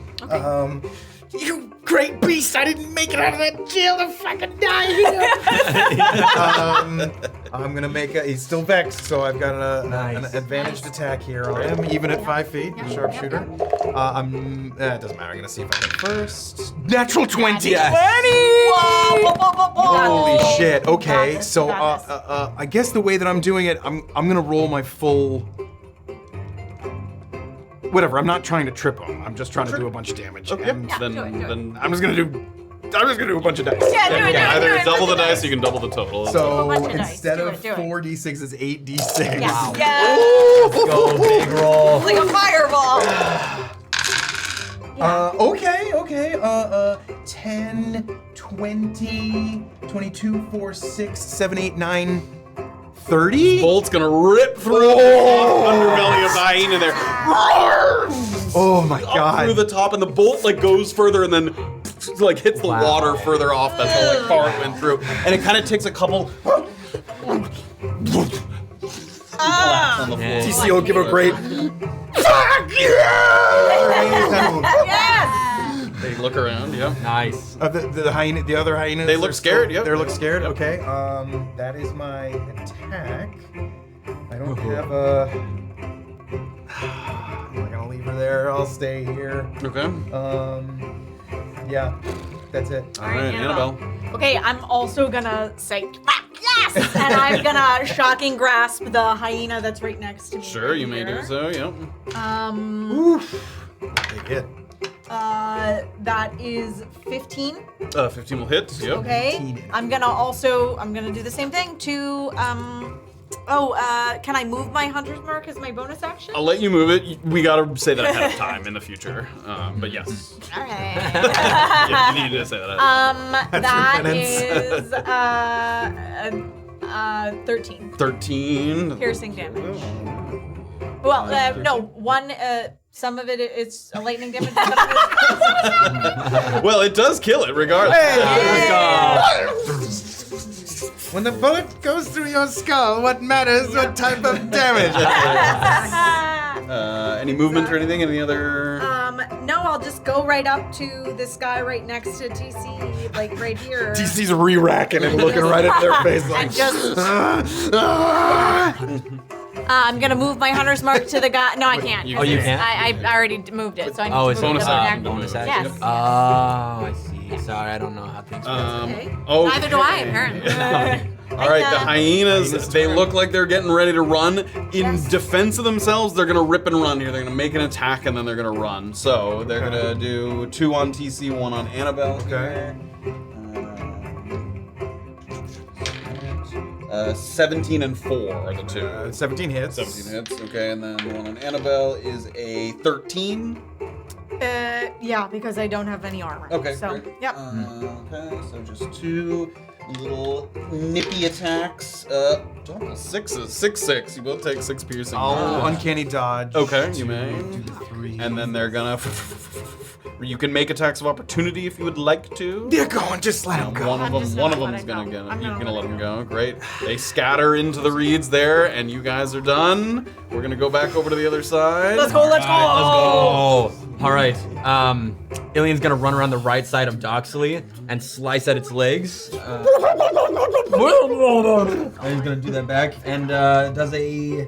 You great beast! I didn't make it out of that jail to fucking die here! I'm gonna make he's still vexed, so I've got an advantaged attack here on him, even at 5 feet, sharpshooter. It doesn't matter, I'm gonna see if I can first. Natural 20! Yes. Holy shit, okay, Got this, so got this. I guess the way that I'm doing it, I'm gonna roll my full... Whatever, I'm not trying to trip him, I'm just trying to do a bunch of damage. Okay. And do it. then I'm just gonna do a bunch of dice. Yeah, do it. Either double the dice, or you can double the total. So bunch of dice. instead Do of it, do it. 4d6, it's 8d6. Yes. Yeah. Go, big roll. Like a fireball. Okay. 10, 20, 22, 4, 6, 7, 8, 9, 30? Bolt's gonna rip through the underbelly of the hyena there. Oh my Up god. through the top, and the bolt like goes further and then like hits the water further off. That's how like far it went through, and it kind of takes a couple. On the floor. TC will give a great. Yes! They look around. Yeah. Nice. The hyena, the other hyenas. They look are scared, still- yep. They look scared. Okay. That is my attack. I don't have a. I'm not gonna leave her there. I'll stay here. Okay. Yeah. That's it. All right, Annabelle. Okay, I'm also gonna say, yes! And I'm gonna shocking grasp the hyena that's right next to me. Sure, right you may here. do so. Yep. Big hit. That is 15. 15 will hit. Yep. Okay. 15. I'm gonna do the same thing to can I move my hunter's mark as my bonus action? I'll let you move it. We gotta say that ahead of time in the future. But yes. All right. Yeah, you need to say that ahead of time. That is 13 13. piercing damage. Well, no, one. Some of it's a lightning damage. But Well, it does kill it regardless. When the bullet goes through your skull, what matters what type of damage? Any movement or anything? Any other? no, I'll just go right up to this guy right next to TC, like right here. TC's re-racking and looking right at their face like. And just, I'm gonna move my hunter's mark to the guy. No, I can't. Oh, you can't? I already moved it, so I need Oh, to it's move bonus it to the action. next. bonus Yes. action. Yes. Oh, I see. Sorry, I don't know how things work. Okay. Okay. Neither do I, apparently. All right, the hyenas, they look like they're getting ready to run. In defense of themselves, they're going to rip and run here. They're going to make an attack, and then they're going to run. So they're going to do 2 on TC, 1 on Annabel. Okay. 17 and 4 are the 2. 17 hits. 17 hits, okay, and then the 1 on Annabel is a 13. Yeah, because I don't have any armor. Okay, So, great. yep. Okay, so just 2 little nippy attacks. Double 6s. 6. You both take 6 piercing. I'll uncanny dodge. Okay, you may. 3. And then they're gonna. You can make attacks of opportunity if you would like to. They're going. Just let them go. One of I'm them. just One gonna of let them's it gonna go. get. I'm You're gonna gonna let let them it go. Great. They scatter into the reeds there, and you guys are done. We're gonna go back over to the other side. Let's go. Let's go. All right. Illien's gonna run around the right side of Doxley and slice at its legs. And he's gonna do that back and does a.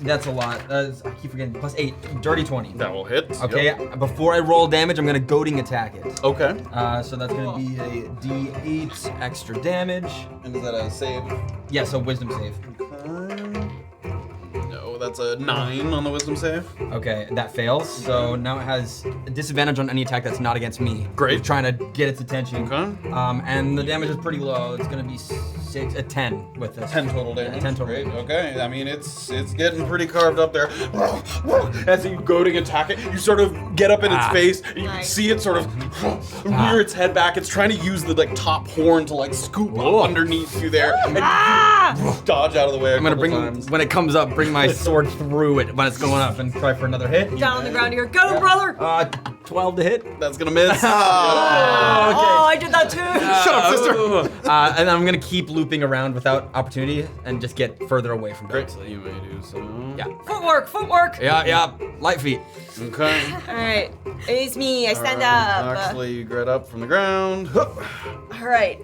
That's a lot. I keep forgetting. +8, dirty 20. That will hit. Okay. Yep. Before I roll damage, I'm gonna goading attack it. Okay. So that's gonna be a D8 extra damage. And is that a save? Yeah. So wisdom save. No, that's a 9 on the wisdom save. Okay, that fails. So now it has a disadvantage on any attack that's not against me. Great. We're trying to get its attention. Okay. And the damage is pretty low. It's gonna be 10 with this. 10 total damage. Yeah, 10 total. Great. Okay. I mean, it's getting pretty carved up there. As you go to attack it, you sort of get up in its face. And you can see it sort of rear its head back. It's trying to use the top horn to scoop up underneath you there. And you dodge out of the way. I'm gonna when it comes up, bring my sword through it when it's going up and try for another hit. Down on the ground here. Go, brother! 12 to hit. That's gonna miss. Oh, I did that too. Shut up, sister. And then I'm gonna keep looping around without opportunity and just get further away from Great. Doxley. You may do so. Yeah. Footwork. Yeah. Light feet. Okay. All right, it's me. I stand up. Actually, you get up from the ground. All right,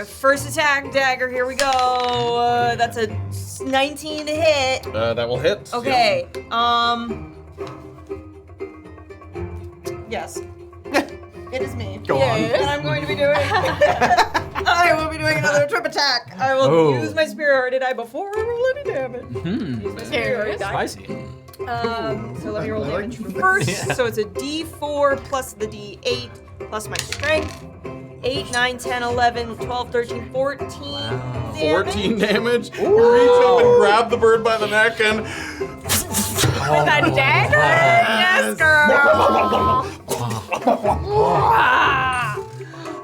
first attack, dagger. Here we go. That's a 19 to hit. That will hit. Okay. Yes. It is me. Go on. And I'm going to be doing. I will be doing another trip attack. I will use my superiority die before I roll any damage. Use my superiority die. Spicy. So let me roll damage first. So it's a D4 plus the D8 plus my strength. 8, 9, 10, 11, 12, 13, 14 damage. 14 damage. You reach up and grab the bird by the neck and. With a dagger? Yes, girl.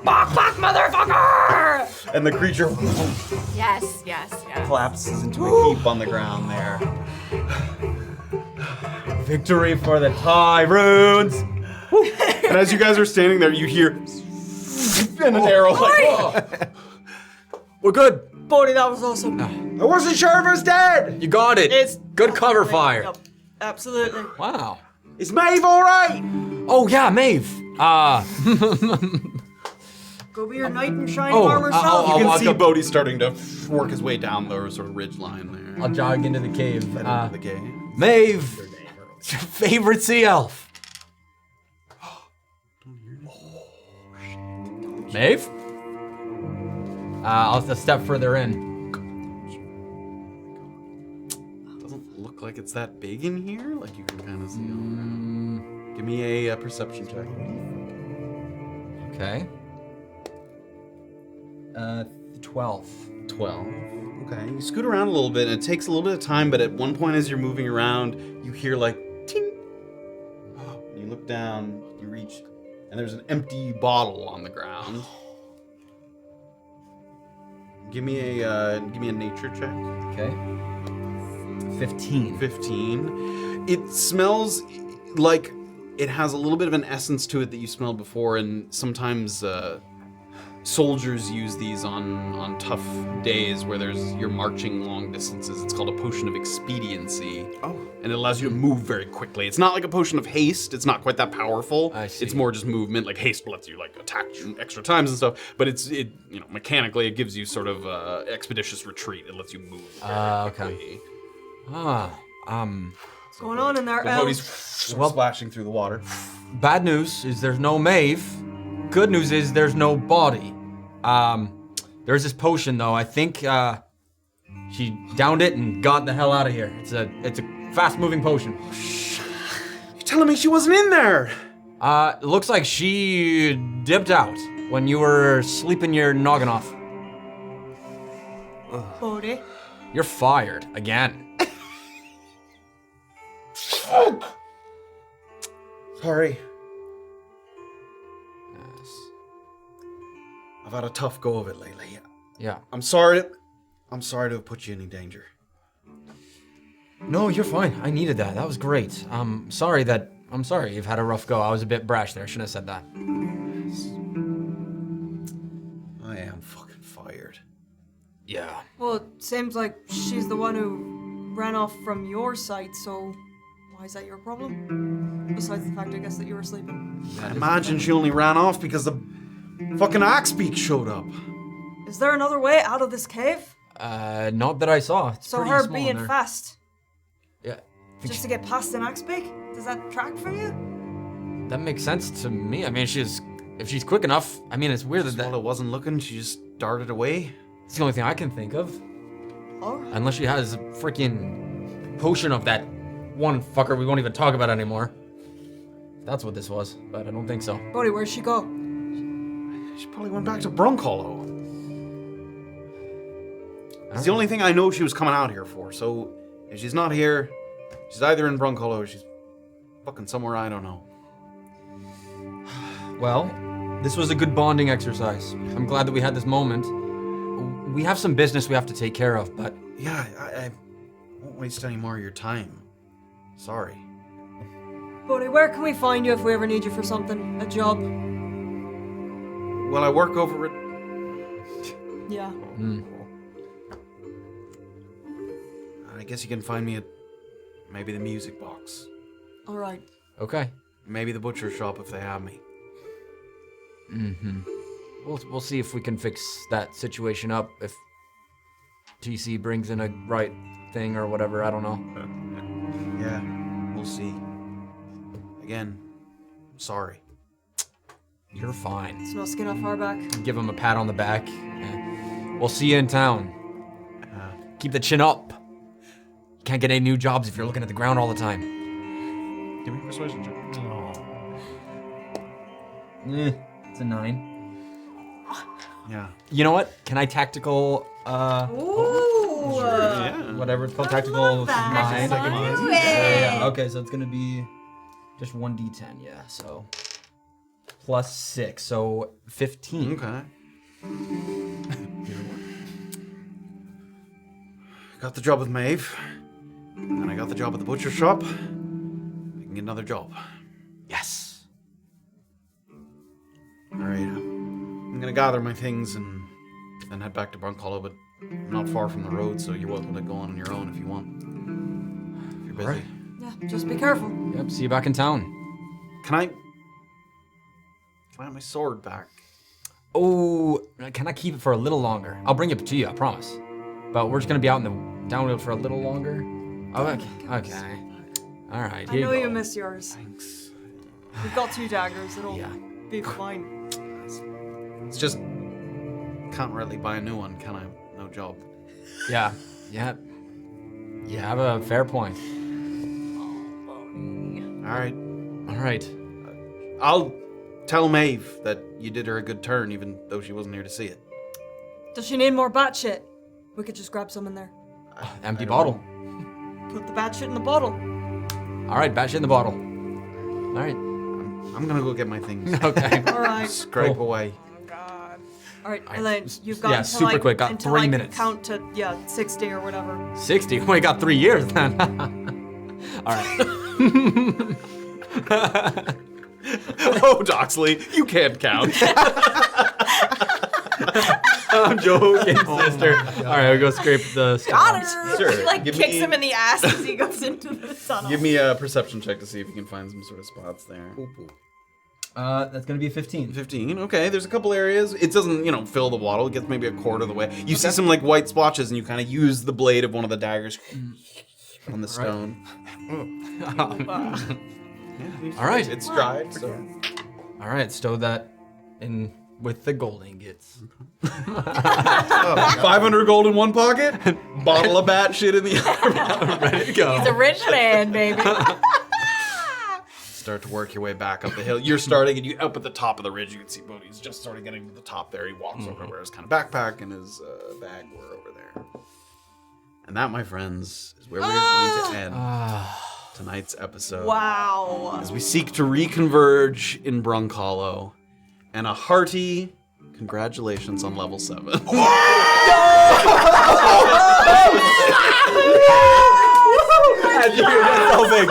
Bok, motherfucker! And the creature Yes. collapses into a heap on the ground there. Victory for the Tyruns. And as you guys are standing there, you hear and an arrow We're good. Bodhi, that was awesome. I wasn't sure if it was dead. You got it. It's good cover fire. Yep, absolutely. Wow. Is Maeve all right? Oh yeah, Maeve. Go be your knight in shining Oh, armor self. I'll You can walk see up- Bodhi's starting to work his way down the sort of ridge line there. I'll jog into the cave. Into the cave. Maeve, favorite sea elf. Maeve? I'll a step further in. Doesn't look like it's that big in here. Like you can kind of see. Give me a perception check. Okay. 12. 12. Okay. You scoot around a little bit, and it takes a little bit of time, but at one point as you're moving around, you hear ting. You look down, you reach, and there's an empty bottle on the ground. Give me a nature check. Okay. 15. 15. It smells like it has a little bit of an essence to it that you smelled before, and sometimes soldiers use these on tough days where you're marching long distances. It's called a potion of expediency. Oh. And it allows you to move very quickly. It's not like a potion of haste. It's not quite that powerful. I see. It's more just movement. Like haste lets you attack extra times and stuff. But mechanically it gives you sort of expeditious retreat. It lets you move very quickly. What's going on in there, Bodhi's elf? splashing through the water. Bad news is there's no Maeve. Good news is there's no body. There's this potion though. I think she downed it and got the hell out of here. It's a fast-moving potion. You're telling me she wasn't in there? It looks like she dipped out when you were sleeping your noggin off. Bodhi. You're fired again. Sorry. Yes. I've had a tough go of it lately. Yeah. I'm sorry to have put you in any danger. No, you're fine. I needed that. That was great. I'm sorry you've had a rough go. I was a bit brash there. Shouldn't have said that. I am fucking fired. Yeah. Well, it seems like she's the one who ran off from your sight, so Why is that your problem? Besides the fact, I guess, that you were sleeping. I imagine she only ran off because the fucking Axbeak showed up. Is there another way out of this cave? Not that I saw. It's So pretty her small in being there. fast, Yeah. just to get past an Axbeak? Does that track for you? That makes sense to me. I mean, if she's quick enough. I mean, it's weird Just that while it wasn't looking, she just darted away. it's the only thing I can think of. Oh. Unless she has a freaking potion of that one fucker we won't even talk about anymore. That's what this was, but I don't think so. Buddy, where'd she go? She probably went back to Brunkhollow. It's the only thing I know she was coming out here for, so if she's not here, she's either in Brunkhollow or she's fucking somewhere I don't know. Well, this was a good bonding exercise. I'm glad that we had this moment. We have some business we have to take care of, but Yeah, I won't waste any more of your time. Sorry. Buddy, where can we find you if we ever need you for something? A job? Well, I work over at... Yeah. I guess you can find me at maybe the music box. Alright. okay. Maybe the butcher shop if they have me. We'll see if we can fix that situation up if TC brings in a right thing or whatever. I don't know. Yeah, we'll see. Again, sorry. You're fine. It's no skin off our back. Give him a pat on the back. We'll see you in town. Keep the chin up. You can't get any new jobs if you're looking at the ground all the time. Give me a persuasion check. It's a 9. Yeah. You know what? Can I tactical, Ooh. Yeah. whatever it's called, tactical 9? Do it. Yeah, okay, so it's gonna be just 1d10, yeah, so plus 6, so 15. Okay. Got the job with Maeve, and I got the job at the butcher shop. I can get another job. Yes. All right. I'm gonna gather my things and then head back to Brunkhollow, but I'm not far from the road, so you're welcome to go on your own if you want. If you're busy. Alright. Yeah, just be careful. Yep, see you back in town. Can I have my sword back? Oh, can I keep it for a little longer? I'll bring it to you, I promise. But we're just gonna be out in the downhill for a little longer. Oh, okay. All right, I here know you you go. miss yours. Thanks. We've got 2 daggers. It'll Yeah. be fine. It's just can't really buy a new one, can I? No job. Yeah. You have a fair point. All right. All right. I'll tell Maeve that you did her a good turn, even though she wasn't here to see it. Does she need more bat shit? We could just grab some in there. Empty bottle. Put the bat shit in the bottle. All right, bash it in the bottle. All right. I'm gonna go get my things. Okay. Alright. Scrape Cool. away. Alright, Alright, Elaine, you've got yeah, until, super like, quick, got until, 3 like, minutes. Count to 60 or whatever. 60. We got 3 years then. All right. Oh, Doxley, you can't count. I'm joking, sister. All right, we go scrape the Got stones. her. Sure, She like give kicks me- him in the ass as he goes into the tunnel. Give me a perception check to see if you can find some sort of spots there. That's gonna be a 15. 15. Okay, there's a couple areas. It doesn't, fill the water. It gets maybe a quarter of the way. You see some like white splotches, and you kind of use the blade of one of the daggers on the stone. All right. It's dried. So. All right, stow that in with the gold ingots. 500 gold in one pocket, bottle of bat shit in the other. Ready to go. He's a rich man, baby. Start to work your way back up the hill. You're starting, and you up at the top of the ridge. You can see Bodhi's just sort of getting to the top there. He walks over where his kind of backpack and his bag were over there. And that, my friends, is where we're going to end tonight's episode. Wow. As we seek to reconverge in Brunkhollow, and a hearty congratulations on level 7. That's so big.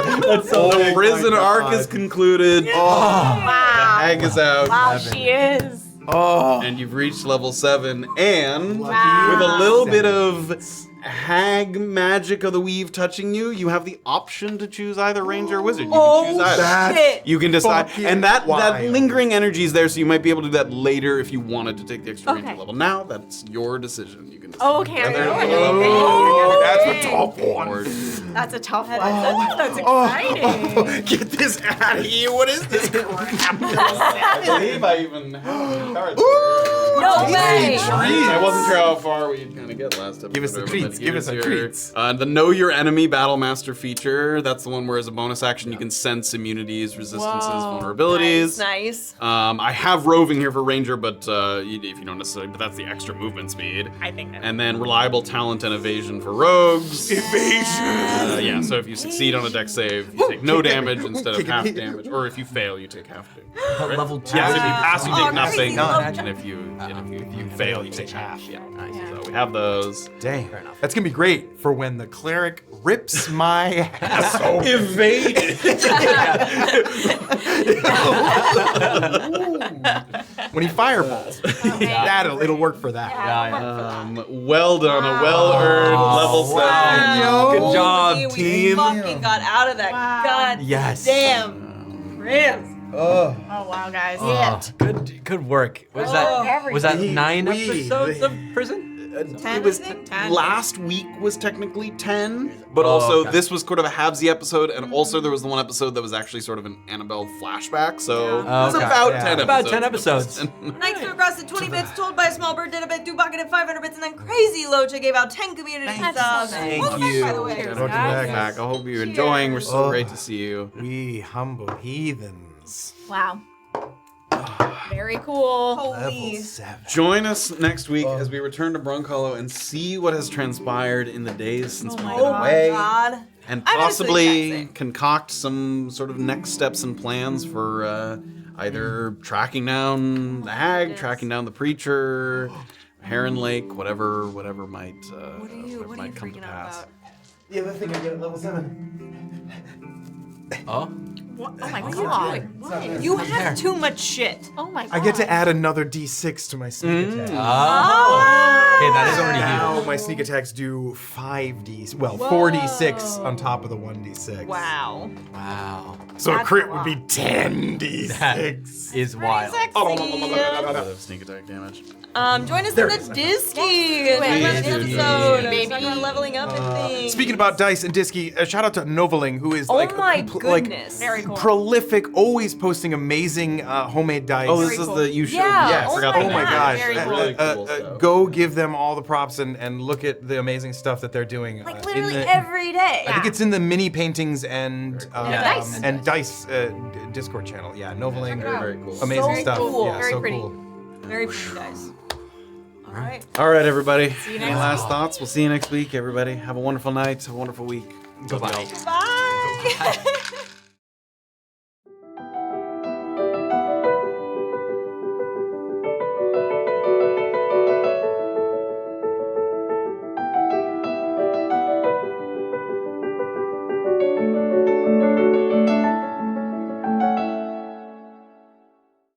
The prison arc is concluded. The hag is out. Wow, she is. And you've reached level 7, and with a little bit of hag magic of the weave touching you, you have the option to choose either ranger or wizard. You can choose either. That's You can decide, fucking and that wild. lingering energy is there, so you might be able to do that later if you wanted to take the extra ranger Okay. level. Now that's your decision. You can decide. Okay. That's a tough one. That's a tough one. That's exciting. Get this out of here. What is this crap? I believe I even have cards. No way. I wasn't sure how far we'd kind of get last episode. Give us the treats, give us the Here's treats. The Know Your Enemy Battlemaster feature. That's the one where as a bonus action you can sense immunities, resistances, vulnerabilities. Nice. I have roving here for ranger, but if you don't necessarily, but that's the extra movement speed. I think that. And then reliable talent and evasion for rogues. Evasion. Yeah, so if you succeed on a dex save, you take no damage instead of half damage, or if you fail, you take half damage. But level 2. Yeah, so if you pass, you take Oh, nothing, crazy. and if you fail, you take half. Yeah, so we have those. Dang. That's going to be great for when the cleric rips my ass open. Evaded. When he fireballs. It'll work for that. Well done, a well-earned level 7. Yo. Good job, We team. fucking got out of that. Wow. God Yes. damn. Chris. Oh, Oh wow, guys. Good work. Was that 9 episodes of prison? It was 10. last week was technically 10, but also this was sort of a halvesy episode, and also there was the one episode that was actually sort of an Annabel flashback, so it was Okay. about Yeah. 10 episodes. About 10 episodes. Knights threw across the 20 bits, told by a small bird, did a bit, do pocketed 500 bits, and then Crazy Locha gave out 10 community subs. Thank Welcome back, you. by the way. Welcome back. I hope you're enjoying. We're so great to see you. We humble heathens. Wow. Very cool. Holy. 7. Join us next week as we return to Brunkhollow and see what has transpired in the days since we've been away. God. And I'm possibly honestly concoct some sort of next steps and plans for either tracking down the hag, tracking down the preacher, Heron Lake, whatever might What are you might come to freaking out pass. about? The other thing I get at level 7. Oh? What? Oh my god. You have too much shit. Oh my god. I get to add another d6 to my sneak attack. Okay, that is already Now huge. my sneak attacks do 4d6 on top of the 1d6. Wow. Wow. So a That's crit a would lot. be 10d6. Is wild. Bit of sneak attack damage. Join us in the Discy next episode. Maybe talking about leveling up and things. Speaking about dice and Discy, a shout out to Noveling, who is Oh like my like goodness. Very cool. prolific, always posting amazing homemade dice. Oh, this is the you showed. Yeah. me. I forgot Oh the my name. gosh. Very cool. Really cool stuff. Go give them all the props and look at the amazing stuff that they're doing. Like in literally the- every day. I think it's in the mini paintings and Dice. dice Discord channel. Yeah, Noveling. Very cool. Amazing So stuff. cool. Yeah, Very so pretty. cool. Very pretty guys. All right. All right, everybody. you Any next last thoughts? We'll see you next week, everybody. Have a wonderful night. Have a wonderful week. Goodbye. Bye.